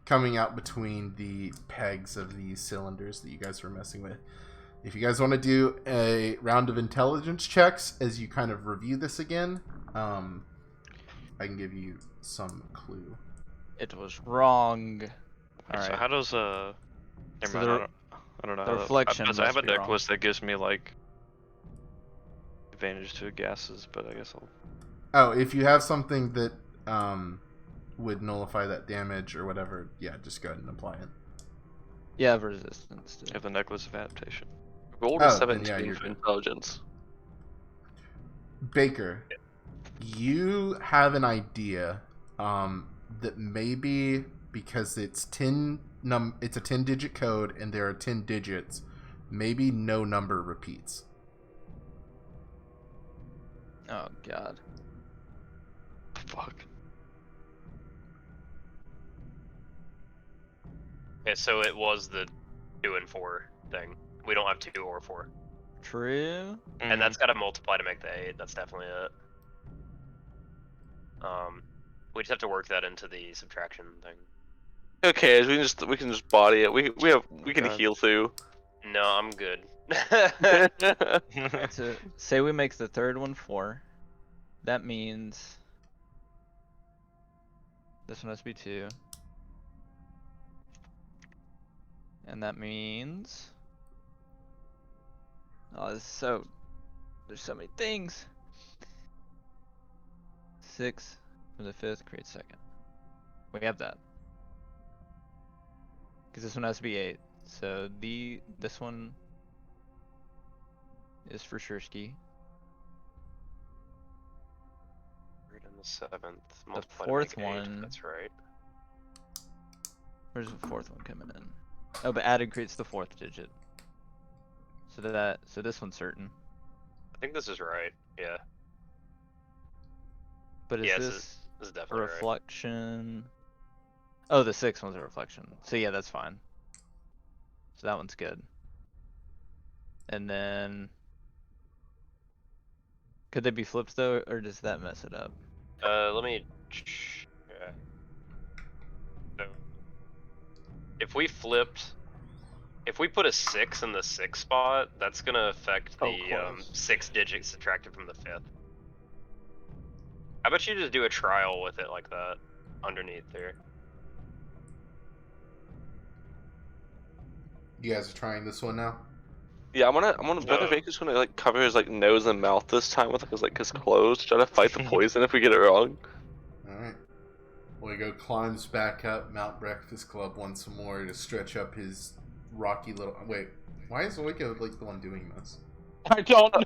coming out between the pegs of these cylinders that you guys were messing with. If you guys want to do a round of intelligence checks as you kind of review this again, I can give you some clue. It was wrong. So Alright. how does Never So mind, I don't know. the how that- reflection I have a must be deck wrong. list that gives me like advantage to gases, but I guess I'll. Oh, if you have something that would nullify that damage or whatever, yeah, just go ahead and apply it. Yeah, resistance. I have the necklace of adaptation. Rolled Oh, a then 17 yeah, you're for good. intelligence. Baker, you have an idea that maybe because it's it's a 10-digit code and there are 10 digits, maybe no number repeats. Oh God. Fuck. Okay, so it was the 2 and 4 thing. We don't have 2 or 4. True. And that's got to multiply to make the 8. That's definitely it. We just have to work that into the subtraction thing. Okay, we can just body it. We can God. heal through. No, I'm good. So say we make the third one 4. That means this one has to be 2. And that means there's so many things. 6 for the 5th create second. We have that. Because this one has to be 8. So this one is for sure ski. Right on the 7th. The multiply to fourth make 8, one. That's right. Where's the 4th one coming in? Oh, but added creates the 4th digit. So this one's certain. I think this is right. Yeah. But is Yeah, this this is a definitely right. reflection? Oh, the 6th one's a reflection. So yeah, that's fine. So that one's good. And then could they be flipped though, or does that mess it up? Let me check. So, if we put a 6 in the 6th spot, that's gonna affect Oh, the close. 6 digits subtracted from the 5th. How about you just do a trial with it like that underneath there? You guys are trying this one now? Yeah, I'm gonna Brother Baker's gonna like cover his like nose and mouth this time with his clothes to try to fight the poison if we get it wrong. Alright. Oigo climbs back up Mount Breakfast Club once more to stretch up his rocky little. Wait, why is Oigo like the one doing this? I don't know.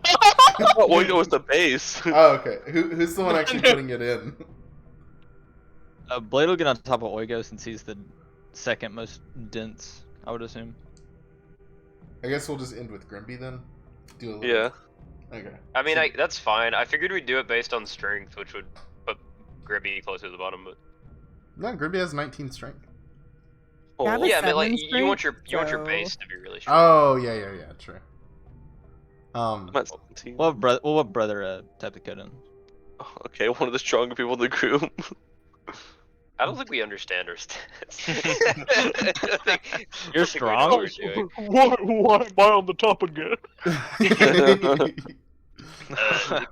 Oh, Oigo was the base. Oh, okay. Who's the one actually putting it in? Blade will get on top of Oigo since he's the second most dense, I would assume. I guess we'll just end with Grimby then. Do a little. Yeah. Okay. I mean, So- that's fine. I figured we'd do it based on strength, which would put Gribby closer to the bottom. But No, Grimby has 19 strength. Oh, Yeah, but- yeah, I mean, like seven you want strength, your so- base to be really strong. Oh yeah, true. I'm at 17. We'll have brother type the code in. Okay, one of the stronger people in the group. I don't think we understand our stats. You're I think we know strong? what we're doing. Why am I on the top again?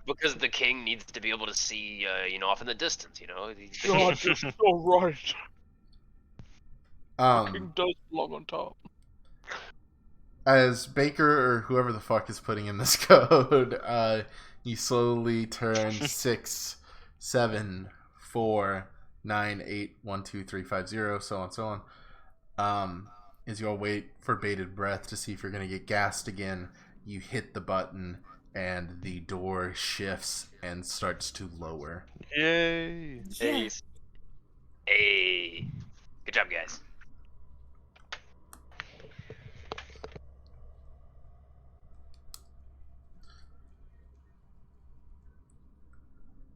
Because the king needs to be able to see, off in the distance. God, you're so right. King um, does belong on top. as Baker or whoever the fuck is putting in this code, you slowly turn 6, 7, 4, 9, 8, 1, 2, 3, 5, 0, so on, so on. As you all wait for bated breath to see if you're gonna get gassed again, you hit the button and the door shifts and starts to lower. Yay. Hey, hey, good job, guys.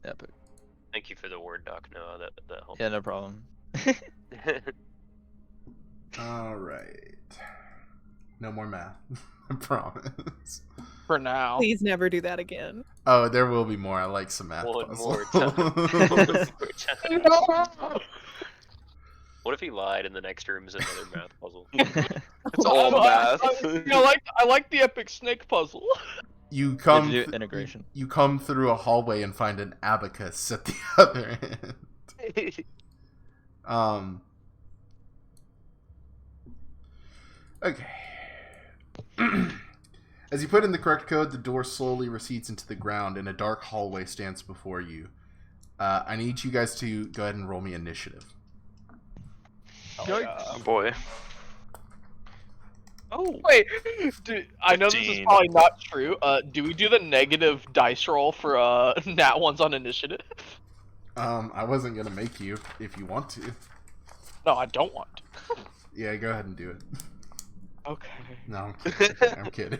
Epic. Thank you for the word doc, Noah. That helped. Yeah, no problem. All right. No more math. I promise. For now. Please never do that again. Oh, there will be more. I like some math One puzzle. more time. One more time. What if he lied and the next room is another math puzzle? It's all math. I like the epic snake puzzle. You You come have to do th- integration. You come through a hallway and find an abacus at the other end. Okay. As you put in the correct code, the door slowly recedes into the ground and a dark hallway stands before you. I need you guys to go ahead and roll me initiative. Oh boy. Oh wait, I know this is 15. probably not true. Do we do the negative dice roll for nat ones on initiative? I wasn't gonna make you if you want to. No, I don't want to. Yeah, go ahead and do it. Okay. No, I'm kidding. I'm kidding.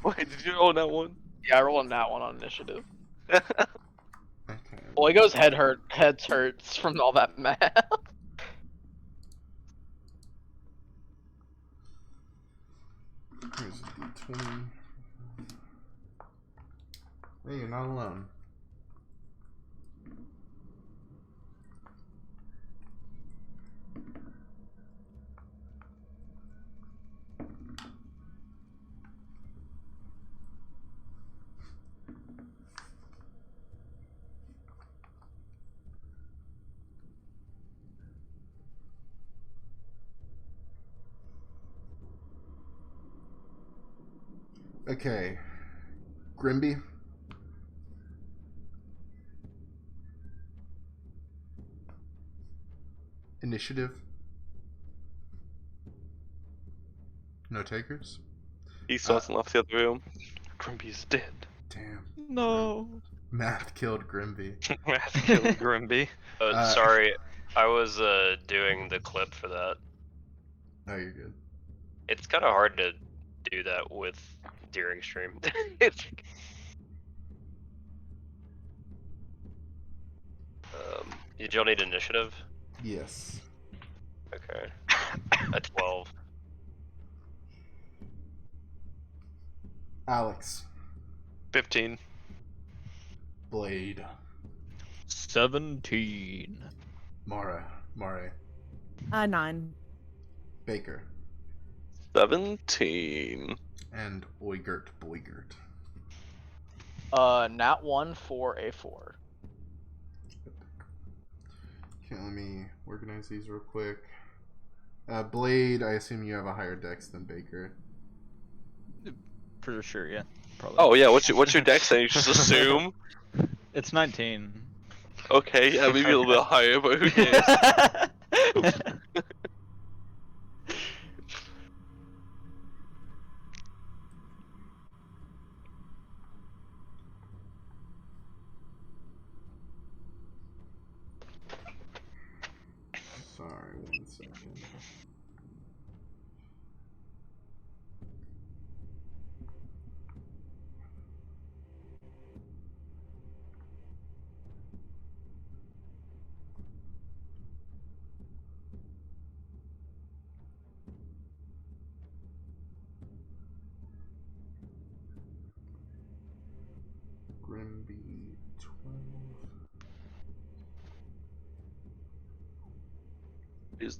Wait, did you roll that one? Yeah, I roll a nat one on initiative. Okay. Oigo's heads hurts from all that math. Here's a D20. Hey, you're not alone. Okay. Grimby? Initiative? No takers? He still hasn't left the other room. Grimby's dead. Damn. No. Math killed Grimby. Math killed Grimby. Sorry, I was doing the clip for that. Oh, you're good. It's kind of hard to do that with during stream. Did y'all need initiative? Yes. Okay. A 12. Alex. 15. Blade. 17. Mare. 9. Baker. 17. And Oigert Boigert. Nat 1 for a 4. Okay, let me organize these real quick. Blade, I assume you have a higher dex than Baker. For sure, yeah. Probably. Oh yeah, what's your dex saying? You just assume? It's 19. Okay, yeah, maybe a little bit higher, but who cares? Sorry, 1 second. Grimby 12.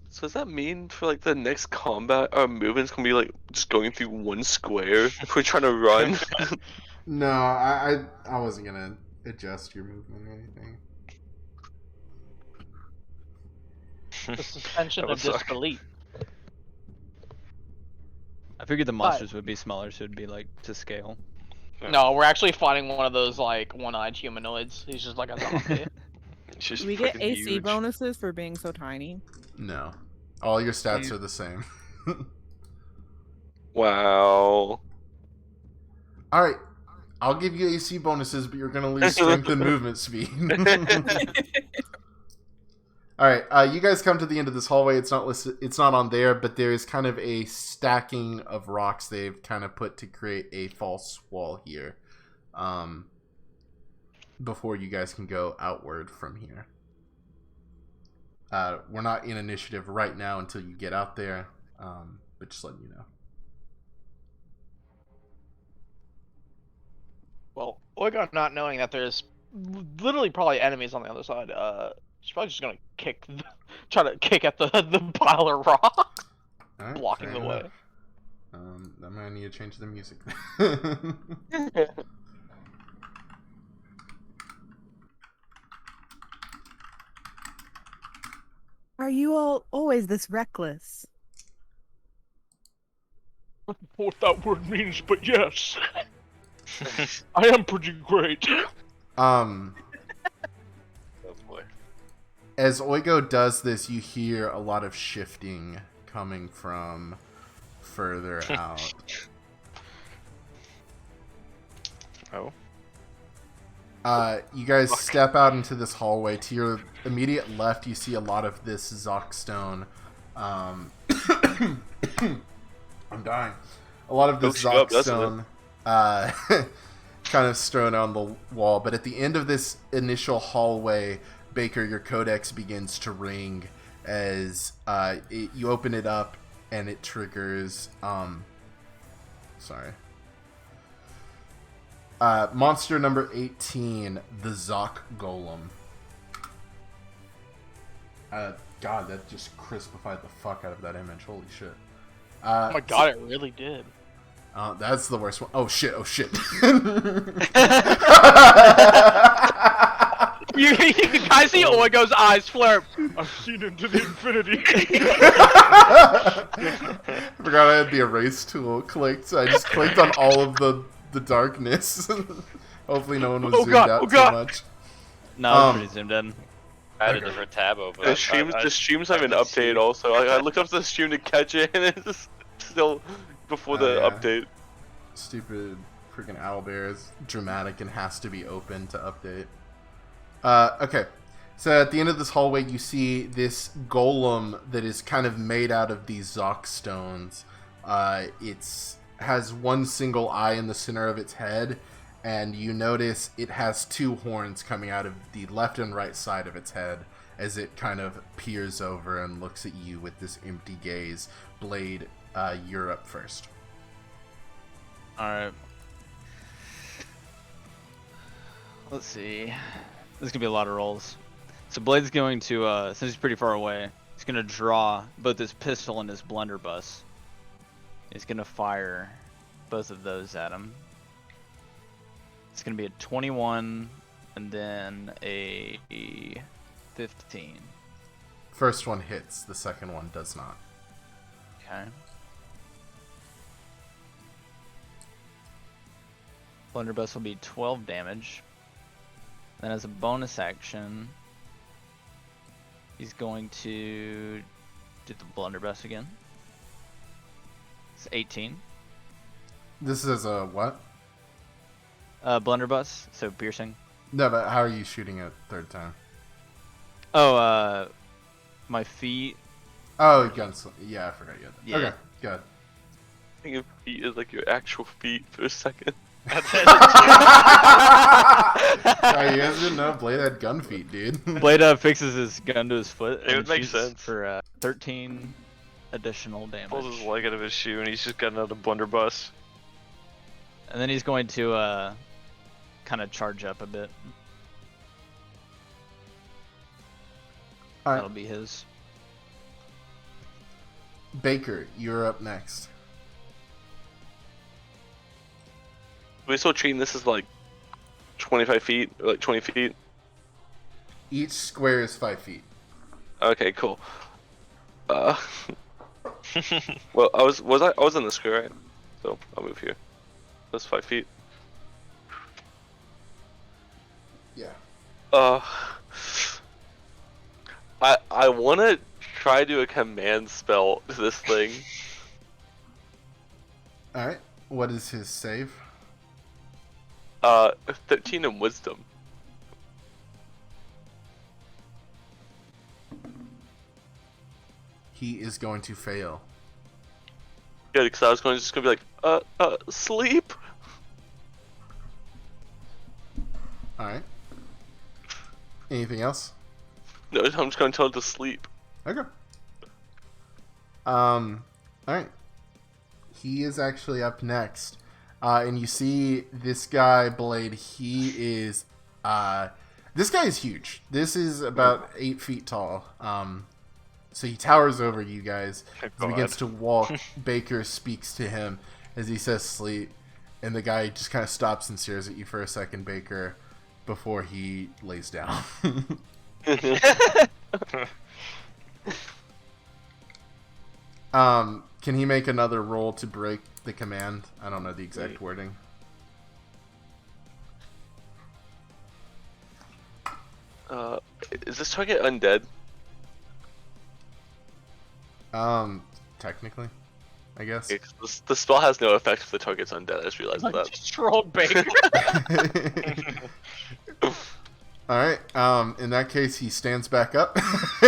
So does that mean for like the next combat, our movement's gonna be like just going through one square if we're trying to run? No, I wasn't gonna adjust your movement or anything. The suspension I'm of sorry. disbelief. I figured the monsters would be smaller, so it'd be like to scale. No, we're actually fighting one of those like one-eyed humanoids. He's just like a zombie. It's just Do we get freaking AC huge. bonuses for being so tiny? No. All your stats are the same. Wow. Alright. I'll give you AC bonuses, but you're gonna lose strength and movement speed. Alright, you guys come to the end of this hallway. It's not listed, it's not on there, but there is kind of a stacking of rocks they've kind of put to create a false wall here. Before you guys can go outward from here. We're not in initiative right now until you get out there, but just letting you know. Well, Oigon not knowing that there's literally probably enemies on the other side, she's probably just gonna try to kick at the pile of rock, Alright, blocking fair the way. enough. I might need to change the music. Are you all always this reckless? I don't know what that word means, but yes. I am pretty great. Oh boy. As Oigo does this, you hear a lot of shifting coming from further out. Oh. You guys step out into this hallway. To your immediate left, you see a lot of this Zockstone. I'm dying. A lot of this Don't shoot up, doesn't Zockstone kind of strewn on the wall. But at the end of this initial hallway, Baker, your codex begins to ring as you open it up and it triggers. Sorry. Monster number 18, the Zoc Golem. God, that just crispified the fuck out of that image. Holy shit. Oh my god, it really did. That's the worst one. Oh shit, oh shit. You guys see Oigo's eyes flare. I've seen into the infinity. I forgot I had the erase tool clicked, so I just clicked on all of the darkness. Hopefully no one was zoomed out too much. No, it's pretty zoomed in. I had a different tab open. The streams haven't updated also. I looked up the stream to catch it, and it's still before the yeah. update. Stupid freaking owlbear is dramatic and has to be open to update. Okay, so at the end of this hallway, you see this golem that is kind of made out of these Zoc stones. It's has one single eye in the center of its head, and you notice it has two horns coming out of the left and right side of its head as it kind of peers over and looks at you with this empty gaze. Blade, you're up first. Alright. Let's see. This is gonna be a lot of rolls. So Blade's going to, since he's pretty far away, he's gonna draw both his pistol and his blunderbuss. He's gonna fire both of those at him. It's gonna be a 21 and then a 15. First one hits, the second one does not. Okay. Blunderbuss will be 12 damage. Then as a bonus action, he's going to do the blunderbuss again. It's 18. This is a what? Blunderbuss, so piercing. No, but how are you shooting it third time? Oh, my feet. Oh, guns. Yeah, I forgot you had that. Yeah. Okay, good. I think of feet as like your actual feet for a second. Oh, you guys didn't know Blade had gun feet, dude. Blade fixes his gun to his foot. It and would make shoots sense. For 13 additional damage. Pulls his leg out of his shoe and he's just got another blunderbuss. And then he's going to kind of charge up a bit. Alright. That'll be his. Baker, you're up next. We still treating this as like 25 feet, or like 20 feet. Each square is 5 feet. Okay, cool. Well, I was in the square, right? So I'll move here. That's 5 feet. Yeah. I want to try to do a command spell to this thing. Alright. What is his save? 13 in wisdom. He is going to fail. Good, because I was just gonna be like, sleep. Alright. Anything else? No, I'm just gonna tell it to sleep. Okay. Alright. He is actually up next. And you see this guy, Blade, he is, this guy is huge. This is about 8 feet tall. So he towers over you guys. As he begins to walk, Baker speaks to him as he says sleep. And the guy just kind of stops and stares at you for a second, Baker, before he lays down. Can he make another roll to break the command? I don't know the exact wording. Is this target undead? Technically, I guess. Yeah, 'cause the spell has no effect if the target's undead. I just realized that. Just trolled Baker. Alright, in that case, he stands back up. He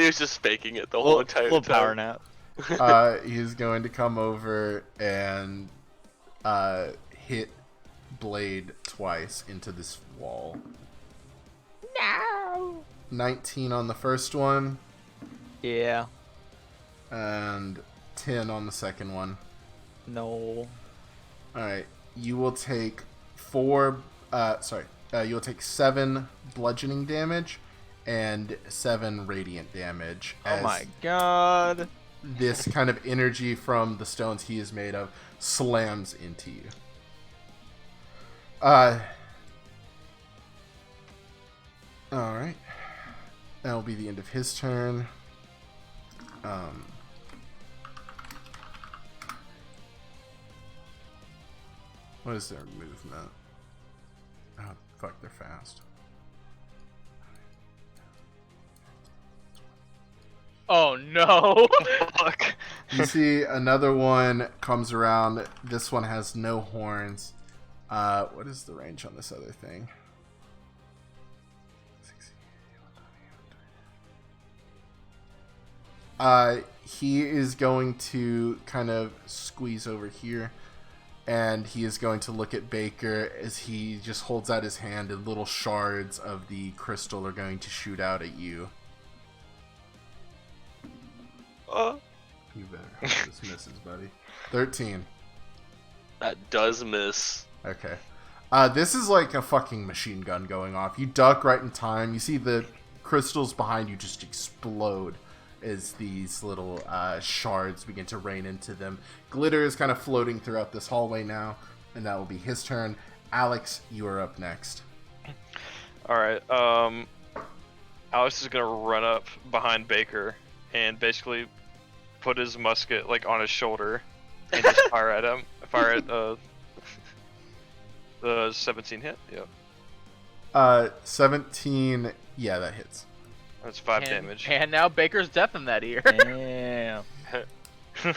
was just faking it the whole entire little time. power nap. He's going to come over and hit Blade twice into this wall. No. 19 on the first one, Yeah. and 10 on the second one. No. Alright, you will take you'll take 7 bludgeoning damage and 7 radiant damage. Oh my god. This kind of energy from the stones he is made of slams into you. Alright. That'll be the end of his turn. What is their movement? Oh, fuck, they're fast. Oh no! Fuck. You see another one comes around. This one has no horns. What is the range on this other thing? He is going to kind of squeeze over here, and he is going to look at Baker as he just holds out his hand, and little shards of the crystal are going to shoot out at you. You better hope this misses, buddy. 13. That does miss. Okay. This is like a fucking machine gun going off. You duck right in time. You see the crystals behind you just explode as these little shards begin to rain into them. Glitter is kind of floating throughout this hallway now, and that will be his turn. Alex, you are up next. Alright, Alex is gonna run up behind Baker and basically put his musket like on his shoulder and just fire at him. Fire at the 17 hit, yeah. 17. Yeah, that hits. That's 5 damage. And now Baker's death in that ear. Damn.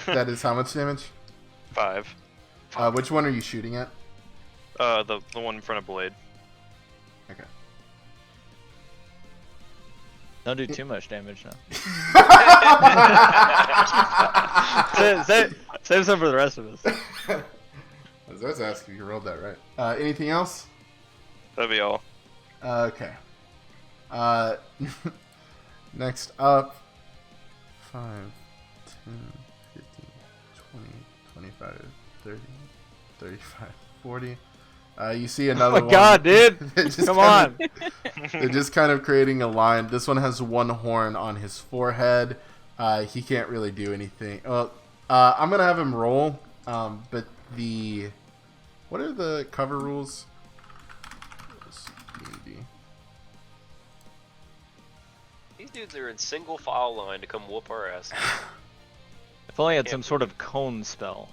That is how much damage? 5. Which one are you shooting at? The one in front of Blade. Okay. Don't do too much damage now. Save some for the rest of us. I was about to ask if you rolled that right. Anything else? That'd be all. Okay. Next up, 5, 10, 15, 20, 25, 30, 35, 40. You see another one. Oh my god, dude! Come on! They're just kind of creating a line. This one has one horn on his forehead. He can't really do anything. Well, I'm going to have him roll, but the... What are the cover rules? These dudes are in single file line to come whoop our ass. If only I had some sort of cone spell.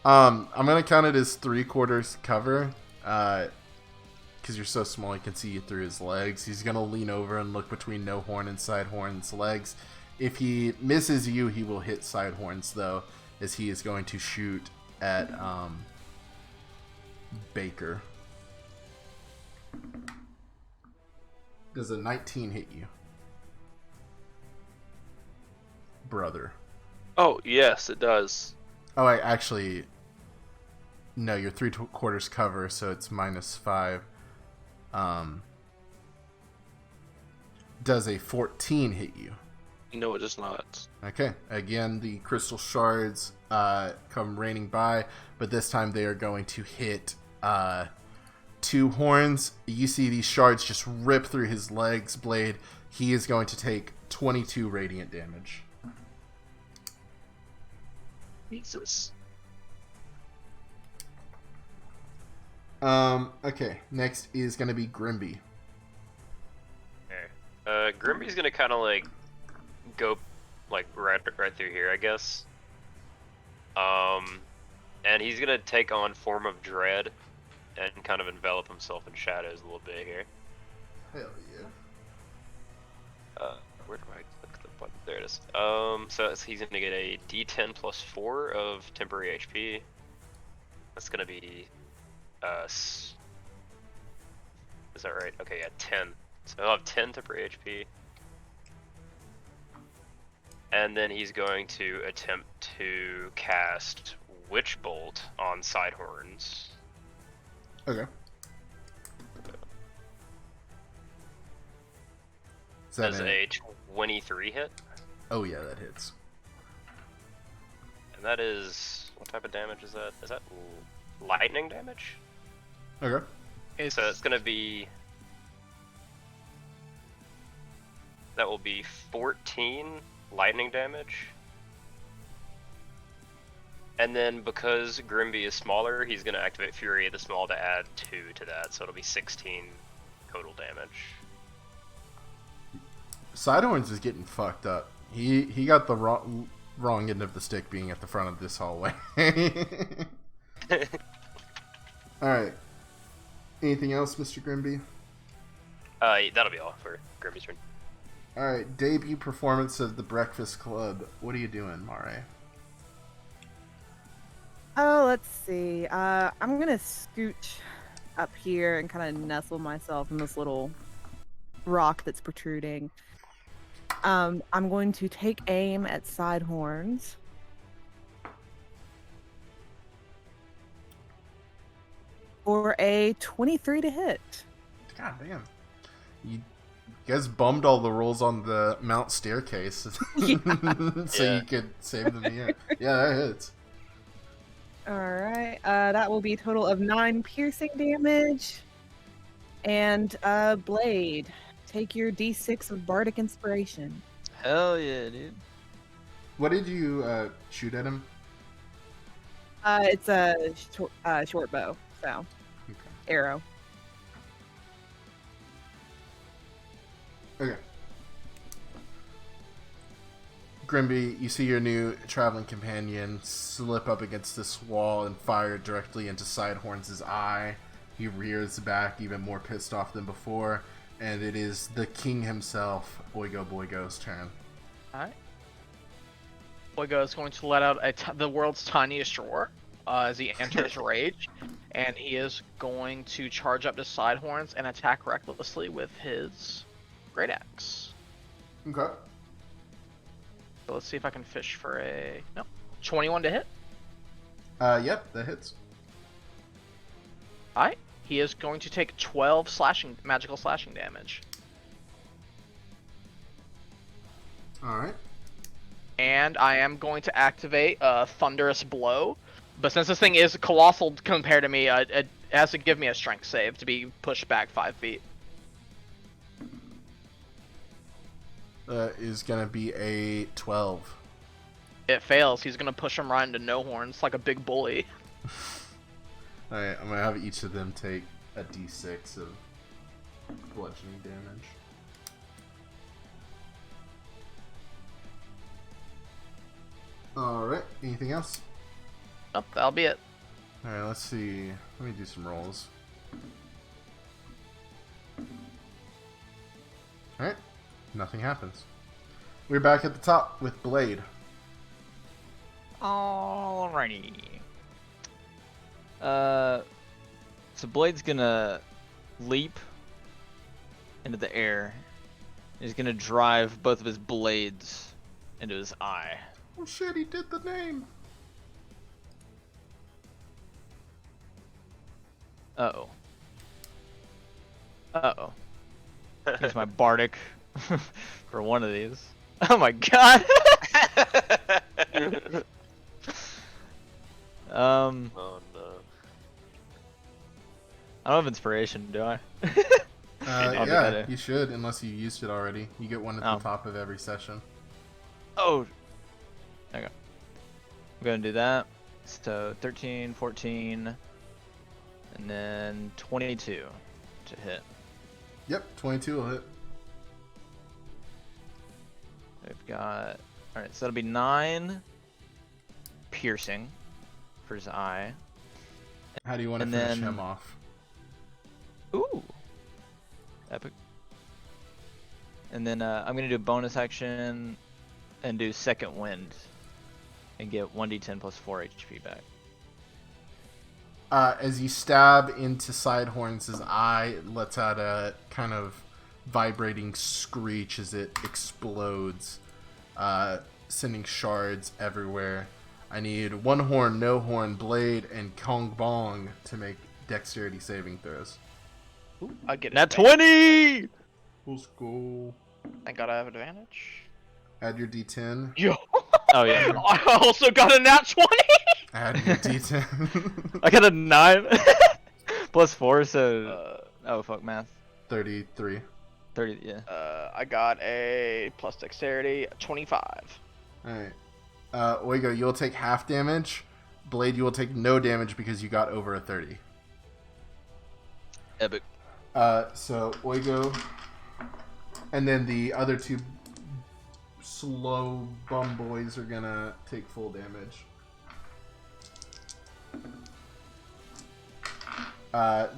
I'm gonna count it as 3/4 cover, because you're so small he can see you through his legs. He's gonna lean over and look between no horn and side horn's legs. If he misses you, he will hit side horns though, as he is going to shoot at Baker. Does a 19 hit you, brother? Oh, yes, it does. Oh, I actually... No, you're 3/4 cover, so it's -5. Does a 14 hit you? No, it does not. Okay. Again, the crystal shards come raining by, but this time they are going to hit 2 horns. You see these shards just rip through his legs, Blade. He is going to take 22 radiant damage. Jesus. Okay, next is going to be Grimby. Okay. Grimby's gonna kind of like go like right through here, I guess. And he's gonna take on Form of Dread and kind of envelop himself in shadows a little bit here. Hell yeah. Where do I click the button? There it is. So he's gonna get a D10 plus 4 of temporary HP. That's gonna be, is that right? Okay, yeah, 10. So he'll have 10 temporary HP. And then he's going to attempt to cast Witch Bolt on Sidehorns. Okay. Is that Does a 23 hit? Oh yeah, that hits. And that is... What type of damage is that? Is that lightning damage? Okay. So it's gonna be... That will be 14 lightning damage. And then because Grimby is smaller, he's gonna activate Fury of the Small to add 2 to that, so it'll be 16 total damage. Sidehorns is getting fucked up. He got the wrong end of the stick being at the front of this hallway. Alright. Anything else, Mr. Grimby? That'll be all for Grimby's turn. Alright, debut performance of the Breakfast Club. What are you doing, Mare? Oh, let's see. I'm gonna scooch up here and kind of nestle myself in this little rock that's protruding. I'm going to take aim at Sidehorns. For a 23 to hit. God damn. You guys bummed all the rules on the mount staircase so you could save them here. Yeah, that hits. Alright, that will be a total of 9 piercing damage. And, Blade, take your d6 of Bardic Inspiration. Hell yeah, dude. What did you shoot at him? It's a short bow, so Okay. arrow. Okay. Grimby, you see your new traveling companion slip up against this wall and fire directly into Sidehorns' eye. He rears back, even more pissed off than before, and it is the king himself, Oigo Boigo's turn. Alright. Boigo is going to let out the world's tiniest roar as he enters rage, and he is going to charge up to Sidehorns and attack recklessly with his Great Axe. Okay. So let's see if I can fish for a... No. 21 to hit. Yep, that hits. Alright. He is going to take 12 magical slashing damage. Alright. And I am going to activate a Thunderous Blow. But since this thing is colossal compared to me, it has to give me a strength save to be pushed back 5 feet. Is gonna be a 12. It fails. He's going to push him right into no horns like a big bully. Alright, I'm gonna have each of them take a d6 of bludgeoning damage. Alright, anything else? Nope, that'll be it. Alright, let's see. Let me do some rolls. Alright, nothing happens. We're back at the top with Blade. Alrighty. So Blade's gonna leap into the air. He's gonna drive both of his blades into his eye. Oh shit, he did the name! Uh-oh. Uh-oh. Here's my bardic for one of these. Oh my god! Oh no. I don't have inspiration, do I? I'll do Yeah, that. you should, unless you used it already. You get one at Oh. the top of every session. Oh! Okay. I'm gonna do that. So 13, 14, and then 22 to hit. Yep, 22 will hit. We've got... Alright, so that'll be 9 piercing for his eye. How do you want to And finish then- him off? Ooh! Epic. And then I'm gonna do a bonus action and do second wind and get 1d10 plus 4 HP back. As you stab into Sidehorns' eye, it lets out a kind of vibrating screech as it explodes, sending shards everywhere. I need one horn, no horn, Blade, and Kong Bong to make dexterity saving throws. I get it. Nat 20! Let's go. Thank God I have advantage. Add your d10. Yo! Oh yeah. I also got a nat 20! Add your d10. I got a 9 plus 4, so oh fuck math. 33. 30, yeah. I got a plus dexterity, 25. Alright. Oigo, you'll take half damage. Blade, you will take no damage because you got over a 30. Epic. So Oigo, and then the other two slow bum boys are gonna take full damage.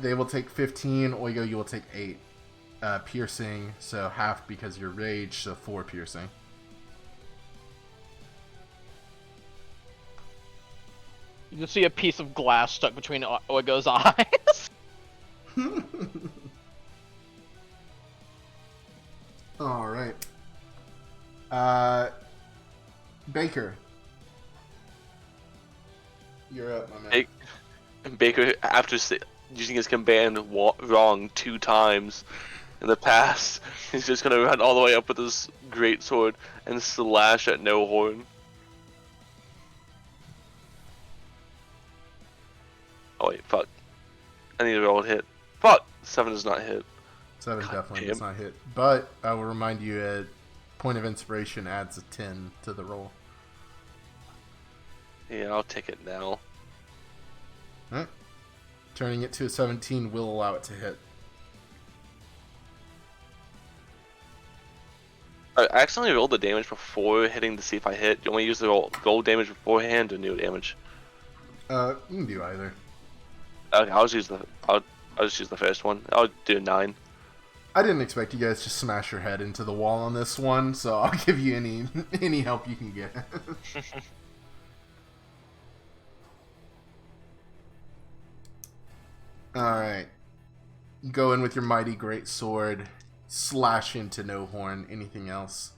They will take 15. Oigo, you will take 8 piercing, so half because you're rage, so 4 piercing. You can see a piece of glass stuck between Oigo's eyes. All right. Baker, you're up, my man. Hey. Baker, after using his command wrong 2 times in the past, he's just gonna run all the way up with his great sword and slash at no horn. Oh wait, fuck. I need to roll a hit. Fuck! 7 does not hit. 7 God definitely damn. does not hit. But I will remind you, a point of inspiration adds a 10 to the roll. Yeah, I'll take it now. Alright. Turning it to a 17 will allow it to hit. I accidentally rolled the damage before hitting to see if I hit. Do you want me to use the roll damage beforehand or new damage? You can do either. Okay, I'll just use the. I'll just use the first one. I'll do 9. I didn't expect you guys to smash your head into the wall on this one, so I'll give you any help you can get. Alright. Go in with your mighty great sword. Slash into No Horn. Anything else?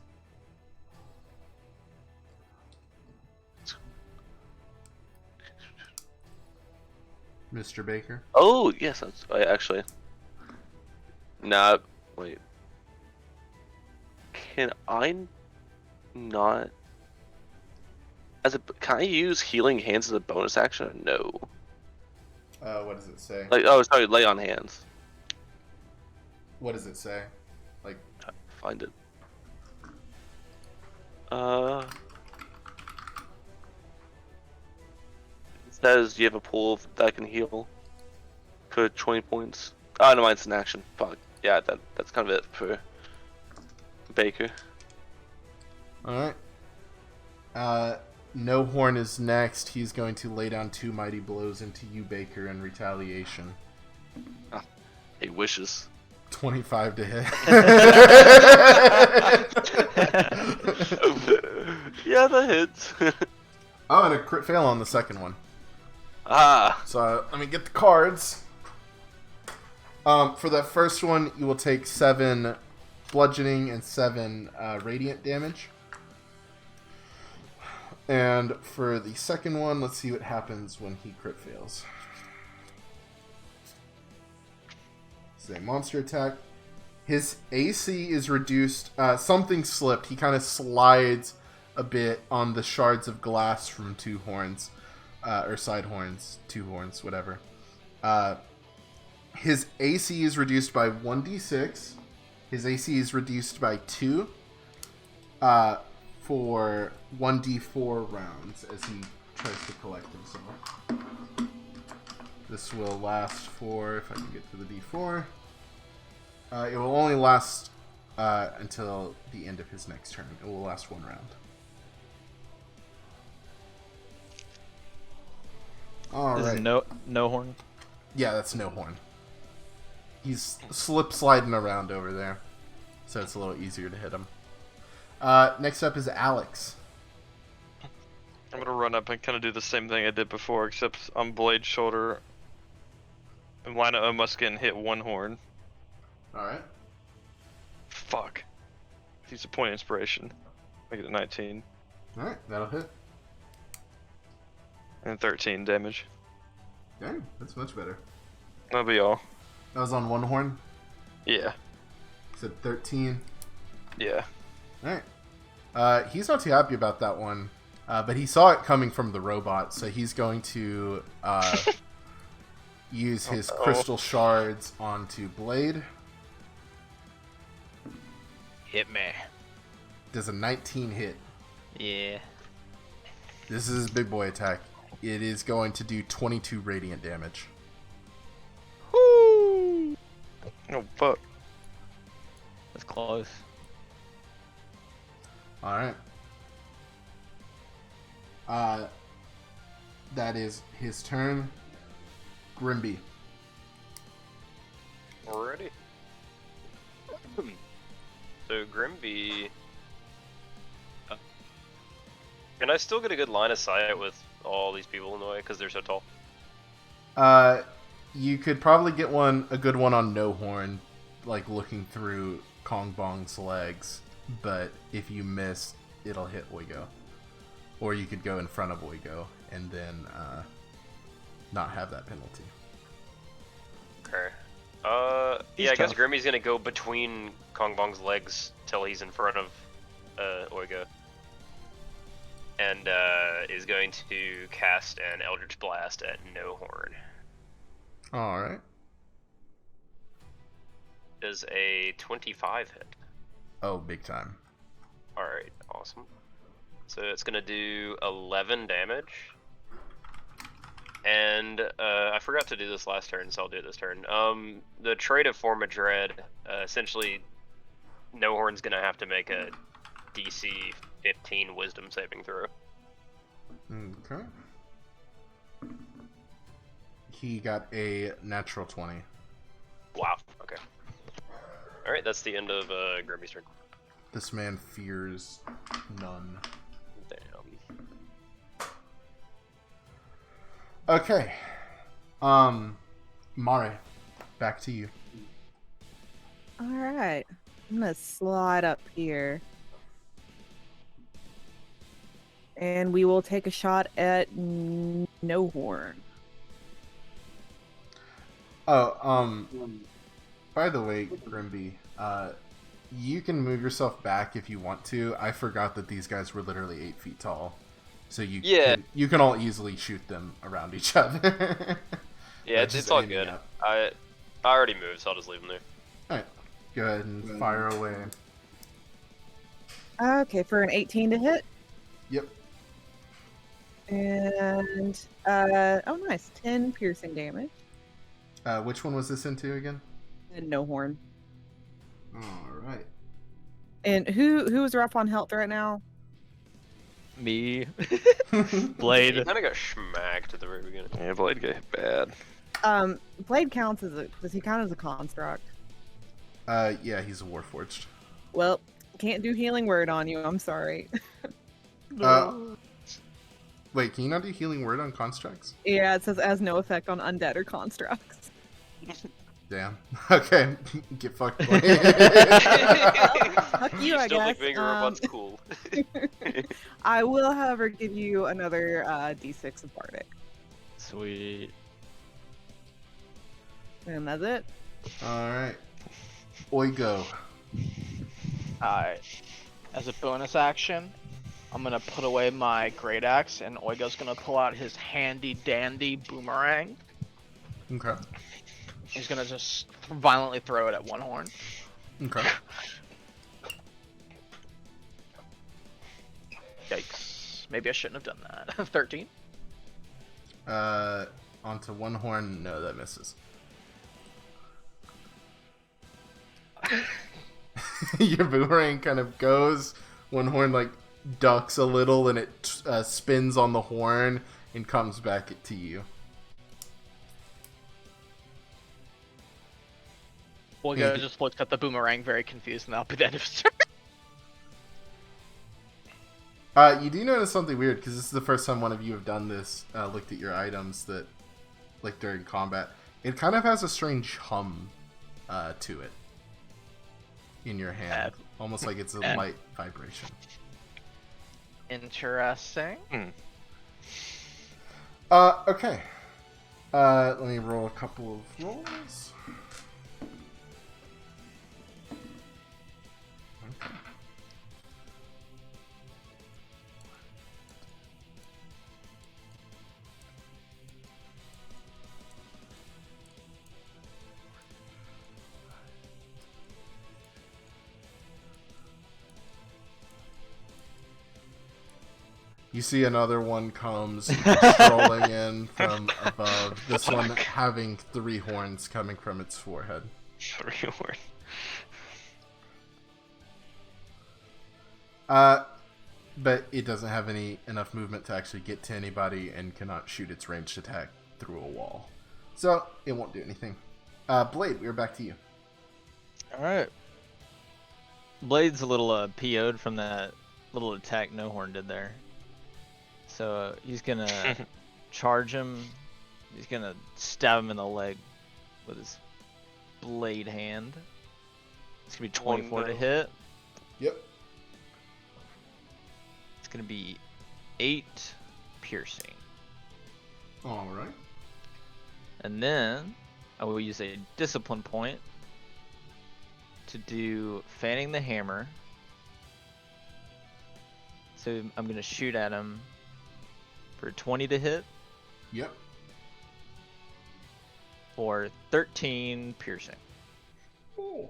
Mr. Baker? Oh, yes, that's actually. Nah, wait. Can I not can I use healing hands as a bonus action or no? What does it say? Like, oh, sorry, lay on hands. What does it say? Like, Find it. It says you have a pool that can heal for 20 points. Oh, no, mine's an action. Fuck. Yeah, that's kind of it for Baker. alright. No Horn is next. He's going to lay down 2 mighty blows into you, Baker, in retaliation. He wishes. 25 to hit. Yeah, that hits. Oh, and a crit fail on the second one. Ah. So let me get the cards. For that first one, you will take 7 bludgeoning and 7 radiant damage. And for the second one, let's see what happens when he crit fails. This is a monster attack. His AC is reduced. Something slipped. He kind of slides a bit on the shards of glass from 2 horns. Or side horns, 2 horns, whatever. His AC is reduced by 1d6. His AC is reduced by 2 for 1d4 rounds as he tries to collect himself. This will last for, if I can get to the d4, it will only last until the end of his next turn. It will last 1 round. All This right. is no horn. Yeah, that's No Horn. He's slip sliding around over there, so it's a little easier to hit him. Next up is Alex. I'm gonna run up and kind of do the same thing I did before, except on blade shoulder and line up a musket and hit 1 horn. All right. Fuck. Use a point of inspiration. Make it a 19 All right, that'll hit. and 13 damage. Dang, that's much better. That'll be all. That was on 1 horn. Yeah. Said 13. Yeah. All right. He's not too happy about that one, but he saw it coming from the robot, so he's going to use his crystal shards onto Blade. Hit me. Does a 19 hit? Yeah. This is his big boy attack. It is going to do 22 radiant damage. Oh fuck. That's close. Alright. That is his turn. Grimby. Alrighty. So Grimby, can I still get a good line of sight with all these people in the way because they're so tall? You could probably get a good one on No Horn, like looking through Kong Bong's legs, but if you miss, it'll hit Oigo. Or you could go in front of Oigo and then not have that penalty. Okay. He's yeah, I guess tough. Grimby's gonna go between Kong Bong's legs till he's in front of Oigo. And is going to cast an Eldritch Blast at No Horn. Alright. Does a 25 hit? Oh, big time. Alright, awesome. So it's gonna do 11 damage. And I forgot to do this last turn, so I'll do it this turn. The trait of Form of Dread, essentially, No Horn's gonna have to make a DC 15 Wisdom saving throw. Okay. He got a natural 20. All right, that's the end of Grimby's turn. This man fears none. Damn. Okay. Mare, back to you. All right. I'm gonna slide up here. And we will take a shot at No Horn. Oh, by the way, Grimby, you can move yourself back if you want to. I forgot that these guys were literally 8 feet tall. So you can all easily shoot them around each other. Yeah, it's all good. Up. I already moved, so I'll just leave them there. Alright, go ahead and fire away. Okay, for an 18 to hit. Yep. And, oh nice, 10 piercing damage. Which one was this into again? And No Horn. Alright. And who is rough on health right now? Me. He Blade. kind of got schmacked at the very beginning. Yeah, Blade got hit bad. Blade counts as does he count as a construct? Yeah, he's a Warforged. Well, can't do healing word on you, I'm sorry. Wait, can you not do healing word on constructs? Yeah, it says has no effect on undead or constructs. Damn. Okay, get fucked. Fuck you, I Still guess. think being a robot's cool. I will, however, give you another D6 of Bardic. Sweet. And that's it. Alright. Oigo. Alright. As a bonus action, I'm gonna put away my great axe, and Oigo's gonna pull out his handy dandy boomerang. Okay. He's gonna just violently throw it at One Horn. Okay. Yikes. Maybe I shouldn't have done that. 13. Onto One Horn. No, that misses. Your boomerang kind of goes. One Horn like ducks a little, and it spins on the horn and comes back to you. Oigo just looks at the boomerang very confused, and that'll be the end of his turn. You do notice something weird, because this is the first time one of you have done this, looked at your items that, like, during combat. It kind of has a strange hum to it in your hand. Almost like it's a light vibration. Interesting. Okay. Let me roll a couple of rolls. Okay. You see another one comes strolling in from above. This one having 3 horns coming from its forehead. 3 horn. But it doesn't have enough movement to actually get to anybody and cannot shoot its ranged attack through a wall. So, it won't do anything. Blade, we're back to you. Alright. Blade's a little PO'd from that little attack No Horn did there. So he's gonna charge him. He's gonna stab him in the leg with his blade hand. It's gonna be 24 to hit. Yep. It's gonna be 8 piercing. Alright. And then I will use a discipline point to do fanning the hammer. So I'm gonna shoot at him for 20 to hit. Yep. For 13 piercing. Oh.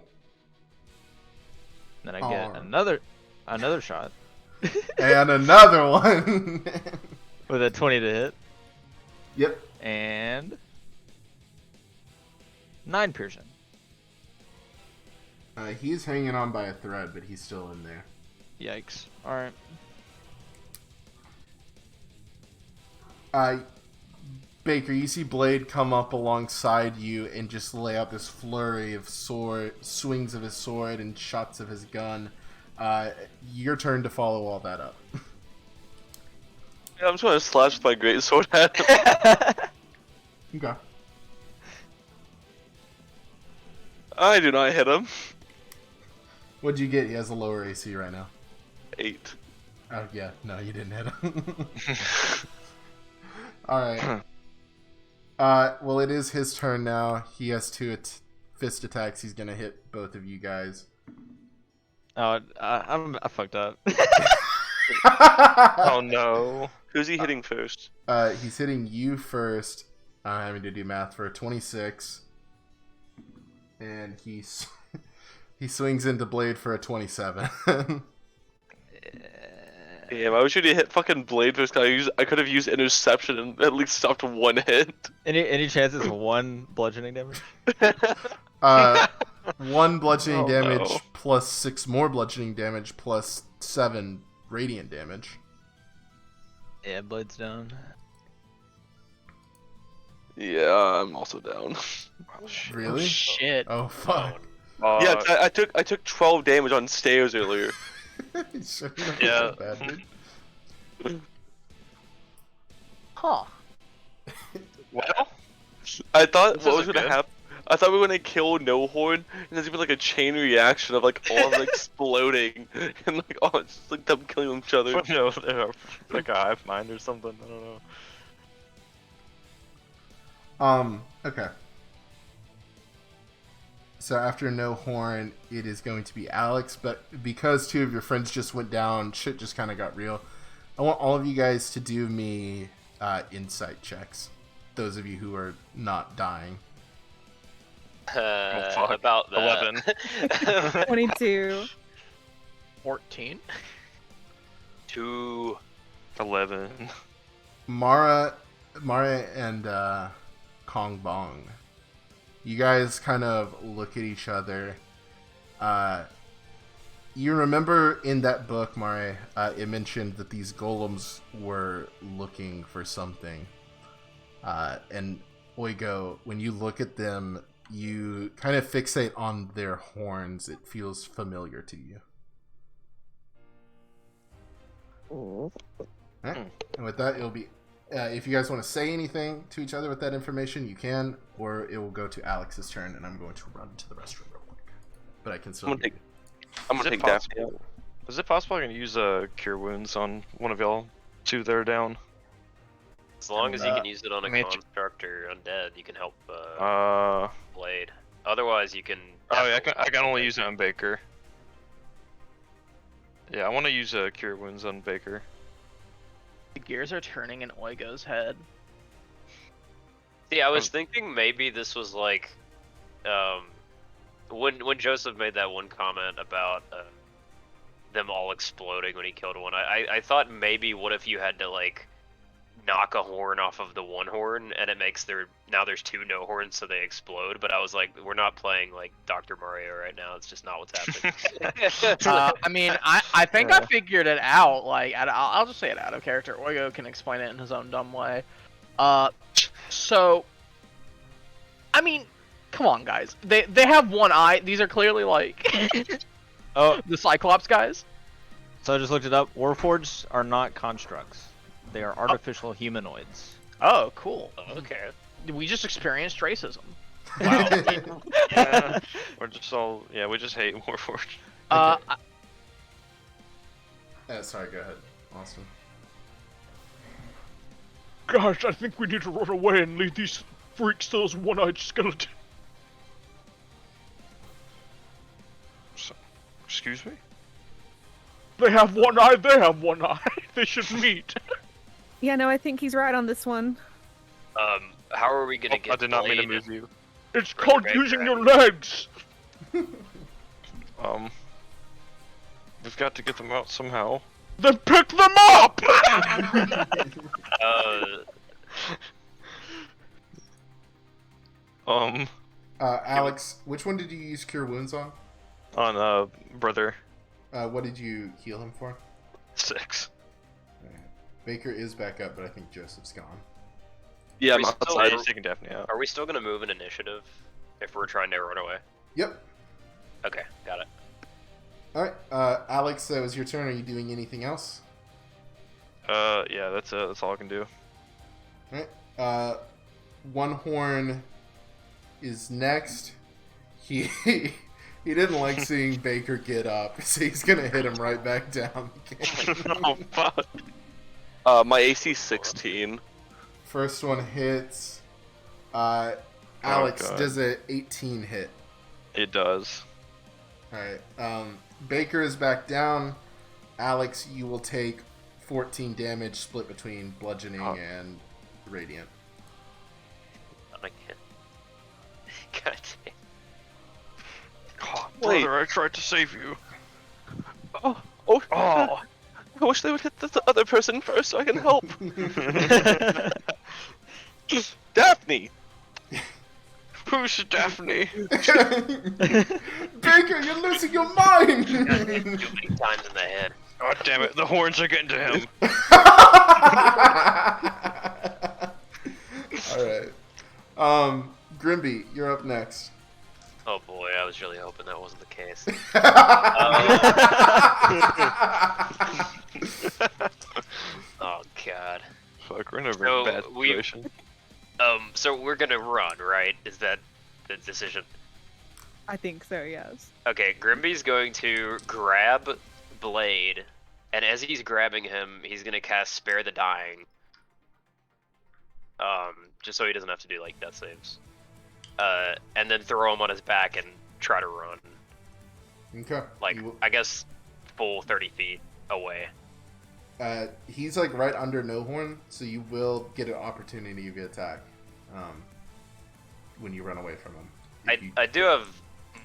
Then I get another shot And another one. with a 20 to hit. Yep. And 9 piercing. He's hanging on by a thread, but he's still in there. Yikes. Alright. Baker, you see Blade come up alongside you and just lay out this flurry of swings of his sword and shots of his gun. Your turn to follow all that up. Yeah, I'm just gonna slash with my great sword at him. Okay. I do not hit him. What'd you get? He has a lower AC right now. 8. Oh, yeah. No, you didn't hit him. Alright. Well, it is his turn now. He has 2 fist attacks. He's gonna hit both of you guys. Oh, I fucked up. Oh no. Who's he hitting first? He's hitting you first. I'm having to do math for a 26. And he swings into Blade for a 27. Damn, I wish you'd hit fucking Blade first. I could have used interception and at least stopped 1 hit. Any chances of 1 bludgeoning damage? 1 bludgeoning Oh, damage no. plus 6 more bludgeoning damage plus 7 radiant damage. Yeah, Blade's down. Yeah, I'm also down. Really? Shit. Oh fuck. Yeah, I took 12 damage on stairs earlier. Sure, you don't Yeah. feel bad, dude. Huh. Well, I thought This what was isn't gonna good. happen. I thought we were gonna kill No Horn, and there's gonna be like a chain reaction of like all of them exploding, and like oh, it's just like them killing each other. no, they're like a hive mind or something. I don't know. Okay. So after No Horn, it is going to be Alex, but because 2 of your friends just went down, shit just kind of got real. I want all of you guys to do me insight checks. Those of you who are not dying. fuck. About that. 11. 22. 14. 2. 11. Mara and Kong Bong. You guys kind of look at each other. You remember in that book, Mare, it mentioned that these golems were looking for something. And Oigo, when you look at them, you kind of fixate on their horns. It feels familiar to you. Alright. And with that, it'll be... if you guys want to say anything to each other with that information, you can, or it will go to Alex's turn, and I'm going to run to the restroom real quick. But I can still... I'm gonna Is it take Daphne possible? out. Is it possible I can use cure wounds on one of y'all 2 that are down? As long as you can use it on a I mean, construct or undead, you can help Oh Blade. Otherwise, you can. yeah, I can only use it on Baker. Yeah, I want to use cure wounds on Baker. The gears are turning in Oigo's head. See, I was thinking maybe this was like, when Joseph made that one comment about them all exploding when he killed one. I thought maybe what if you had to like knock a horn off of the one horn and it makes now there's 2 no horns so they explode. But I was like, we're not playing like Dr. Mario right now. It's just not what's happening. I mean, I think I figured it out. Like, I'll just say it out of character. Oigo can explain it in his own dumb way. So, I mean, come on, guys. They have one eye. These are clearly like Oh, the Cyclops guys. so I just looked it up. Warforged are not constructs. They are artificial humanoids. Oh, cool. Okay. We just experienced racism. Yeah, we're just all we just hate Warforged. sorry, go ahead, Austin. Gosh, I think we need to run away and leave these freaks to those one-eyed skeleton. Excuse me? They have one eye, they have one eye. They should meet. Yeah, no, I think he's right on this one. How are we gonna get I did not mean to Blade? move you. It's Bring called it back using around. your legs. We've got to get them out somehow. Then pick them up! Alex, which one did you use Cure Wounds on? On brother What did you heal him for? 6. Alright. Baker is back up, but I think Joseph's gone. Yeah, I'm We still- outside. Yeah, he's taking Daphne out. Are we still gonna move an initiative if we're trying to run away? Yep. Okay, got it. All right, Alex, that was your turn. Are you doing anything else? Yeah, that's it. That's all I can do. All right. One Horn is next. He he didn't like seeing Baker get up, so he's gonna hit him right back down again. Oh fuck. My AC 16. First one hits. Alex, God. does a 18 hit? It does. All right. Baker is back down. Alex, you will take 14 damage, split between bludgeoning and radiant. I can't. God damn. Oh, Wait. brother, I tried to save you. Oh, Oh. I wish they would hit the other person first so I can help. Daphne! Who's Daphne? Baker, you're losing your mind! Too many times in the head. God damn it, the horns are getting to him. Alright. Grimby, you're up next. Oh boy, I was really hoping that wasn't the case. Oh god. Fuck, we're in a So, very bad we- situation. So we're gonna run, right? Is that the decision? I think so, yes. Okay, Grimby's going to grab Blade, and as he's grabbing him, he's gonna cast Spare the Dying. Just so he doesn't have to do like death saves. And then throw him on his back and try to run. Okay. Like, You will- I guess full 30 feet away. he's like right under No Horn, so you will get an opportunity to attack when you run away from him. If you- I do have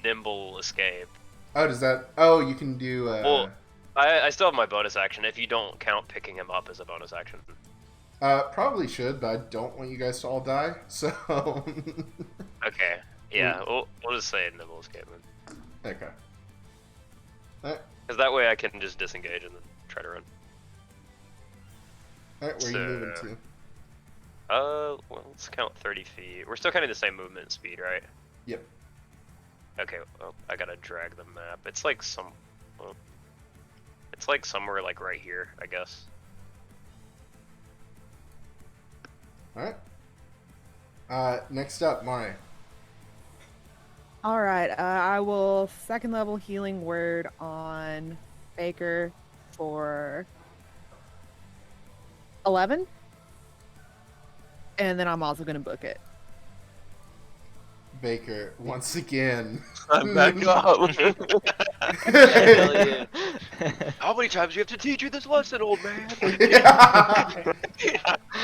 Nimble Escape. Oh, does that? Oh, you can do. Well, I still have my bonus action if you don't count picking him up as a bonus action. Probably should, but I don't want you guys to all die. So. Okay, yeah, we'll just say Nimble Escape then. Okay. Alright, Because that way I can just disengage and then try to run. alright, where are you moving So- to? Well, let's count 30 feet. We're still counting the same movement speed, right? Yep. Okay, well, I gotta drag the map. It's like well, it's like somewhere like right here, I guess. Alright. Next up, Mari. All right, I will second level healing word on Baker for 11. And then I'm also going to book it. Baker, once again. I'm back up. How many times do you have to teach you this lesson, old man? Yeah.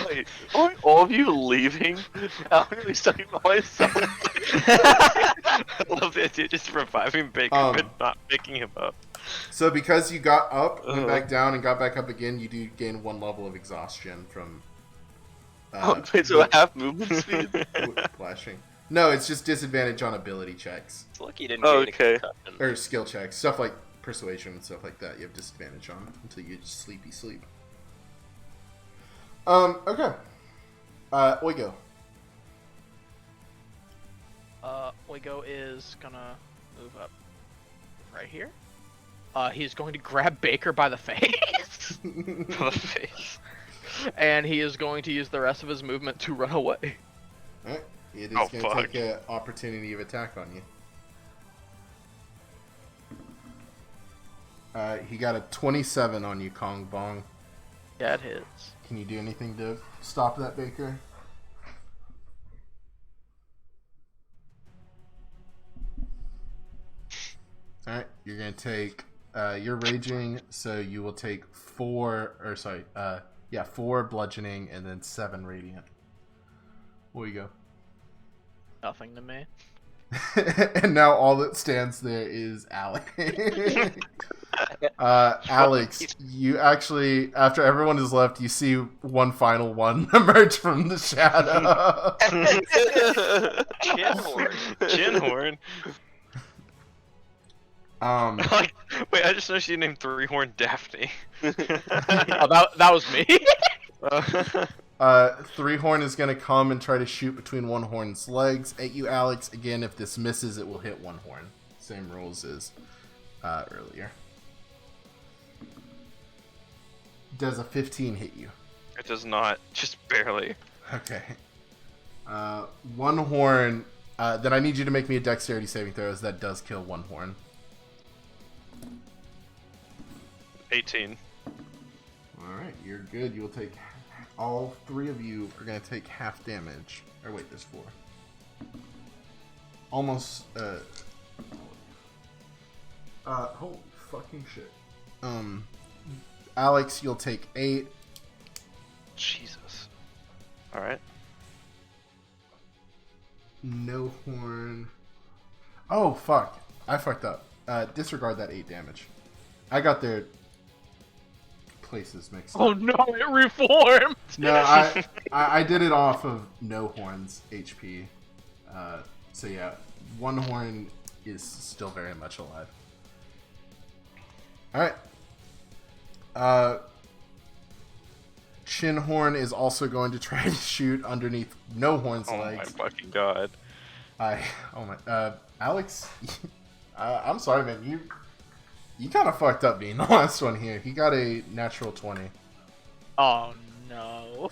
Wait, aren't all of you leaving? I'm really studying by myself. I love that dude just reviving Baker but not picking him up. So because you got up, went Uh-huh. back down, and got back up again, you do gain 1 level of exhaustion from. Wait, so half movement speed? Flashing. No, it's just disadvantage on ability checks It's lucky you didn't get Okay. any concussion. or skill checks, stuff like persuasion and stuff like that. You have disadvantage on until you just sleepy sleep. Okay. Oigo. Oigo is gonna move up right here. He's going to grab Baker by the face. The face. And he is going to use the rest of his movement to run away. Alright. It is Oh, going to fuck. take an opportunity of attack on you. He got a 27 on you, Kong Bong. Yeah, it hits. Can you do anything to stop that, Baker? Alright, you're going to take... you're raging, so you will take 4 bludgeoning and then 7 radiant. Where you go? Nothing to me. And now all that stands there is Alex. Alex, you actually, after everyone is left, you see one final one emerge from the shadow. Chin horn. Chin horn. Like, wait, I just noticed you named 3-horn Daphne. Oh, that was me. Three Horn is going to come and try to shoot between One Horn's legs at you, Alex. Again, if this misses, it will hit One Horn. Same rules as earlier. Does a 15 hit you? It does not, just barely. Okay. One Horn. Then I need you to make me a dexterity saving throw, as that does kill One Horn. 18. Alright, you're good. You'll take... All three of you are going to take half damage. Or wait, there's 4. Almost... holy fucking shit. Alex, you'll take 8. Jesus. Alright. No Horn. Oh, fuck. I fucked up. Disregard that 8 damage. I got their places mixed up. Oh no, it reformed! No, I did it off of No Horn's HP. So yeah, One Horn is still very much alive. Alright. Shin Horn is also going to try to shoot underneath No Horn's Oh legs. my fucking god. Alex, I'm sorry, man. You kind of fucked up being the last one here. He got a natural 20. Oh no.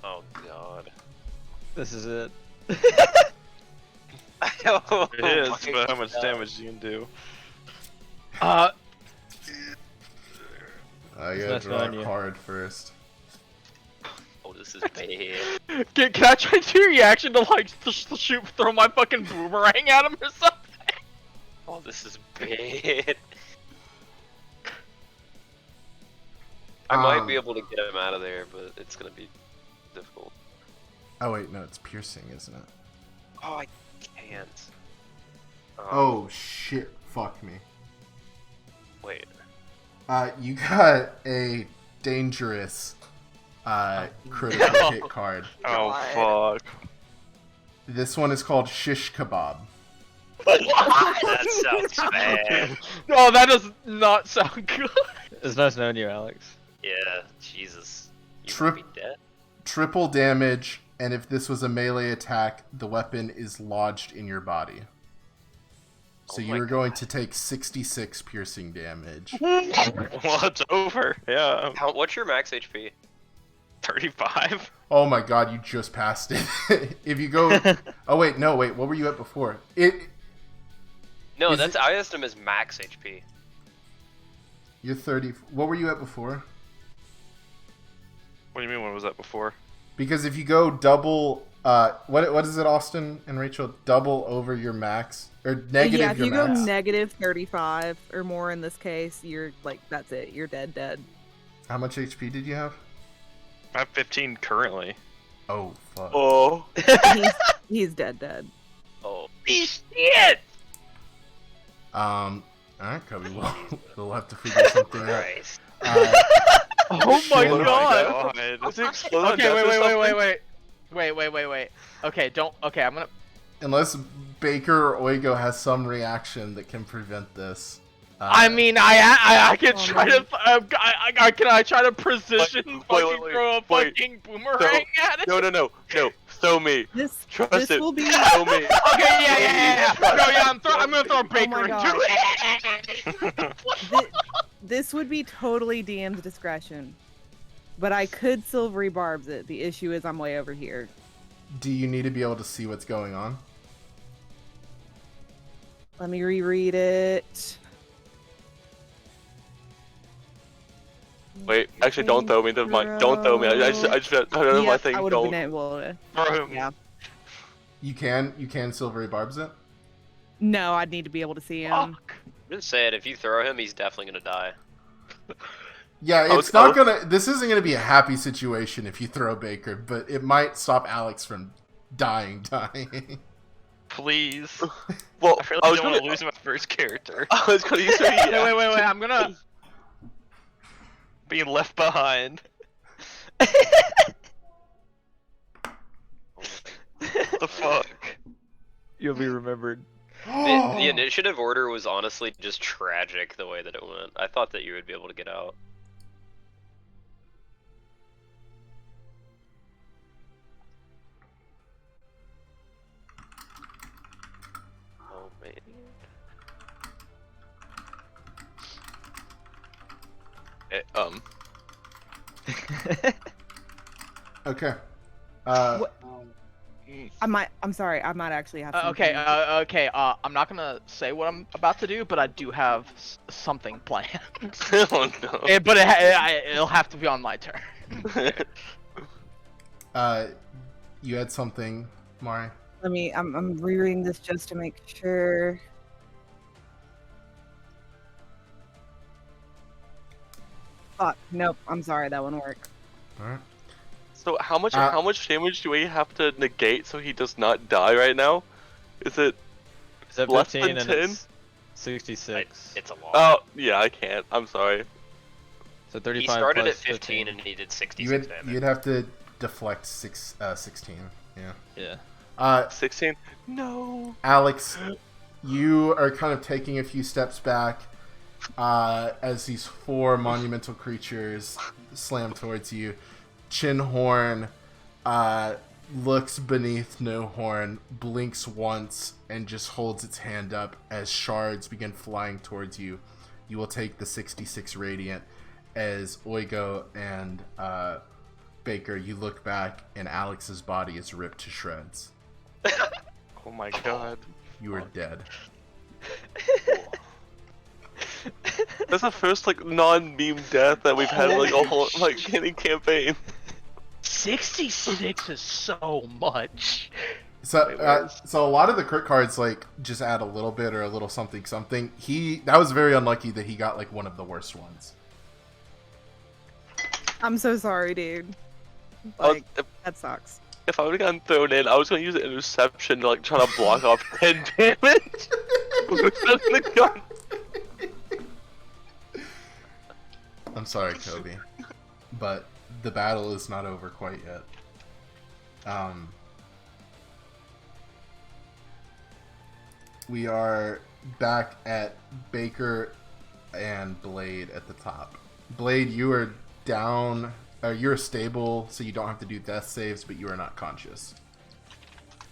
Oh god. This is it. Oh It is, my but how much God. damage you can do? I It's gotta nice draw knowing a you. card first. Oh, this is bad. Can I try to do a reaction to like throw my fucking boomerang at him or something? Oh, this is bad. I might be able to get him out of there, but it's gonna be difficult. Oh wait, no, it's piercing, isn't it? Oh, I can't. Oh shit! Fuck me. Wait. You got a dangerous critical hit card. Oh fuck. This one is called Shish Kebab. That sounds bad. No, that does not sound good. It's nice knowing you, Alex. Yeah, Jesus. You Trip- might be dead. Triple damage, and if this was a melee attack, the weapon is lodged in your body. So Oh my you're going to take 66 piercing damage. Well, it's over. Yeah. What's your max HP? 35. Oh my god, you just passed it. If you go... Oh wait, no, wait, what were you at before? No, Is that's it- I asked him as max HP. You're 30... What were you at before? What do you mean? What was that before? Because if you go double... what is it, Austin and Rachel? Double over your max? Or negative yeah, if your you max? go negative 35 or more in this case, you're like, that's it. You're dead. How much HP did you have? I have 15 currently. Oh, fuck. Oh. He's dead. Oh. Shit! Alright, Kobe, we'll have to figure something out. Christ. Oh my Shin- god! Is it exploding Okay, death or wait. something? Wait. Okay, I'm gonna. Unless Baker or Oigo has some reaction that can prevent this. I mean, I can Oh, try man. to. Can I try to precision fucking wait, throw a wait. fucking boomerang at it? No. Throw me. This Trust it. will be Throw me. Okay, yeah. No, yeah, I'm gonna throw Baker my into it. this would be totally DM's discretion. But I could silvery barbs it. The issue is I'm way over here. Do you need to be able to see what's going on? Let me reread it. Wait, actually, don't throw me. Never mind. Don't throw me. I just I don't know my Yes, thing. I would have Don't. been able to. Throw him. Yeah. You can silvery barbs it? No, I'd need to be able to see him. I'm just saying, if you throw him, he's definitely gonna die. Yeah, I it's was- not gonna. This isn't gonna be a happy situation if you throw Baker, but it might stop Alex from dying. Please. Well, I really I was don't gonna want to lose my first character. I was gonna use Wait. I'm gonna. Being left behind. The fuck? You'll be remembered. The initiative order was honestly just tragic the way that it went. I thought that you would be able to get out. Okay. What- I'm sorry. I might actually have something. Okay. I'm not gonna say what I'm about to do, but I do have something planned. Oh no. But it'll have to be on my turn. You had something, Mari? I'm rereading this just to make sure. Fuck. Nope. I'm sorry. That wouldn't work. All right. So how much damage do we have to negate so he does not die right now? Is it Is that less 15 than and 10? it's 66. It's a lot. Oh yeah, I can't. I'm sorry. So He 35 started plus at 15 and he did 66 You'd damage. have to deflect 16. Yeah. Yeah. 16. No. Alex, you are kind of taking a few steps back as these 4 monumental creatures slam towards you. Chinhorn looks beneath No Horn, blinks once, and just holds its hand up as shards begin flying towards you. You will take the 66 radiant as Oigo and Baker, you look back and Alex's body is ripped to shreds. Oh my god. You are dead. That's the first like non-meme death that we've had like a whole like any campaign. 66 is so much. So, so a lot of the crit cards like just add a little bit or a little something. That was very unlucky that he got like one of the worst ones. I'm so sorry, dude. I was- Like, that sucks. If I would have gotten thrown in, I was gonna use an interception to like try to block off 10 damage. With the gun. I'm sorry, Kobe, but the battle is not over quite yet. We are back at Baker and Blade at the top. Blade, you are down. You're stable, so you don't have to do death saves, but you are not conscious.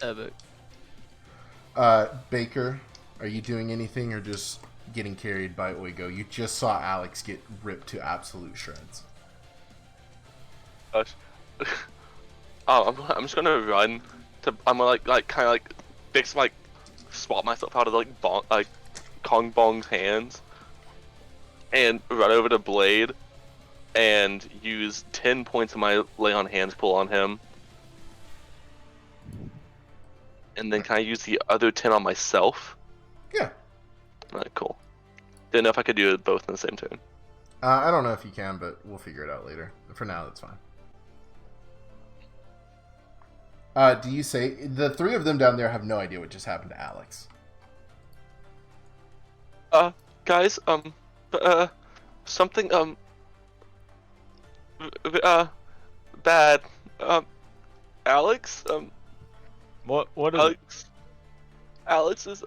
Epic. Baker, are you doing anything or just getting carried by Oigo? You just saw Alex get ripped to absolute shreds. Gosh. I'm just gonna run to. I'm gonna like kind of like fix like swap myself out of like Kong Bong's hands and run over to Blade and use 10 points of my lay on hands pull on him. And then can I use the other 10 on myself? Yeah. Alright, cool. Didn't know if I could do it both in the same turn. I don't know if you can, but we'll figure it out later. For now, that's fine. Do you say the 3 of them down there have no idea what just happened to Alex? Guys, something, bad. Alex, What is Alex, Alex is,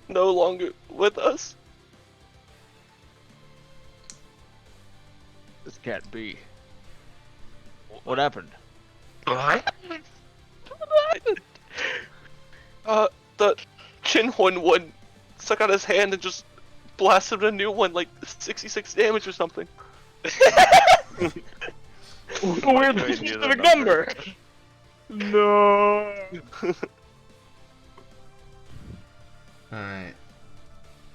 no longer with us. This can't be. What happened? The Chinhorn one stuck out his hand and just blasted a new one, like 66 damage or something. Weird specific number. No. Alright.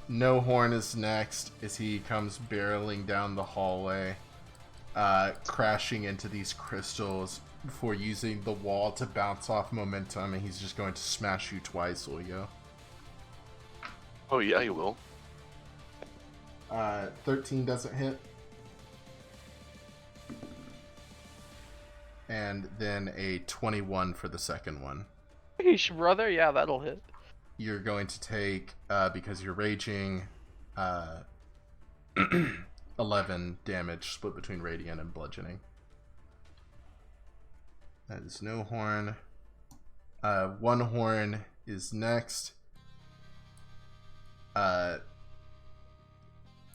No Horn is next as he comes barreling down the hallway, crashing into these crystals before using the wall to bounce off momentum, and he's just going to smash you twice, Oyo. Oh yeah, you will. 13 doesn't hit. And then a 21 for the second one. Yeesh, brother. Yeah, that'll hit. You're going to take, because you're raging, 11 damage split between radiant and bludgeoning. That is no horn. One horn is next.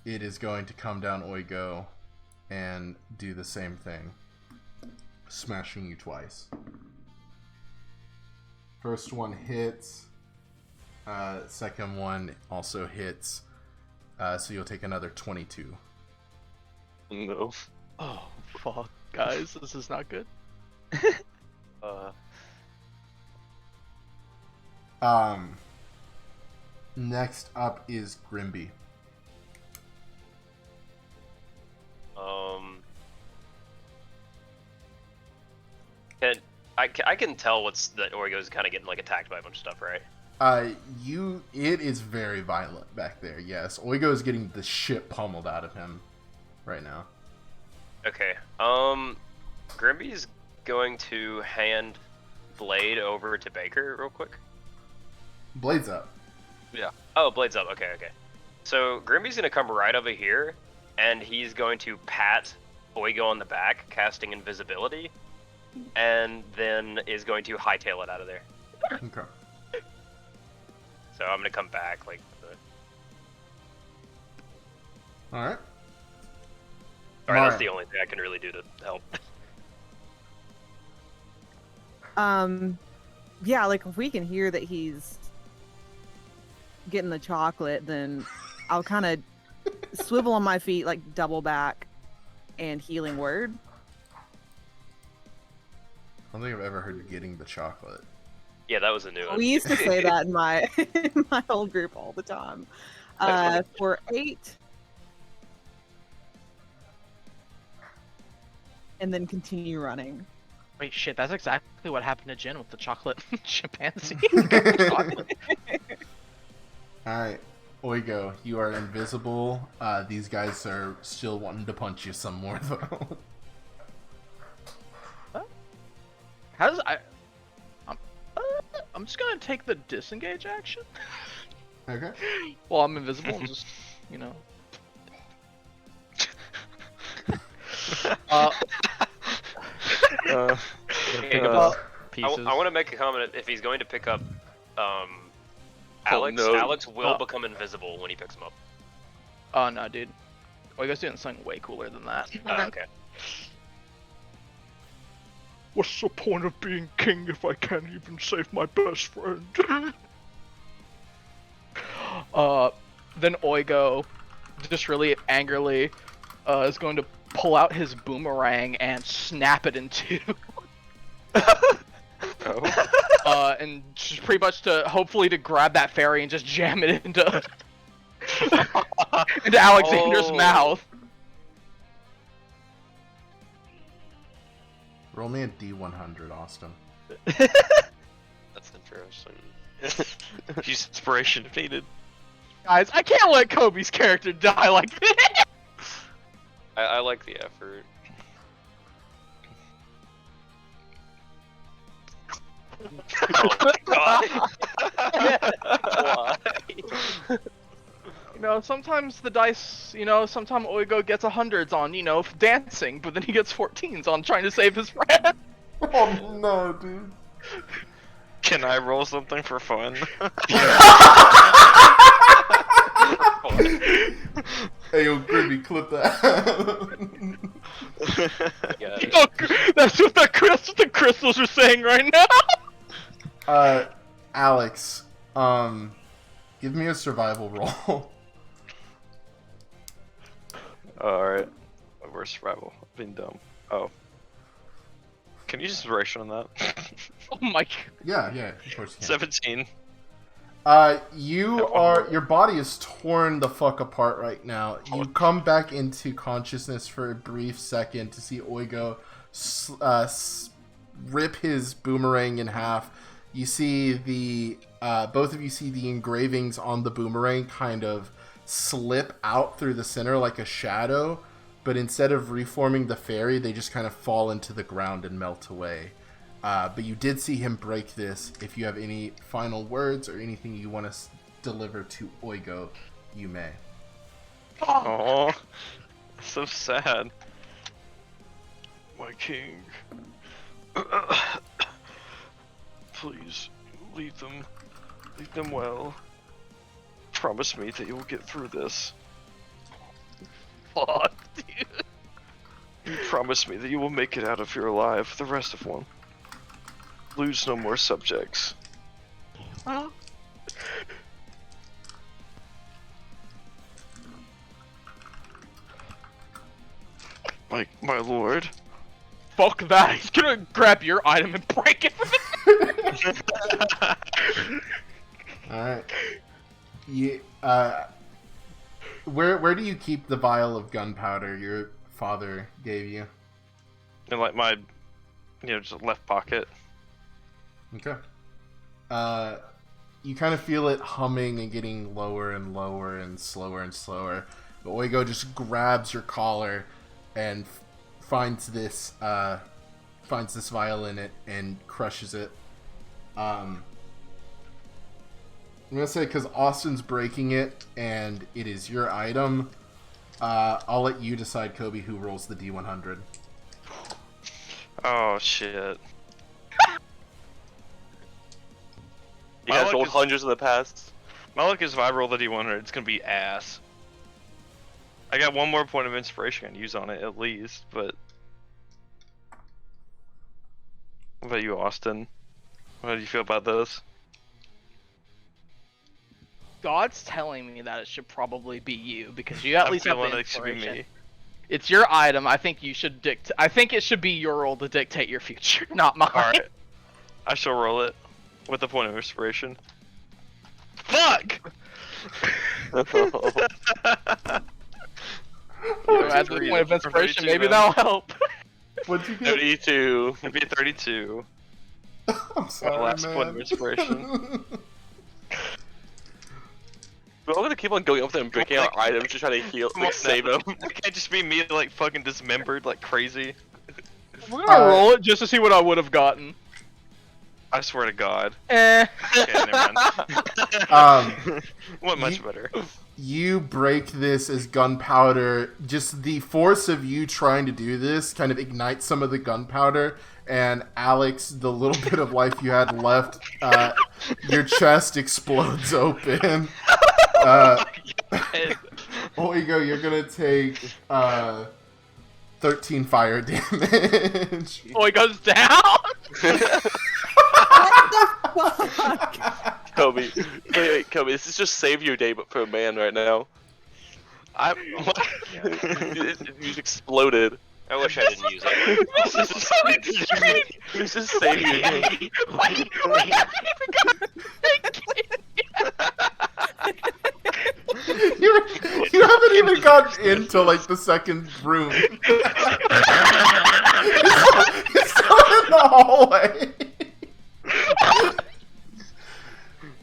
It is going to come down Oigo and do the same thing, smashing you twice. First one hits Second one also hits, so you'll take another 22. No. Oh, fuck, guys, this is not good. Next up is Grimby. I can tell that Origo's kind of getting like attacked by a bunch of stuff, right? It is very violent back there. Yes, Oigo is getting the shit pummeled out of him right now. Okay. Grimby's going to hand Blade over to Baker real quick. Blade's up. Yeah. Oh, Blade's up. Okay. So Grimby's gonna come right over here, and he's going to pat Oigo on the back, casting invisibility, and then is going to hightail it out of there. Okay. So I'm gonna come back like. All right. Alright, that's the only thing I can really do to help. Yeah, like if we can hear that he's getting the chocolate, then I'll kind of swivel on my feet, like double back, and healing word. I don't think I've ever heard you getting the chocolate. Yeah, that was a new one. We used to say that in my old group all the time. For 8. And then continue running. Wait, shit, that's exactly what happened to Jen with the chocolate chimpanzee. Alright, Oigo, you are invisible. These guys are still wanting to punch you some more, though. How does I'm just gonna take the disengage action. Okay. Well, I'm invisible and just, you know. Pick I up pieces. want to make a comment. If he's going to pick up Alex, no. Alex will become invisible when he picks him up. Oh no, dude. Oigo's doing something way cooler than that. Okay. What's the point of being king if I can't even save my best friend? Then Oigo, just really angrily, is going to pull out his boomerang and snap it in two. And just pretty much hopefully to grab that fairy and just jam it into Alexander's mouth. Roll me a D100, Austin. That's interesting. Use inspiration if needed. Guys, I can't let Kobe's character die like this. I like the effort. Oh my god. Why? You know, sometimes the dice, sometimes Oigo gets 100s on, dancing, but then he gets 14s on trying to save his friend. Oh no, dude. Can I roll something for fun? Hey, yo, Grimby, clip that. That's what the crystals are saying right now. Alex, give me a survival roll. Alright. Where's survival? I've been dumb. Oh. Can you use inspiration on that? Oh my god. Yeah, of course you can. 17. Your body is torn the fuck apart right now. You come back into consciousness for a brief second to see Oigo rip his boomerang in half. You see both of you see the engravings on the boomerang kind of slip out through the center like a shadow, but instead of reforming the fairy, they just kind of fall into the ground and melt away. But you did see him break this. If you have any final words or anything you want to deliver to Oigo, you may. Oh, so sad. My king. Please, lead them well. Promise me that you will get through this. Fuck, dude. You promise me that you will make it out of here alive, the rest of one. Lose no more subjects. My lord. Fuck that. He's gonna grab your item and break it. Alright. Where do you keep the vial of gunpowder your father gave you? In like my, just left pocket. Okay. You kind of feel it humming and getting lower and lower and slower. But Oigo just grabs your collar and finds this vial in it and crushes it. I'm gonna say because Austin's breaking it and it is your item. I'll let you decide, Kobe, who rolls the D100. Oh shit. You guys rolled hundreds in the past. My luck is if I roll the D100, it's gonna be ass. I got one more point of inspiration I can use on it at least, but. What about you, Austin? How do you feel about this? God's telling me that it should probably be you because you at least have the feeling it should be inspiration. me. It's your item. I think you should I think it should be your role to dictate your future, not mine. Alright. I shall roll it with a point of inspiration. Fuck! Add the point of inspiration. Maybe that'll help. What'd you get? 32. It'd be 32. I'm sorry, My last man. point of inspiration. We're all gonna keep on going up there and breaking out items to try to heal, save them. It can't just be me like fucking dismembered like crazy. We're gonna roll it just to see what I would have gotten. I swear to God. Eh. Okay, never mind. What much better? You break this as gunpowder. Just the force of you trying to do this kind of ignites some of the gunpowder. And Alex, the little bit of life you had left, your chest explodes open. Oigo, you're gonna take 13 fire damage. Oh, he goes down. What the fuck? Kobe, wait, Kobe, this is just save your day, but for a man right now. You exploded. I wish I didn't use it. This is save your day. You haven't even gotten into like the second room. It's still in the hallway.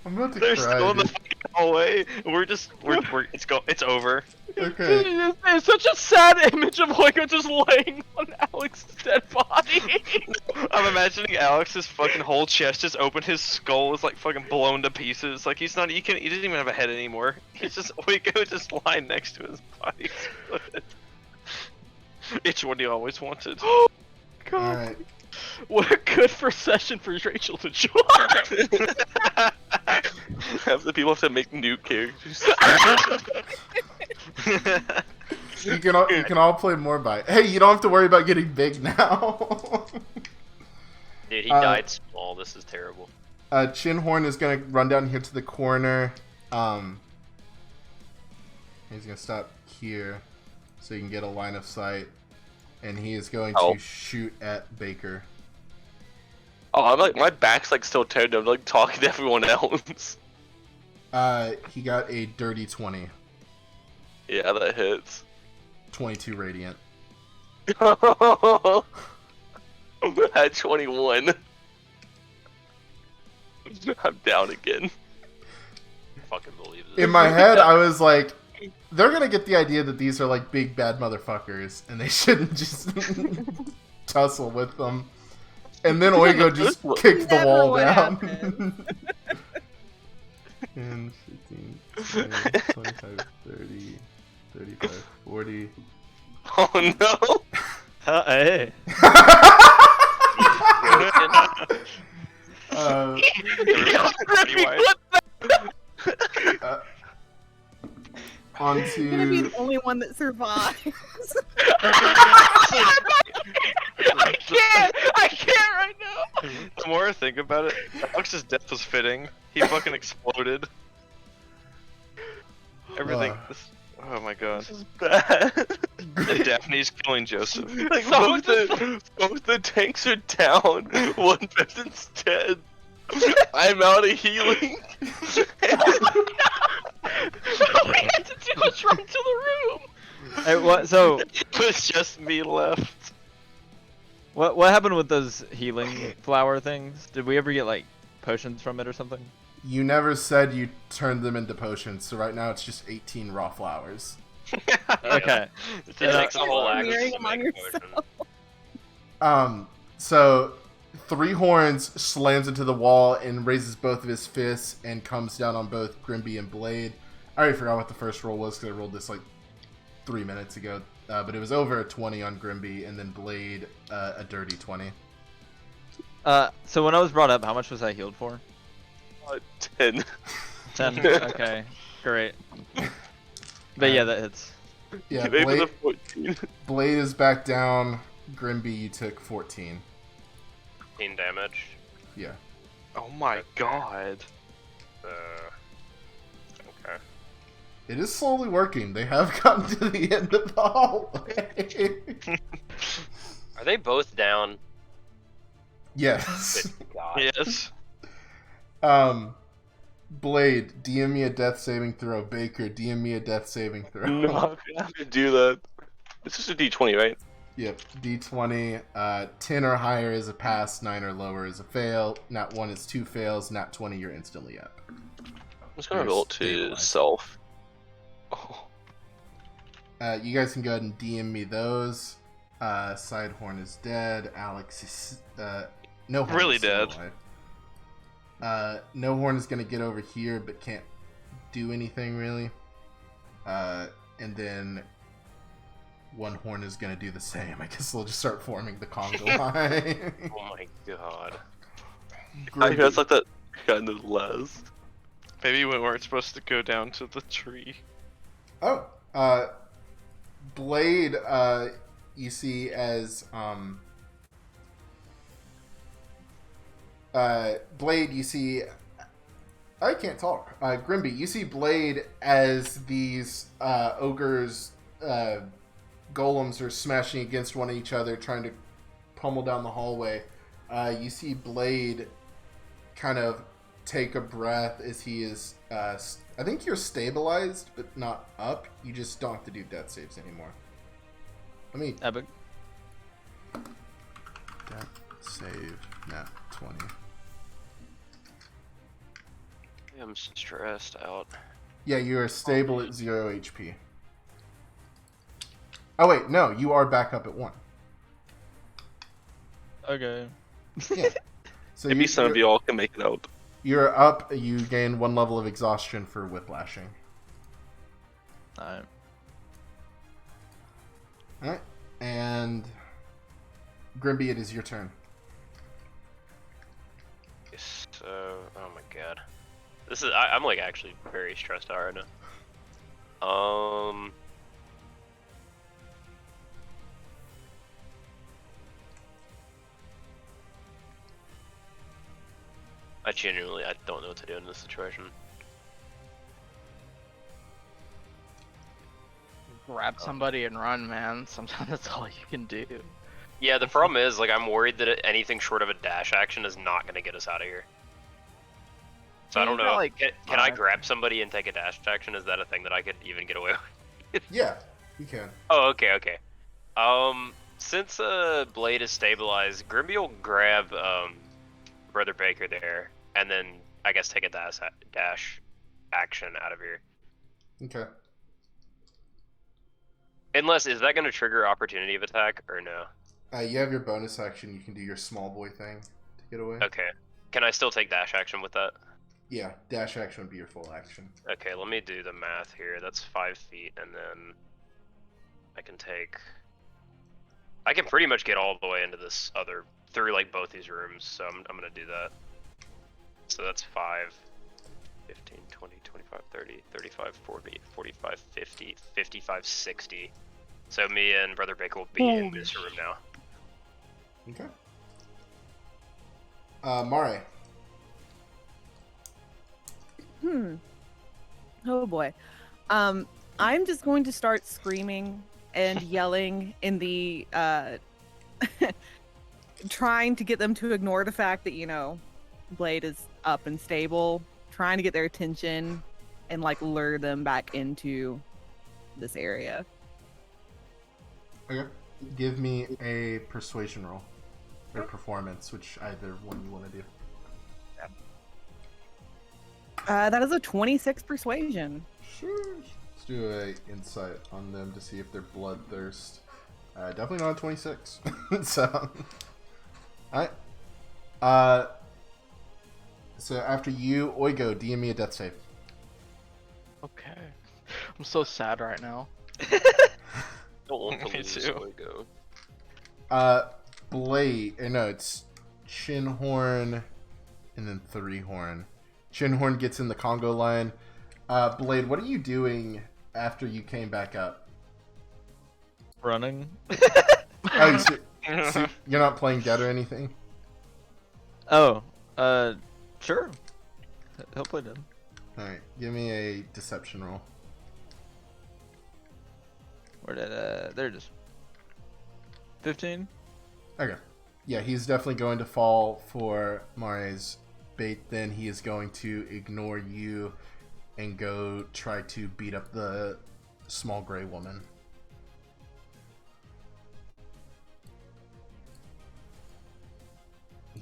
I'm about to They're cry. still in the dude. fucking hallway. It's over. Okay. It's such a sad image of Oigo just laying on Alex's dead body. I'm imagining Alex's fucking whole chest just open. His skull is like fucking blown to pieces. Like he doesn't even have a head anymore. He's just Oigo just lying next to his body. It's what he always wanted. God. Alright. What a good first session for Rachel to join. Half the people have to make new characters. You can all play more by. Hey, you don't have to worry about getting big now. Dude, he died small. This is terrible. Chinhorn is gonna run down here to the corner. He's gonna stop here so you can get a line of sight, and he is going to shoot at Baker. Oh, I'm like, my back's like still turned. I'm like talking to everyone else. He got a dirty 20. Yeah, that hits. 22 radiant. At 21. I'm down again. Fucking believe this. In my head, I was like, they're gonna get the idea that these are like big bad motherfuckers, and they shouldn't just tussle with them. And then Oigo just kicked the wall down. 10, 15, 20, 25, 30, 35, 40. Oh no! Hey. On I'm gonna be to the only one that survives. I can't right now. more I think about it, Alex's death was fitting. He fucking exploded. Everything. Oh my god. This is bad. And Daphne's killing Joseph. Like So both the tanks are down. One person's dead. I'm out of healing. All we had to do was run to the room. Hey, what? So It was just me left. what happened with those healing flower things? Did we ever get like potions from it or something? You never said you turned them into potions, so right now it's just 18 raw flowers. Okay. It takes a whole You're action smearing to them on make a yourself. potion. So Three Horns slams into the wall and raises both of his fists and comes down on both Grimby and Blade. I already forgot what the first roll was because I rolled this like 3 minutes ago, but it was over a 20 on Grimby, and then Blade a dirty 20. So when I was brought up, how much was I healed for? 10. 10. Okay, great. But yeah, that hits. Yeah, You made it Blade, a 14. Blade is back down. Grimby, you took 14. 15 damage. Yeah. Oh my god. Okay. It is slowly working. They have gotten to the end of the hallway. Are they both down? Yes. Good God. Yes. Blade, DM me a death saving throw. Baker, DM me a death saving throw. No, I'm gonna have to do that. It's just a d20, right? Yep, D20. 10 or higher is a pass, 9 or lower is a fail. Nat 1 is 2 fails, nat 20 you're instantly up. I'm just gonna You're roll it to stabilized. self. Oh. You guys can go ahead and DM me those. Sidehorn is dead. Alex is no horn Really is still dead. alive. No horn is gonna get over here, but can't do anything really. And then one horn is gonna do the same. I guess they'll just start forming the conga line. Oh my God. I guess like that kind of last. Maybe we weren't supposed to go down to the tree. Oh, Blade, you see as, Blade, you see, I can't talk. Grimby, you see Blade as these, ogres, golems are smashing against one each other, trying to pummel down the hallway. You see Blade kind of take a breath as he is, I think you're stabilized, but not up. You just don't have to do death saves anymore. Let me Epic. death save nat 20. I'm stressed out. Yeah, you are stable at 0 HP. Oh wait, no, you are back up at 1. Okay. Yeah. So Maybe some of y'all can make it out. you're up. You gain 1 level of exhaustion for whiplashing. Alright. All right, and Grimby, it is your turn. So, oh my God. This is, I'm like actually very stressed out right now. I genuinely, I don't know what to do in this situation. Grab somebody and run, man. Sometimes that's all you can do. Yeah, the problem is, like, I'm worried that anything short of a dash action is not going to get us out of here. So I don't You know. got, like, Can I 5. grab somebody and take a dash action? Is that a thing that I could even get away with? Yeah, you can. Oh, okay, okay. Since Blade is stabilized, Grimby will grab Brother Baker there, and then I guess take a dash action out of here. Okay. Unless, is that going to trigger opportunity of attack or no? You have your bonus action. You can do your small boy thing to get away. Okay. Can I still take dash action with that? Yeah, dash action would be your full action. Okay, let me do the math here. That's 5 feet, and then I can take. I can pretty much get all the way into this other, through like both these rooms, so I'm gonna do that. So that's 5, 15, 20, 25, 30, 35, 40, 45, 50, 55, 60. So me and Brother Baker will be in this room now. Okay. Mare. Oh boy. I'm just going to start screaming and yelling in the trying to get them to ignore the fact that, Blade is up and stable, trying to get their attention and like lure them back into this area. Okay. Give me a persuasion roll. Or performance, which either one you want to do. That is a 26 persuasion. Sure. Let's do a insight on them to see if they're bloodthirst. Definitely not a 26. So, alright. So after you, Oigo, DM me a death save. Okay. I'm so sad right now. Don't want to Me lose, too. so we go. Blade, no, it's Chinhorn and then Threehorn. Chinhorn gets in the Congo line. Blade, what are you doing after you came back up? Running. Oh, so you're not playing dead or anything? Oh, sure. He'll play dead. Alright, give me a deception roll. Where did there it is. 15. Okay. Yeah, he's definitely going to fall for Mare's bait. Then he is going to ignore you and go try to beat up the small gray woman.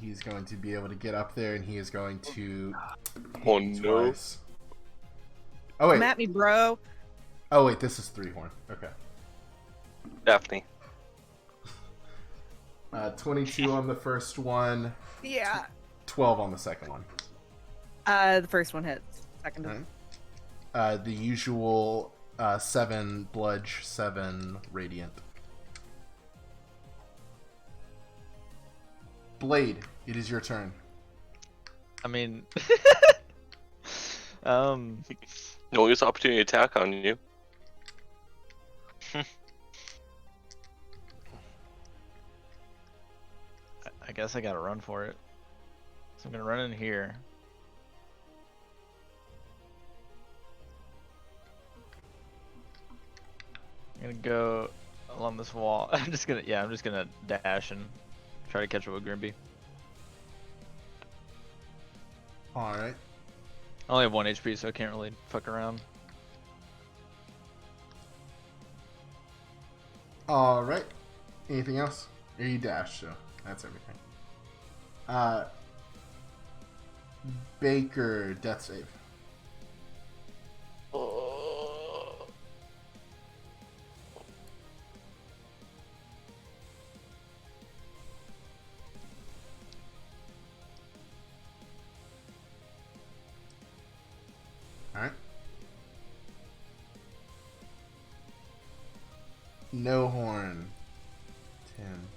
He's going to be able to get up there and he is going to Oh hit no. twice. Oh wait. Come at me, bro. Oh wait, this is Threehorn. Okay. Daphne. 22 on the first one, Yeah. 12 on the second one. The first one hits. Second. Alright. The usual 7 bludge, 7 radiant. Blade, it is your turn. I mean, No one gets the opportunity to attack on you. I guess I gotta run for it. So I'm gonna run in here. I'm gonna go along this wall. I'm just gonna dash and try to catch up with Grimby. Alright. I only have 1 HP, so I can't really fuck around. Alright. Anything else? Or you dash, so that's everything. Baker, death save. Alright. No horn. 10.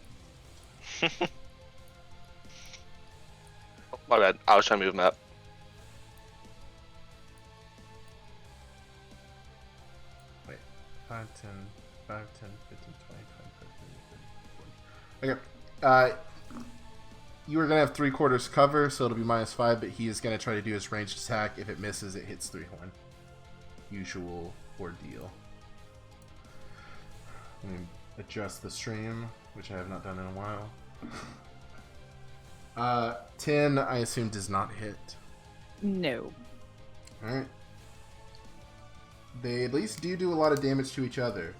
My bad. I was trying to move map. Wait. 5, 10, 5, 10, 15, 20, 25, 30, 40. Okay. You are going to have 3/4 cover, so it'll be -5, but he is going to try to do his ranged attack. If it misses, it hits Threehorn. Usual ordeal. Let me adjust the stream, which I have not done in a while. 10, I assume, does not hit. No. Alright. They at least do a lot of damage to each other.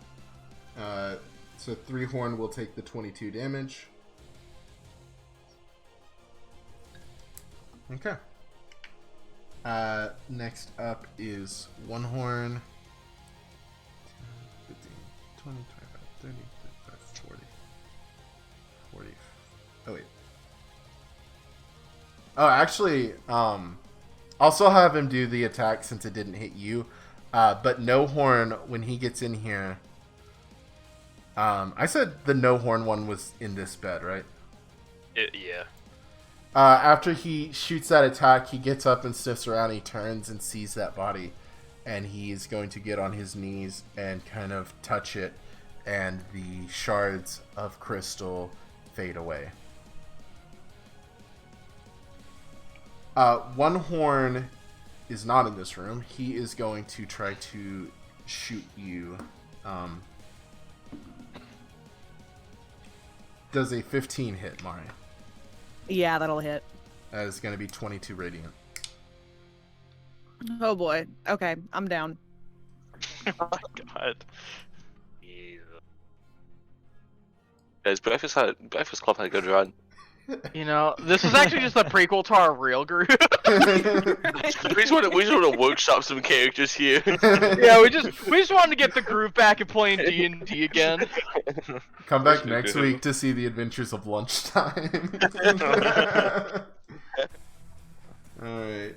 So Threehorn will take the 22 damage. Okay. Next up is One Horn. 15, 20, 25, 30, 35, 40. 40. Oh, wait. Oh, actually, I'll still have him do the attack since it didn't hit you. But No Horn, when he gets in here... I said the No Horn one was in this bed, right? Yeah. After he shoots that attack, he gets up and sniffs around, he turns and sees that body. And he's going to get on his knees and kind of touch it, and the shards of crystal fade away. One horn is not in this room. He is going to try to shoot you. Does a 15 hit, Mari? Yeah, that'll hit. That is going to be 22 radiant. Oh boy. Okay, I'm down. Oh my god. Guys, Breakfast Club had a good run. You know, this is actually just a prequel to our real group. we just want to workshop some characters here. Yeah, we just wanted to get the groove back and playing D&D again. Come back next week to see the adventures of lunchtime. Alright.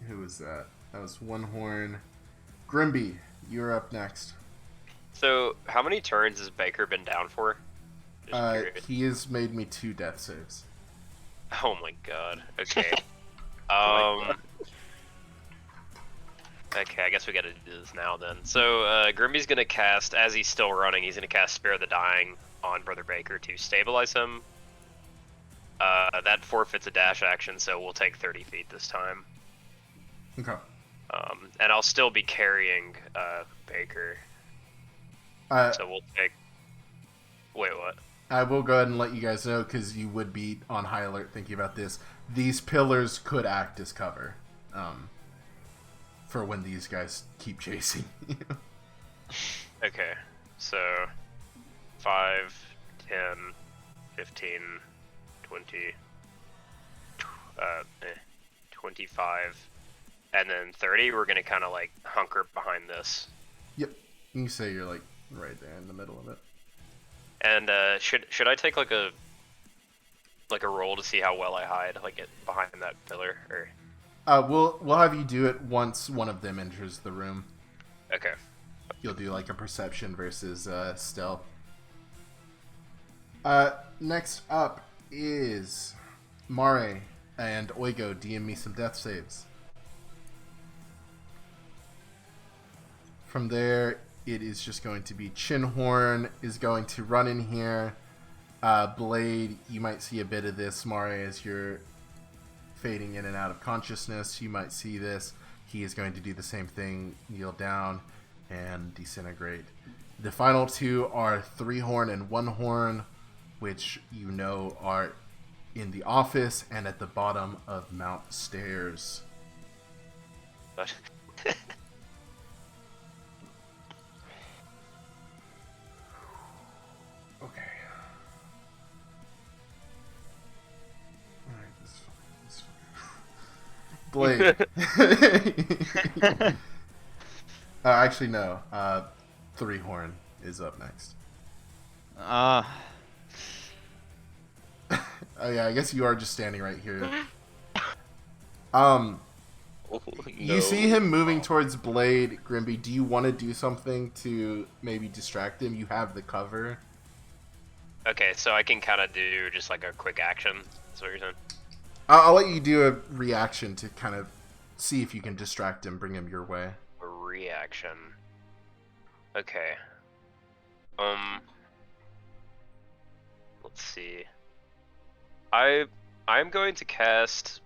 Who was that? That was One Horn. Grimby, you're up next. So, how many turns has Baker been down for? Just curious. He has made me 2 death saves. Oh my god. Okay. Okay, I guess we gotta do this now then. So, Grimby's gonna cast, as he's still running, he's gonna cast Spare the Dying on Brother Baker to stabilize him. That forfeits a dash action, so we'll take 30 feet this time. Okay. And I'll still be carrying Baker. So we'll take... Wait, what? I will go ahead and let you guys know, because you would be on high alert thinking about this. These pillars could act as cover for when these guys keep chasing you. Okay, so 5, 10, 15, 20, 25, and then 30. We're gonna kind of like hunker behind this. Yep, you can say you're like right there in the middle of it. And should I take like a roll to see how well I hide, like get behind that pillar, or? We'll have you do it once one of them enters the room. Okay. You'll do like a perception versus stealth. Next up is Mare and Oigo. DM me some death saves. From there, it is just going to be Chinhorn is going to run in here. Blade, you might see a bit of this, Mare, as you're fading in and out of consciousness. You might see this. He is going to do the same thing, kneel down and disintegrate. The final 2 are 3 Horn and 1 Horn, which you know are in the office and at the bottom of Mount Stairs. But Okay. Alright, this is fine. Blade. Actually, no. 3 Horn is up next. Oh yeah, I guess you are just standing right here. You see him moving towards Blade, Grimby. Do you want to do something to maybe distract him? You have the cover. okay, so I can kind of do just like a quick action. That's what you're saying. I'll let you do a reaction to kind of see if you can distract him, bring him your way. A reaction. Okay. Let's see. I'm going to cast.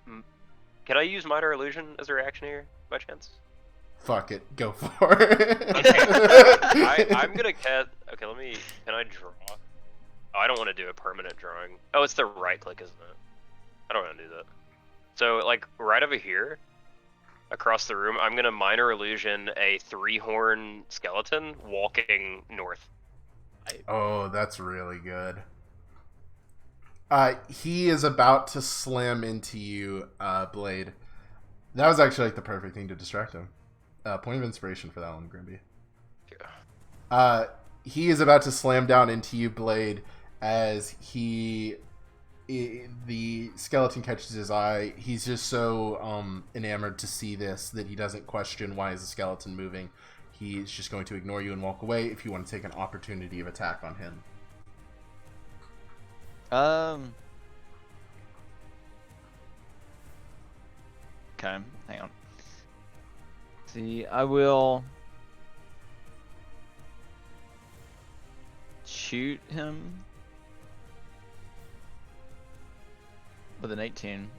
Can I use Minor Illusion as a reaction here, by chance? Fuck it, go for it. Okay. I'm gonna cast. Okay, let me. Can I draw? Oh, I don't want to do a permanent drawing. Oh, it's the right click, isn't it? I don't want to do that. So, like, right over here, across the room, I'm gonna Minor Illusion a 3-horn skeleton walking north. Oh, that's really good. He is about to slam into you, Blade. That was actually like the perfect thing to distract him. Point of inspiration for that one, Grimby. Yeah. He is about to slam down into you, Blade, as the skeleton catches his eye. He's just so enamored to see this that he doesn't question why is the skeleton moving. He's just going to ignore you and walk away if you want to take an opportunity of attack on him. Okay, hang on. See, I will shoot him. with an 18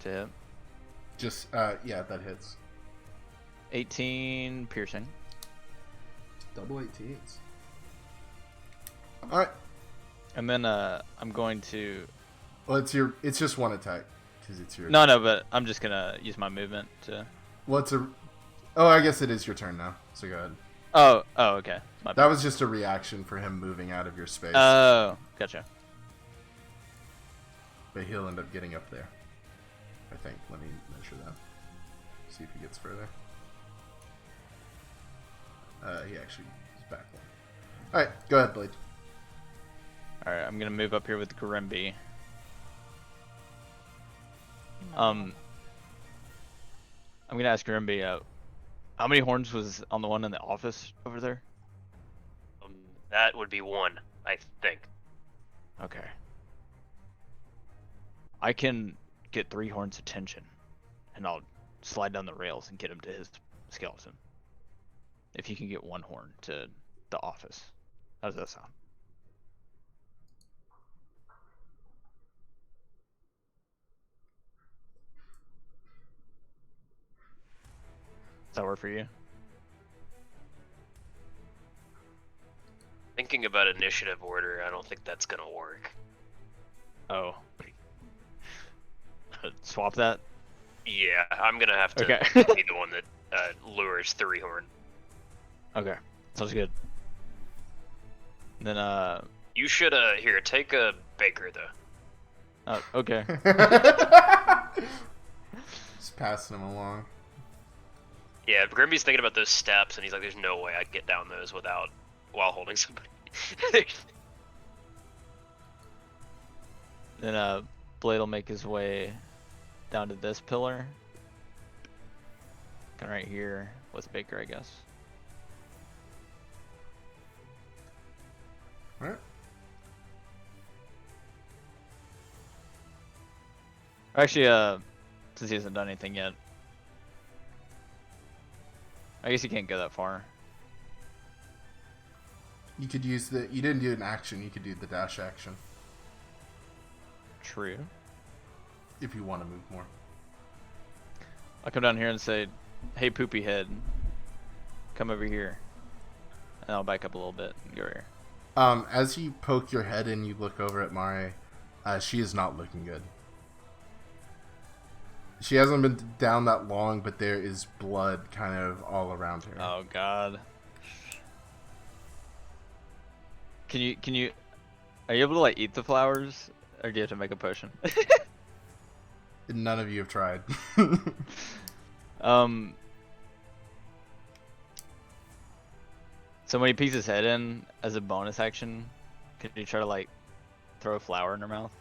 to hit. Just yeah, that hits. 18 piercing. Double 18s. All right. And then I'm going to. Well, it's just one attack because it's your. No, but I'm just gonna use my movement to. What's a? Oh, I guess it is your turn now. So go ahead. Oh, okay. My That bad. was just a reaction for him moving out of your space. Oh, gotcha. But he'll end up getting up there. I think. Let me measure that. See if he gets further. He actually is back one. Alright, go ahead, Blade. Alright, I'm gonna move up here with Grimby. I'm gonna ask Grimby, how many horns was on the one in the office over there? That would be 1, I think. Okay. I can get 3 horns attention, and I'll slide down the rails and get him to his skeleton. If you can get 1 horn to the office. How does that sound? Does that work for you? Thinking about initiative order, I don't think that's gonna work. Oh. Swap that? Yeah, I'm gonna have to Okay. be the one that lures 3 horn. Okay. Sounds good. Then, You should, here, take a Baker, though. okay. Just passing him along. Yeah, Grimby's thinking about those steps, and he's like, there's no way I'd get down those while holding somebody. Then, Blade will make his way down to this pillar. Kind of right here with Baker, I guess. Alright. Actually, since he hasn't done anything yet, I guess he can't go that far. You could use the. You didn't do an action, you could do the dash action. True. If you want to move more. I'll come down here and say, hey, poopy head, come over here. And I'll back up a little bit and go here. As you poke your head in, you look over at Mare. She is not looking good. She hasn't been down that long, but there is blood kind of all around her. Oh, God. Can you, are you able to, like, eat the flowers? Or do you have to make a potion? None of you have tried. So when he peeks his head in as a bonus action, can you try to like throw a flower in her mouth?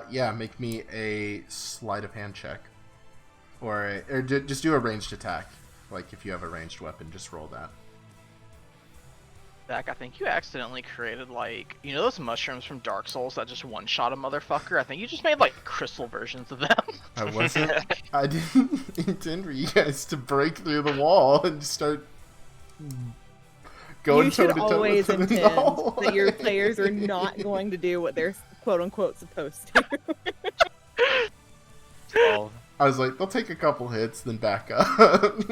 Yeah, make me a sleight of hand check, or just do a ranged attack. Like if you have a ranged weapon, just roll that. Zach, I think you accidentally created, like, you know those mushrooms from Dark Souls that just one-shot a motherfucker? I think you just made, like, crystal versions of them. I wasn't. I didn't intend for you guys to break through the wall and start going You should toe-to-toe always with them. intend No. that your players are not going to do what they're quote-unquote supposed to. Oh. I was like, they'll take a couple hits, then back up.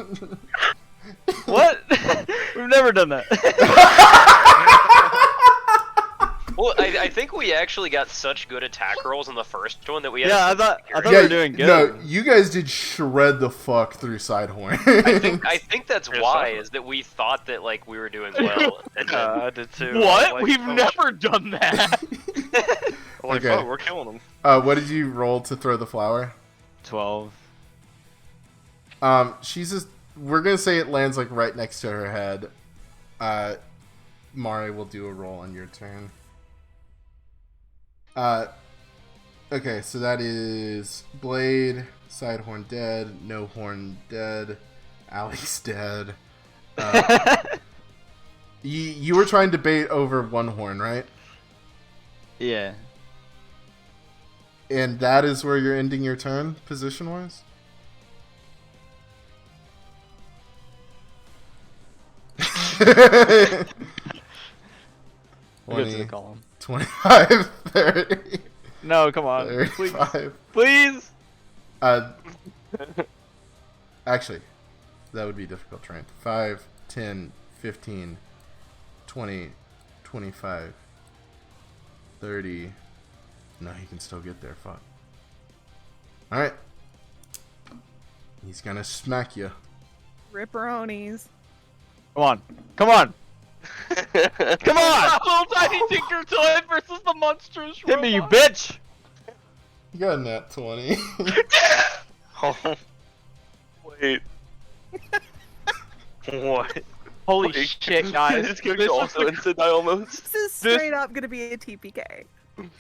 What? We've never done that. Well, I think we actually got such good attack rolls in the first one that we had. Yeah, I thought we Yeah, were doing good. No, you guys did shred the fuck through Sidehorn. I think that's why is that we thought that like we were doing well. And then, I did too. What? Like, We've oh, never done that! Like, Okay. fuck, we're killing them. What did you roll to throw the flower? 12. She's just. We're gonna say it lands like right next to her head. Mari will do a roll on your turn. Okay, so that is Blade, Sidehorn dead, No Horn dead, Allie's dead. You were trying to bait over one horn, right? Yeah. And that is where you're ending your turn, position-wise? We'll go to the column. 25, 30, No, come on. Please. 35. Please. Actually, that would be difficult terrain. 5, 10, 15, 20, 25, 30. No, he can still get there. Fuck. Alright. He's gonna smack you. Ripperonis. Come on. Come on. Come on. Little tiny Tinker Toy versus the monstrous Hit me, you robot. bitch. You got a nat 20. Oh, wait. What? Holy Wait, shit, guys. This character also instant die almost. This is straight up gonna be a TPK.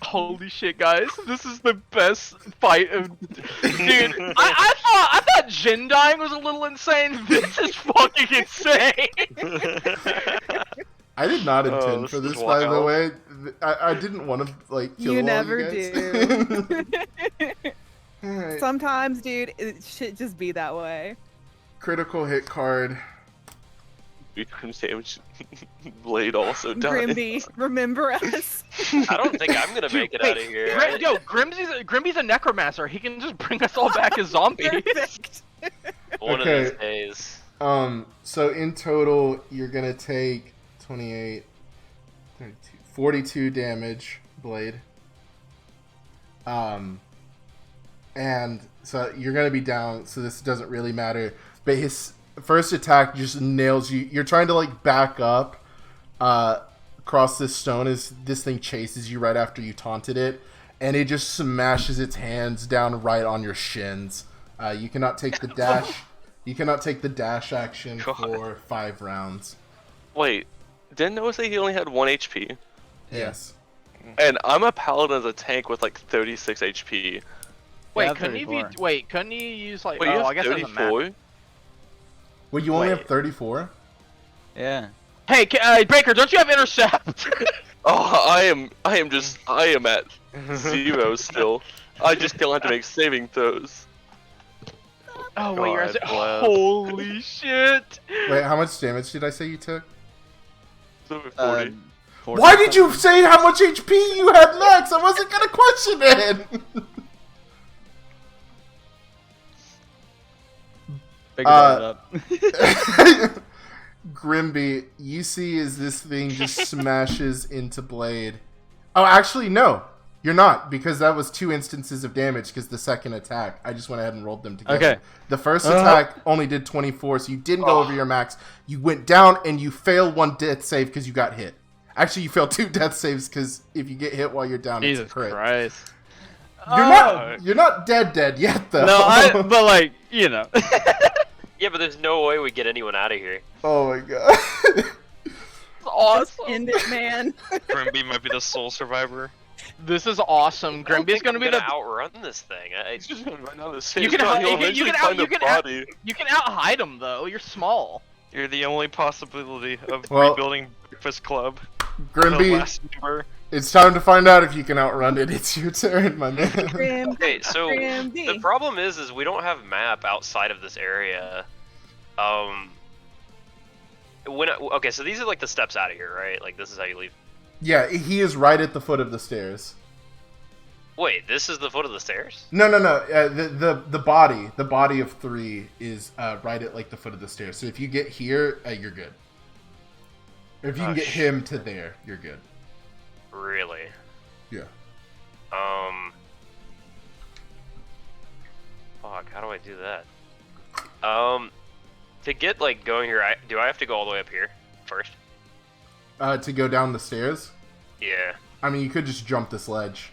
Holy shit, guys! This is the best fight of. Dude, I thought Jin dying was a little insane. This is fucking insane. I did not Oh, intend this for is this, by the wild. way. I didn't want to, like, kill You all never you guys. do. Alright. Sometimes, dude, it should just be that way. Critical hit card. Damage. Blade also dies. Grimby, remember us. I don't think I'm gonna make it out of here. Yo, Grimby's a necromancer. He can just bring us all back as zombies. Perfect. One Okay. of these days. So in total, you're gonna take 28, 32, 42 damage, Blade. And so you're gonna be down, so this doesn't really matter. But his first attack just nails you. You're trying to, like, back up across this stone as this thing chases you right after you taunted it, and it just smashes its hands down right on your shins. You cannot take the dash. You cannot take the dash action God. for 5 rounds. Wait, didn't Noah say he only had 1 HP? Yes. And I'm a paladin as a tank with like 36 HP. Wait, Yeah, couldn't he be? 34. Wait, couldn't he use like? Wait, you oh, have I guess it doesn't matter. 34? Well, you only Wait. have 34? Yeah. Hey, Baker, don't you have intercept? Oh, I am at 0 still. I just don't have to make saving throws. Oh wait, you're God at bless. holy shit! Wait, how much damage did I say you took? It's over 40. 40 Why did you something. say how much HP you had max? I wasn't gonna question it. Figure that up. Grimby, you see as this thing just smashes into Blade. Oh, actually, no. You're not, because that was 2 instances of damage, because the second attack, I just went ahead and rolled them together. Okay. The first attack only did 24, so you didn't go over your max. You went down, and you failed 1 death save because you got hit. Actually, you failed 2 death saves, because if you get hit while you're down, it's a Jesus crit. Christ. You're not dead yet, though. No, but like, you know. Yeah, but there's no way we get anyone out of here. Oh my god. Awesome. End it, man. Grimby might be the sole survivor. This is awesome. I don't Grimby's think gonna I'm be the. outrun this thing. He's just gonna run down the You stairs. can You'll out- you can- eventually you can find out- you the can out- body. You can out hide him though. You're small. You're the only possibility of Well- rebuilding Breakfast Club. The Grimby, last member. it's time to find out if you can outrun it. It's your turn, my man. Grim, Okay, so Grimby. the problem is we don't have map outside of this area. Okay, so these are like the steps out of here, right? Like this is how you leave. Yeah, he is right at the foot of the stairs. Wait, this is the foot of the stairs? No. The body of 3 is right at like the foot of the stairs. So if you get here, you're good. If you can Oh, get him to there, you're good. Really? Yeah. Fuck, how do I do that? To get like going here, do I have to go all the way up here first? To go down the stairs. Yeah. I mean, you could just jump this ledge.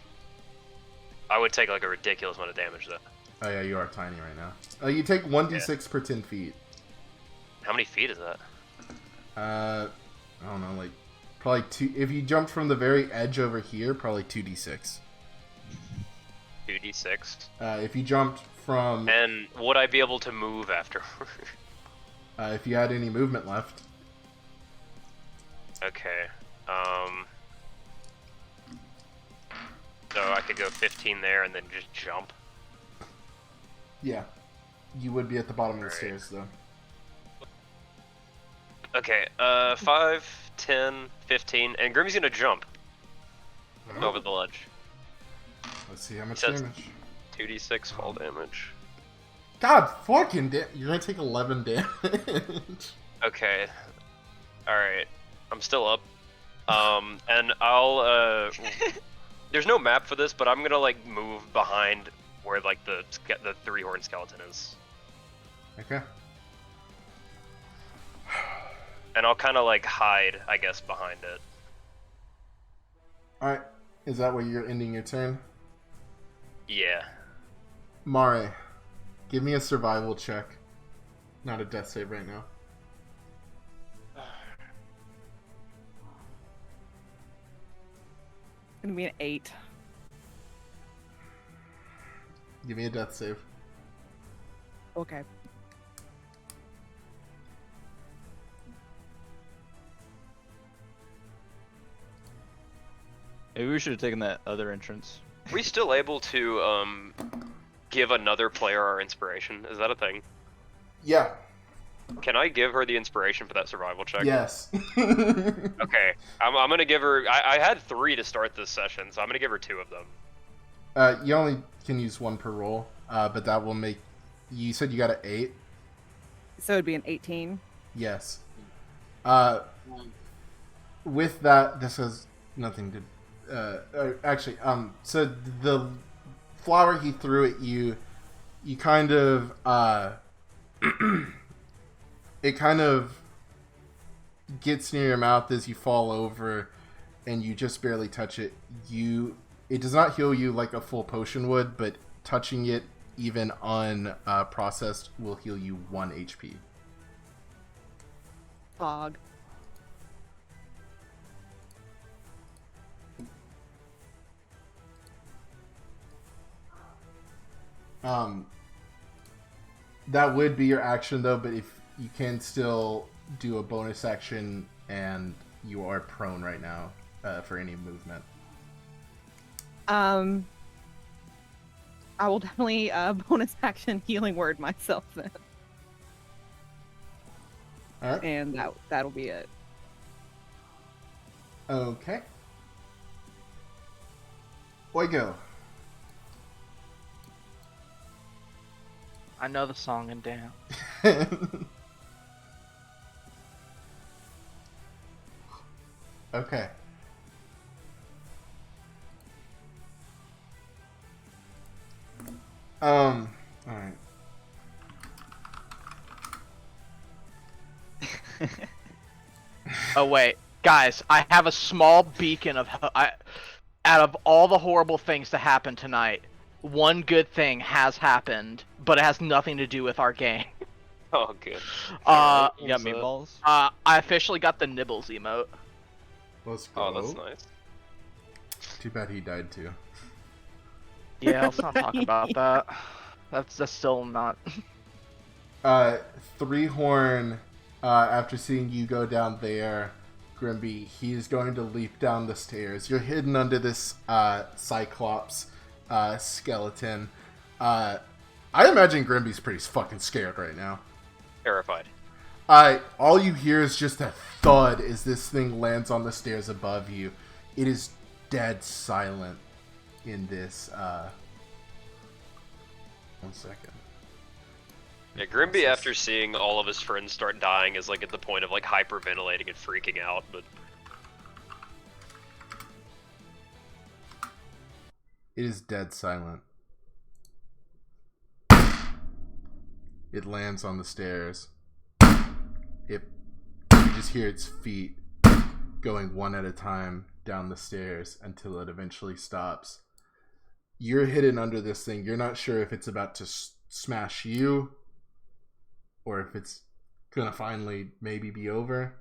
I would take like a ridiculous amount of damage though. Oh yeah, you are tiny right now. You take 1d6 per 10 feet. How many feet is that? I don't know, like probably 2. If you jumped from the very edge over here, probably 2d6. 2d6. If you jumped from, And would I be able to move afterward? if you had any movement left, Okay. So I could go 15 there and then just jump. yeah, you would be at the bottom of the Right. stairs though. Okay, 5, 10, 15, and Grimmy's gonna jump. over the ledge. Let's see how much Says- damage. 2d6 fall damage. God fucking damn! You're gonna take 11 damage. Okay. Alright. I'm still up. And I'll, there's no map for this, but I'm gonna, like, move behind where, like, the three-horned skeleton is. Okay. And I'll kind of, like, hide, I guess, behind it. Alright. Is that where you're ending your turn? Yeah. Mare, give me a survival check. Not a death save right now. Gonna be an 8. Give me a death save. Okay. Maybe we should have taken that other entrance. We still able to, give another player our inspiration? Is that a thing? Yeah. Can I give her the inspiration for that survival check? Yes. Okay. I'm gonna give her... I had 3 to start this session, so I'm gonna give her 2 of them. You only can use 1 per roll, but that will make... You said you got an 8? So it'd be an 18. Yes. With that, this has nothing to... actually, so the flower he threw at you, you kind of... it kind of gets near your mouth as you fall over, and you just barely touch it. It does not heal you like a full potion would, but touching it, even unprocessed, will heal you 1 HP. Fog. That would be your action though, but if you can still do a bonus action, and you are prone right now for any movement. I will definitely bonus action healing word myself then, All right. and that'll be it. Okay. Oigo. I know the song and dance. Okay. All right. Oh wait, guys, I have a small beacon of out of all the horrible things to happen tonight, one good thing has happened, but it has nothing to do with our game. Oh, good. You got meatballs? I officially got the Nibbles emote. Let's go. Oh, that's nice. Too bad he died too. Yeah, let's not talk about that. That's still not. Three-horn, after seeing you go down there, Grimby, he's going to leap down the stairs. You're hidden under this Cyclops skeleton. I imagine Grimby's pretty fucking scared right now. Terrified. All you hear is just a thud as this thing lands on the stairs above you. It is dead silent in this. 1 second. Yeah, Grimby, after seeing all of his friends start dying, is like at the point of like hyperventilating and freaking out. But It is dead silent. It lands on the stairs. You just hear its feet going one at a time down the stairs until it eventually stops. You're hidden under this thing. You're not sure if it's about to smash you or if it's gonna finally maybe be over.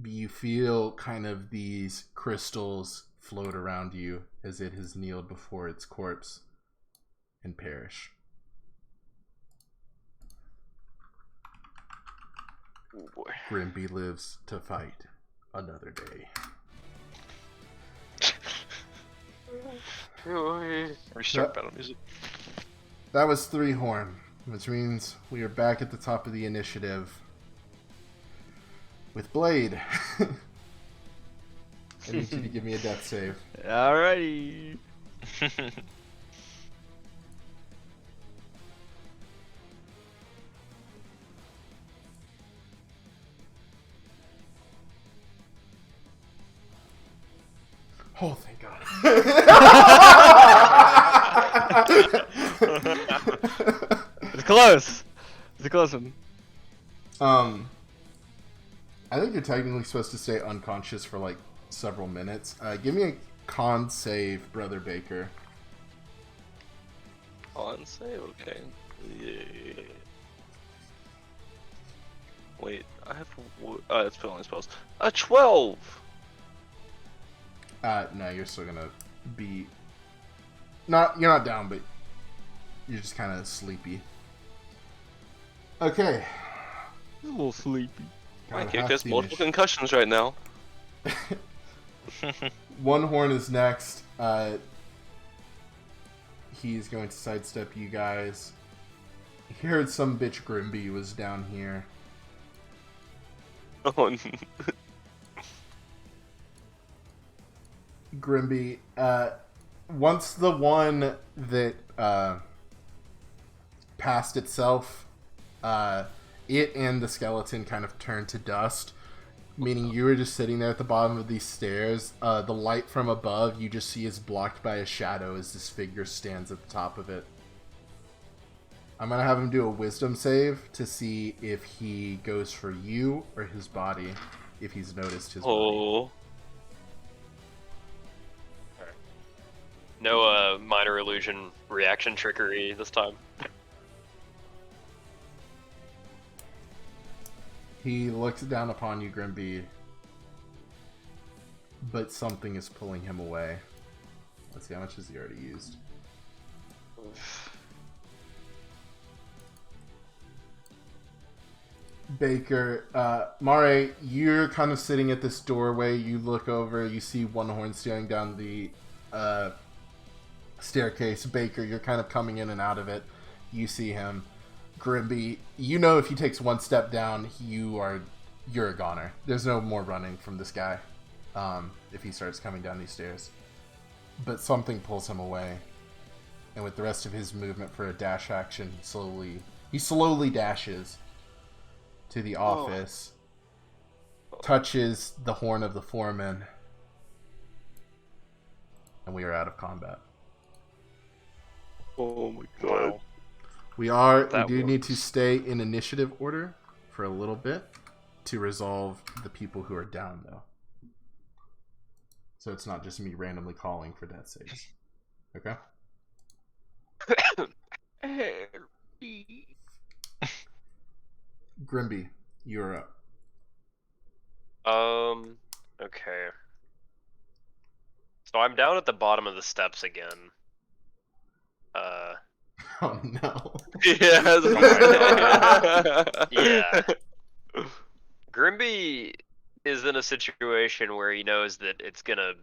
You feel kind of these crystals float around you as it has kneeled before its corpse and perish. oh boy. Grimby lives to fight another day. Restart battle music. That was Three-horn, which means we are back at the top of the initiative. with Blade. I need you to give me a death save. Alrighty. Oh, thank God. It's close. It's a close one. I think you're technically supposed to stay unconscious for like several minutes. Give me a con save, Brother Baker. On save, okay. Yeah. Wait, I have it's filling spells. A 12. No, you're still gonna be you're not down, but you're just kind of sleepy. Okay. A little sleepy. My God, character has half multiple fiendish. concussions right now. One horn is next. He's going to sidestep you guys. He heard some bitch Grimby was down here. Oh, Grimby, once the one that passed itself, it and the skeleton kind of turned to dust, meaning you were just sitting there at the bottom of these stairs. The light from above you just see is blocked by a shadow as this figure stands at the top of it. I'm going to have him do a wisdom save to see if he goes for you or his body, if he's noticed his body. oh. No minor illusion reaction trickery this time. He looks down upon you, Grimby, but something is pulling him away. Let's see, how much has he already used? Baker, Mare, you're kind of sitting at this doorway. You look over, you see one horn staring down the staircase. Baker, you're kind of coming in and out of it. You see him. Grimby, you know if he takes one step down, you're a goner. There's no more running from this guy if he starts coming down these stairs. But something pulls him away, and with the rest of his movement for a dash action, he slowly dashes to the office, touches the horn of the foreman, and we are out of combat. Oh my god. Wow. We do need to stay in initiative order for a little bit to resolve the people who are down, though. So it's not just me randomly calling for death saves. Okay? Grimby, you're up. Okay. So I'm down at the bottom of the steps again. Oh no. Yeah. Yeah. Grimby is in a situation where he knows that it's gonna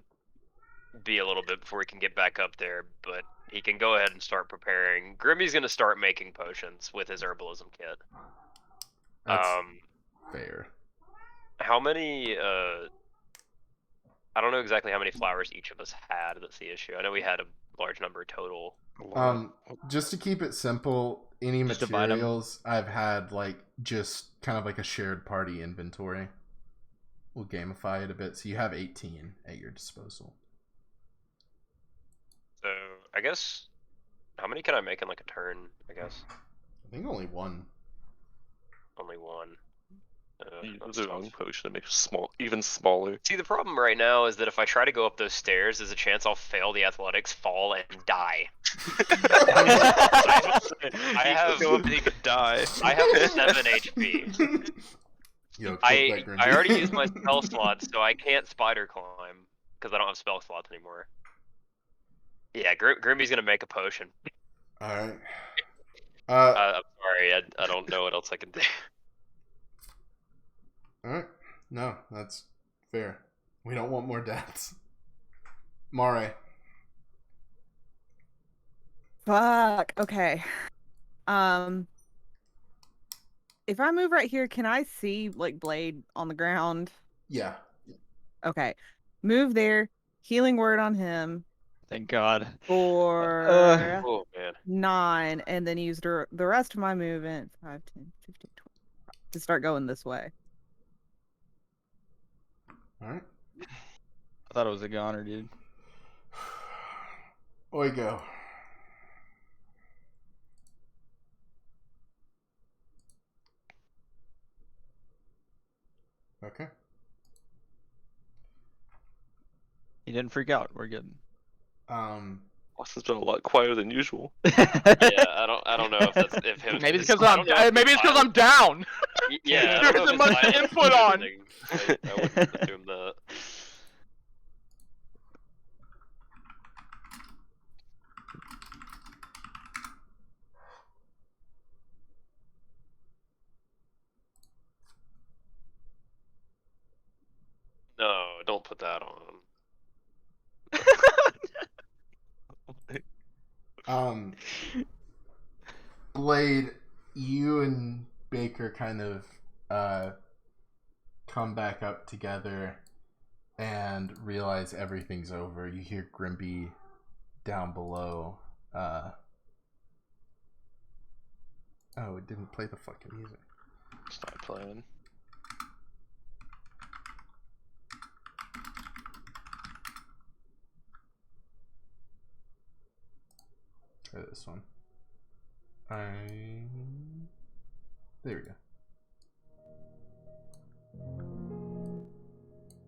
be a little bit before he can get back up there, but he can go ahead and start preparing. Grimby's gonna start making potions with his herbalism kit. That's fair. How many I don't know exactly how many flowers each of us had. That's the issue. I know we had a large number total. Just to keep it simple, any Just divide 'em. materials I've had like just kind of like a shared party inventory. We'll gamify it a bit, so you have 18 at your disposal. So I guess how many can I make in like a turn? I guess I think only one. only one. Use That the wrong sounds- potion to make it even smaller. See, the problem right now is that if I try to go up those stairs, there's a chance I'll fail the athletics, fall, and die. I have Go up and he could die. I have 7 HP. Yo, clip I that, Grimby. already used my spell slots, so I can't spider climb because I don't have spell slots anymore. Yeah, Grimby's gonna make a potion. All right. I'm sorry, I don't know what else I can do. All right. No, that's fair. We don't want more deaths. Mare. Fuck. Okay. If I move right here, can I see like Blade on the ground? Yeah. Okay. Move there. Healing word on him Thank God. for Oh man. 9, and then use the rest of my movement 5, 10, 15, 20 to start going this way. All right. I thought it was a goner, dude. Oigo. Okay. He didn't freak out. We're good. Austin's been a lot quieter than usual. Yeah, I don't know if that's if him. Maybe it's his- because I I'm don't know if maybe his it's because I'm silence- down. Yeah, I There don't know isn't if much his silence input is on. everything. I wouldn't assume that. No, don't put that on. Blade, you and Baker kind of come back up together and realize everything's over. You hear Grimby down below. Oh, it didn't play the fucking music. Stop playing. Try this one. There we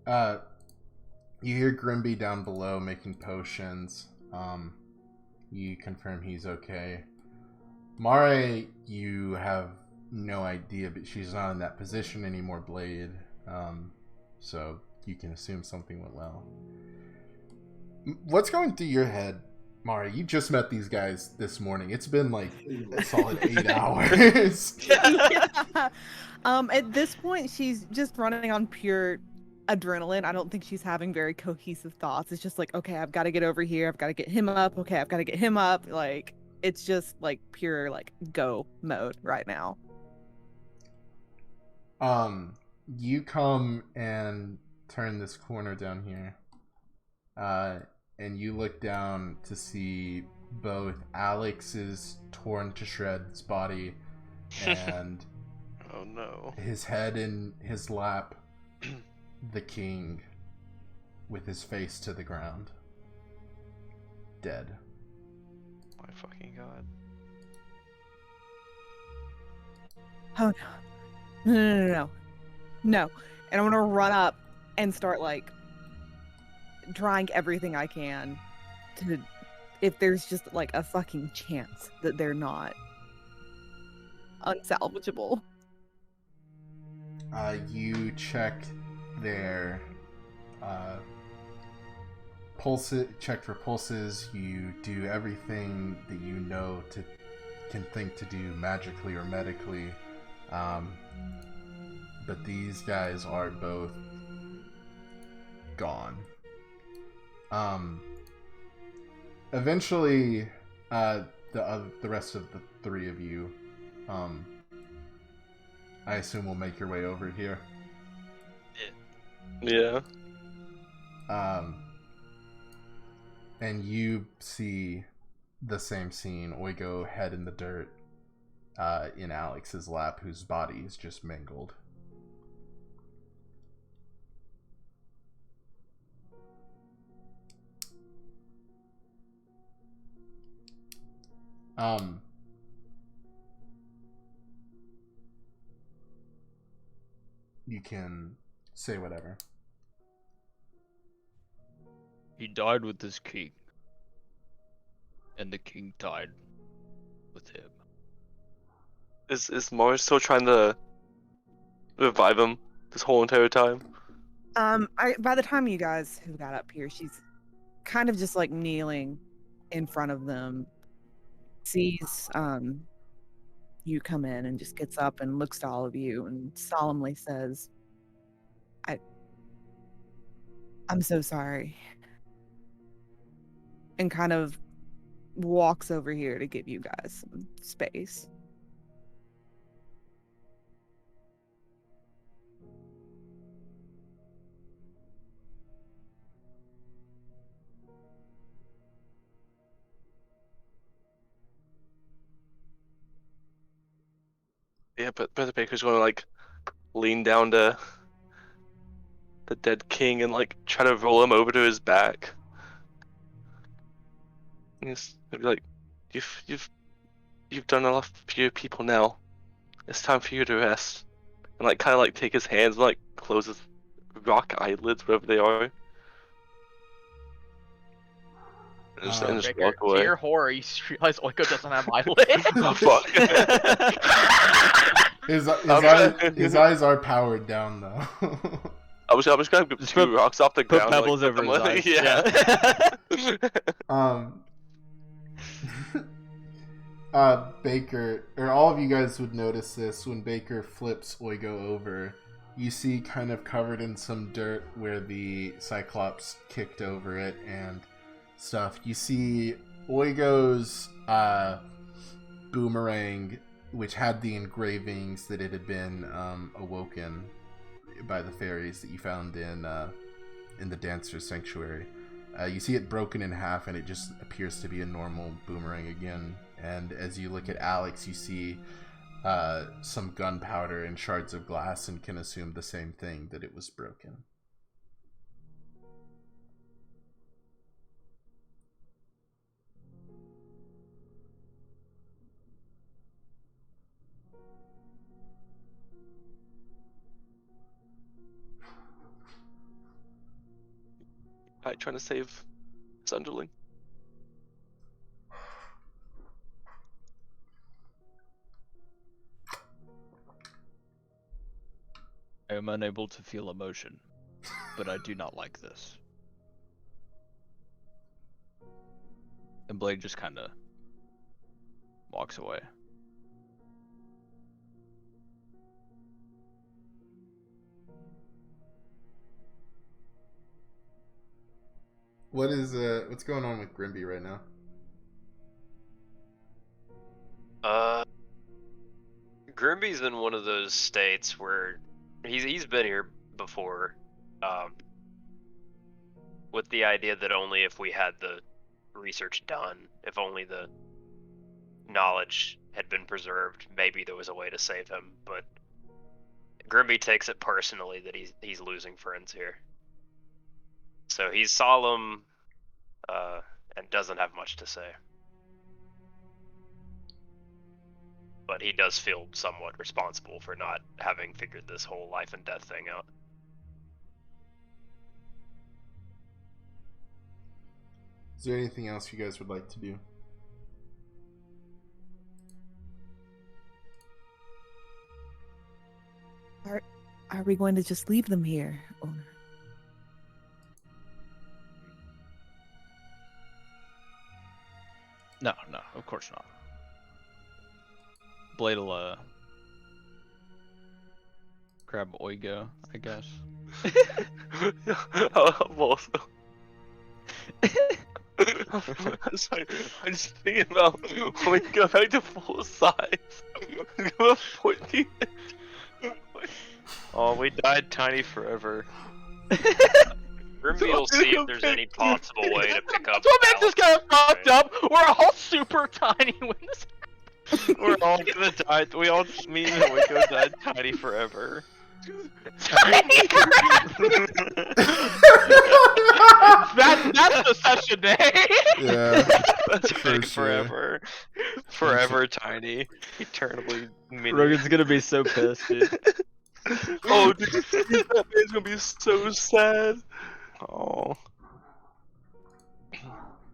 go. You hear Grimby down below making potions. You confirm he's okay. Mare, you have no idea, but she's not in that position anymore, Blade. So you can assume something went well. What's going through your head, Mari? You just met these guys this morning. It's been like a solid 8 hours. Yeah. At this point, she's just running on pure adrenaline. I don't think she's having very cohesive thoughts. It's just like, okay, I've got to get over here. I've got to get him up. Okay, I've got to get him up. Like, it's just like pure like go mode right now. You come and turn this corner down here. And you look down to see both Alex's torn to shreds body and Oh no. his head in his lap, the king with his face to the ground. Dead. My fucking god. Oh no. No. And I'm gonna run up and start like trying everything I can to, if there's just like a fucking chance that they're not unsalvageable. You check their pulses, check for pulses. You do everything that you know can think to do magically or medically. But these guys are both gone. Eventually, the rest of the three of you, I assume, will make your way over here. Yeah. And you see the same scene. Oigo head in the dirt, in Alex's lap, whose body is just mangled. You can say whatever. He died with his king. And the king died with him. Is Mars still trying to revive him this whole entire time? By the time you guys who got up here, she's kind of just like kneeling in front of them, sees you come in and just gets up and looks to all of you and solemnly says, I'm so sorry. And kind of walks over here to give you guys some space. Yeah, but Brother Baker's gonna like lean down to the dead king and like try to roll him over to his back. And he's gonna be like, you've done enough for your people now. It's time for you to rest. And like kind of like take his hands and like close his rock eyelids wherever they are. And just Baker, walk to away. your horror, you realize Oiko doesn't have eyelids. Oh, fuck. His eyes are powered down though. I was gonna get Just two rocks off the Put ground. pebbles like, over put his them- eyes. Yeah. Baker, or all of you guys would notice this when Baker flips Oigo over. You see, kind of covered in some dirt where the Cyclops kicked over it and stuff. You see Oigo's boomerang, which had the engravings that it had been awoken by the fairies that you found in the Dancer's Sanctuary. You see it broken in half, and it just appears to be a normal boomerang again. And as you look at Alex, you see some gunpowder and shards of glass, and can assume the same thing, that it was broken. Trying to save his underling. I am unable to feel emotion, but I do not like this. And Blade just kind of walks away. What's going on with Grimby right now? Grimby's in one of those states where he's been here before, with the idea that only if we had the research done, if only the knowledge had been preserved, maybe there was a way to save him. But Grimby takes it personally that he's losing friends here. So he's solemn, and doesn't have much to say. But he does feel somewhat responsible for not having figured this whole life and death thing out. Is there anything else you guys would like to do? Are we going to just leave them here? Or... No, of course not. Blade will grab Oigo, I guess. I'm also. Sorry, I'm just thinking about when we go back to full size. Go 14. Oh, we died tiny forever. Grimby will see if there's any possible way to pick up. That's what makes this guy Alex, fucked right? up. We're all super tiny when this. We're all gonna die. We all just mean that we go died tiny forever. That's the session name. Yeah, Tiny for sure. forever tiny, eternally mini. Rogan's gonna be so pissed, dude. Oh, dude, that man's gonna be so sad. Oh,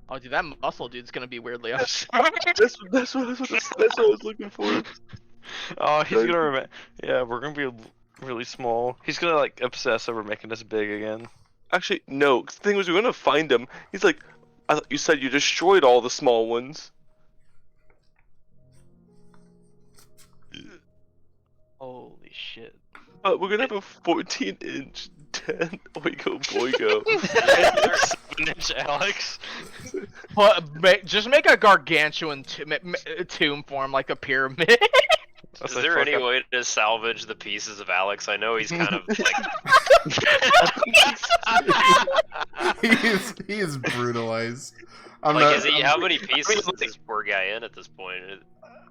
Oh, dude, that muscle dude's gonna be weirdly upset. That's what I was looking for. oh, he's gonna remember. Yeah, we're gonna be really small. He's gonna like obsess over making us big again. Actually, no. 'Cause the thing was, we were gonna find him. He's like, I thought you said you destroyed all the small ones. Holy shit. But we're gonna have a 14-inch dead Oigo Boigo. 7-inch Alex. But just make a gargantuan tomb form like a pyramid. Is there any way to salvage the pieces of Alex? I know he's kind of like. he is brutalized. I'm Like, not, is he? How many pieces is this poor guy in at this point?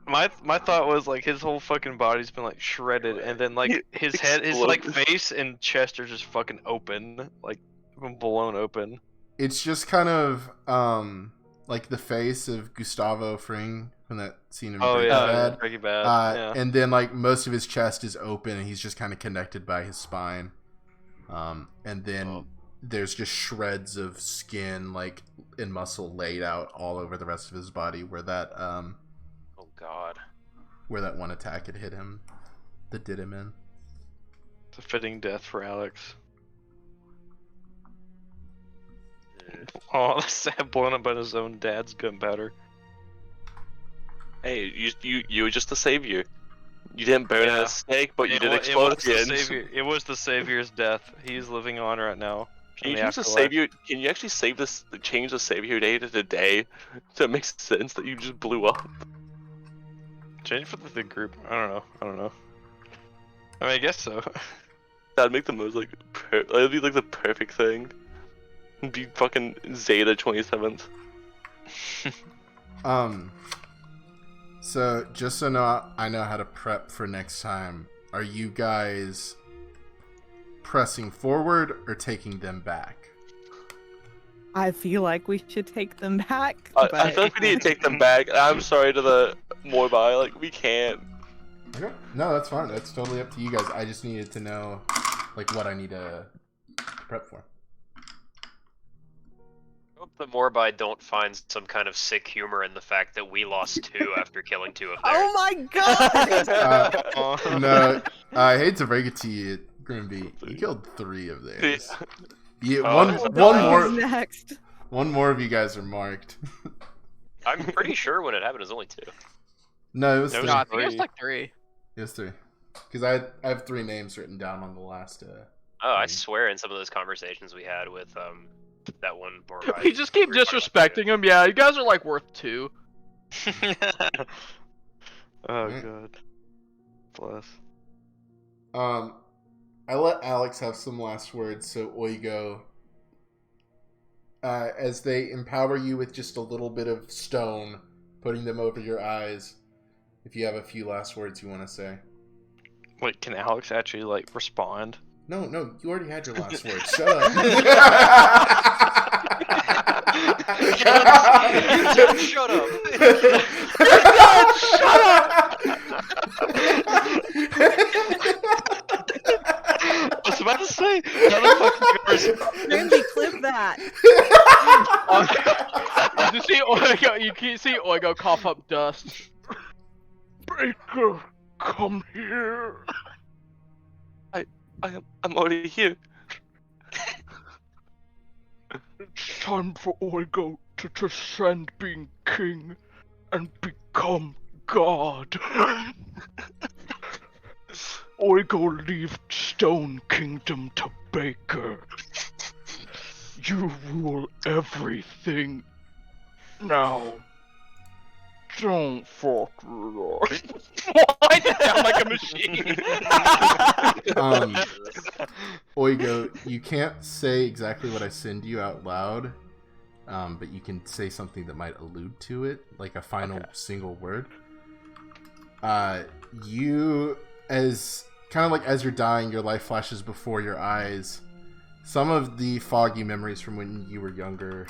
My thought was like his whole fucking body's been like shredded, and then like his head, his like face and chest are just fucking open, like blown open. It's just kind of like the face of Gustavo Fring from that scene in Breaking Bad. Breaking Bad. Yeah. And then like most of his chest is open, and he's just kind of connected by his spine. And then there's just shreds of skin, like and muscle, laid out all over the rest of his body where that Oh God. where that one attack had hit him, that did him in. It's a fitting death for Alex. Oh, that's sad, blown up by his own dad's gunpowder. Hey, you were just the savior. You didn't burn at a stake, but you did explode at the end. It was the savior's death. He's living on right now. Can you change the savior? Can you actually change the savior day to today? So it makes sense that you just blew up. Change for the group. I don't know. I mean, I guess so. That'd make the most that'd be like the perfect thing. It'd be fucking Zeta 27th. So just so I know how to prep for next time, are you guys pressing forward or taking them back? I feel like we should take them back. I feel like we need to take them back. I'm sorry to the Morbi, like we can't. Okay. No, that's fine. That's totally up to you guys. I just needed to know like what I need to prep for. I hope the Morbi don't find some kind of sick humor in the fact that we lost 2 after killing 2 of theirs. Oh my god! No, I hate to break it to you, Grimby. You killed 3 of theirs. One more of you guys are marked. I'm pretty sure when it happened it was only 2. No, it was 3. No, I think it was like 3. It was 3. Because I have 3 names written down on the last. I swear in some of those conversations we had with that one Morbi. We just keep disrespecting him. Yeah, you guys are like worth 2. Oh god. Bless. I let Alex have some last words, so Oigo, as they empower you with just a little bit of stone, putting them over your eyes, if you have a few last words you want to say. Wait, can Alex actually like respond? No, you already had your last words. Shut up. Shut up. Shut up! I was about to say, how the fuck Grimby, clip that. You can see Oigo cough up dust. Baker, come here. I'm already here. It's time for Oigo to transcend being king and become God. Oigo leave Stone Kingdom to Baker. You rule everything. Now, don't fuck with us. Why did it sound like a machine? Oigo, you can't say exactly what I send you out loud, but you can say something that might allude to it, like a final single word. You, as kind of like as you're dying, your life flashes before your eyes. Some of the foggy memories from when you were younger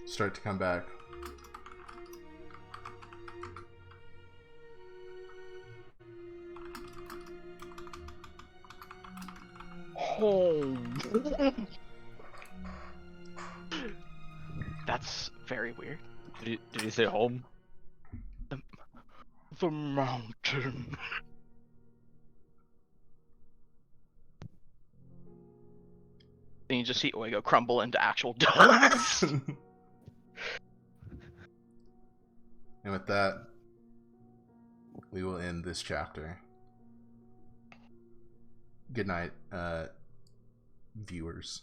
start to come back. Home. That's very weird. Did you say home? The mountain. Then you just see Oigo crumble into actual dust. And with that, we will end this chapter. Good night, viewers.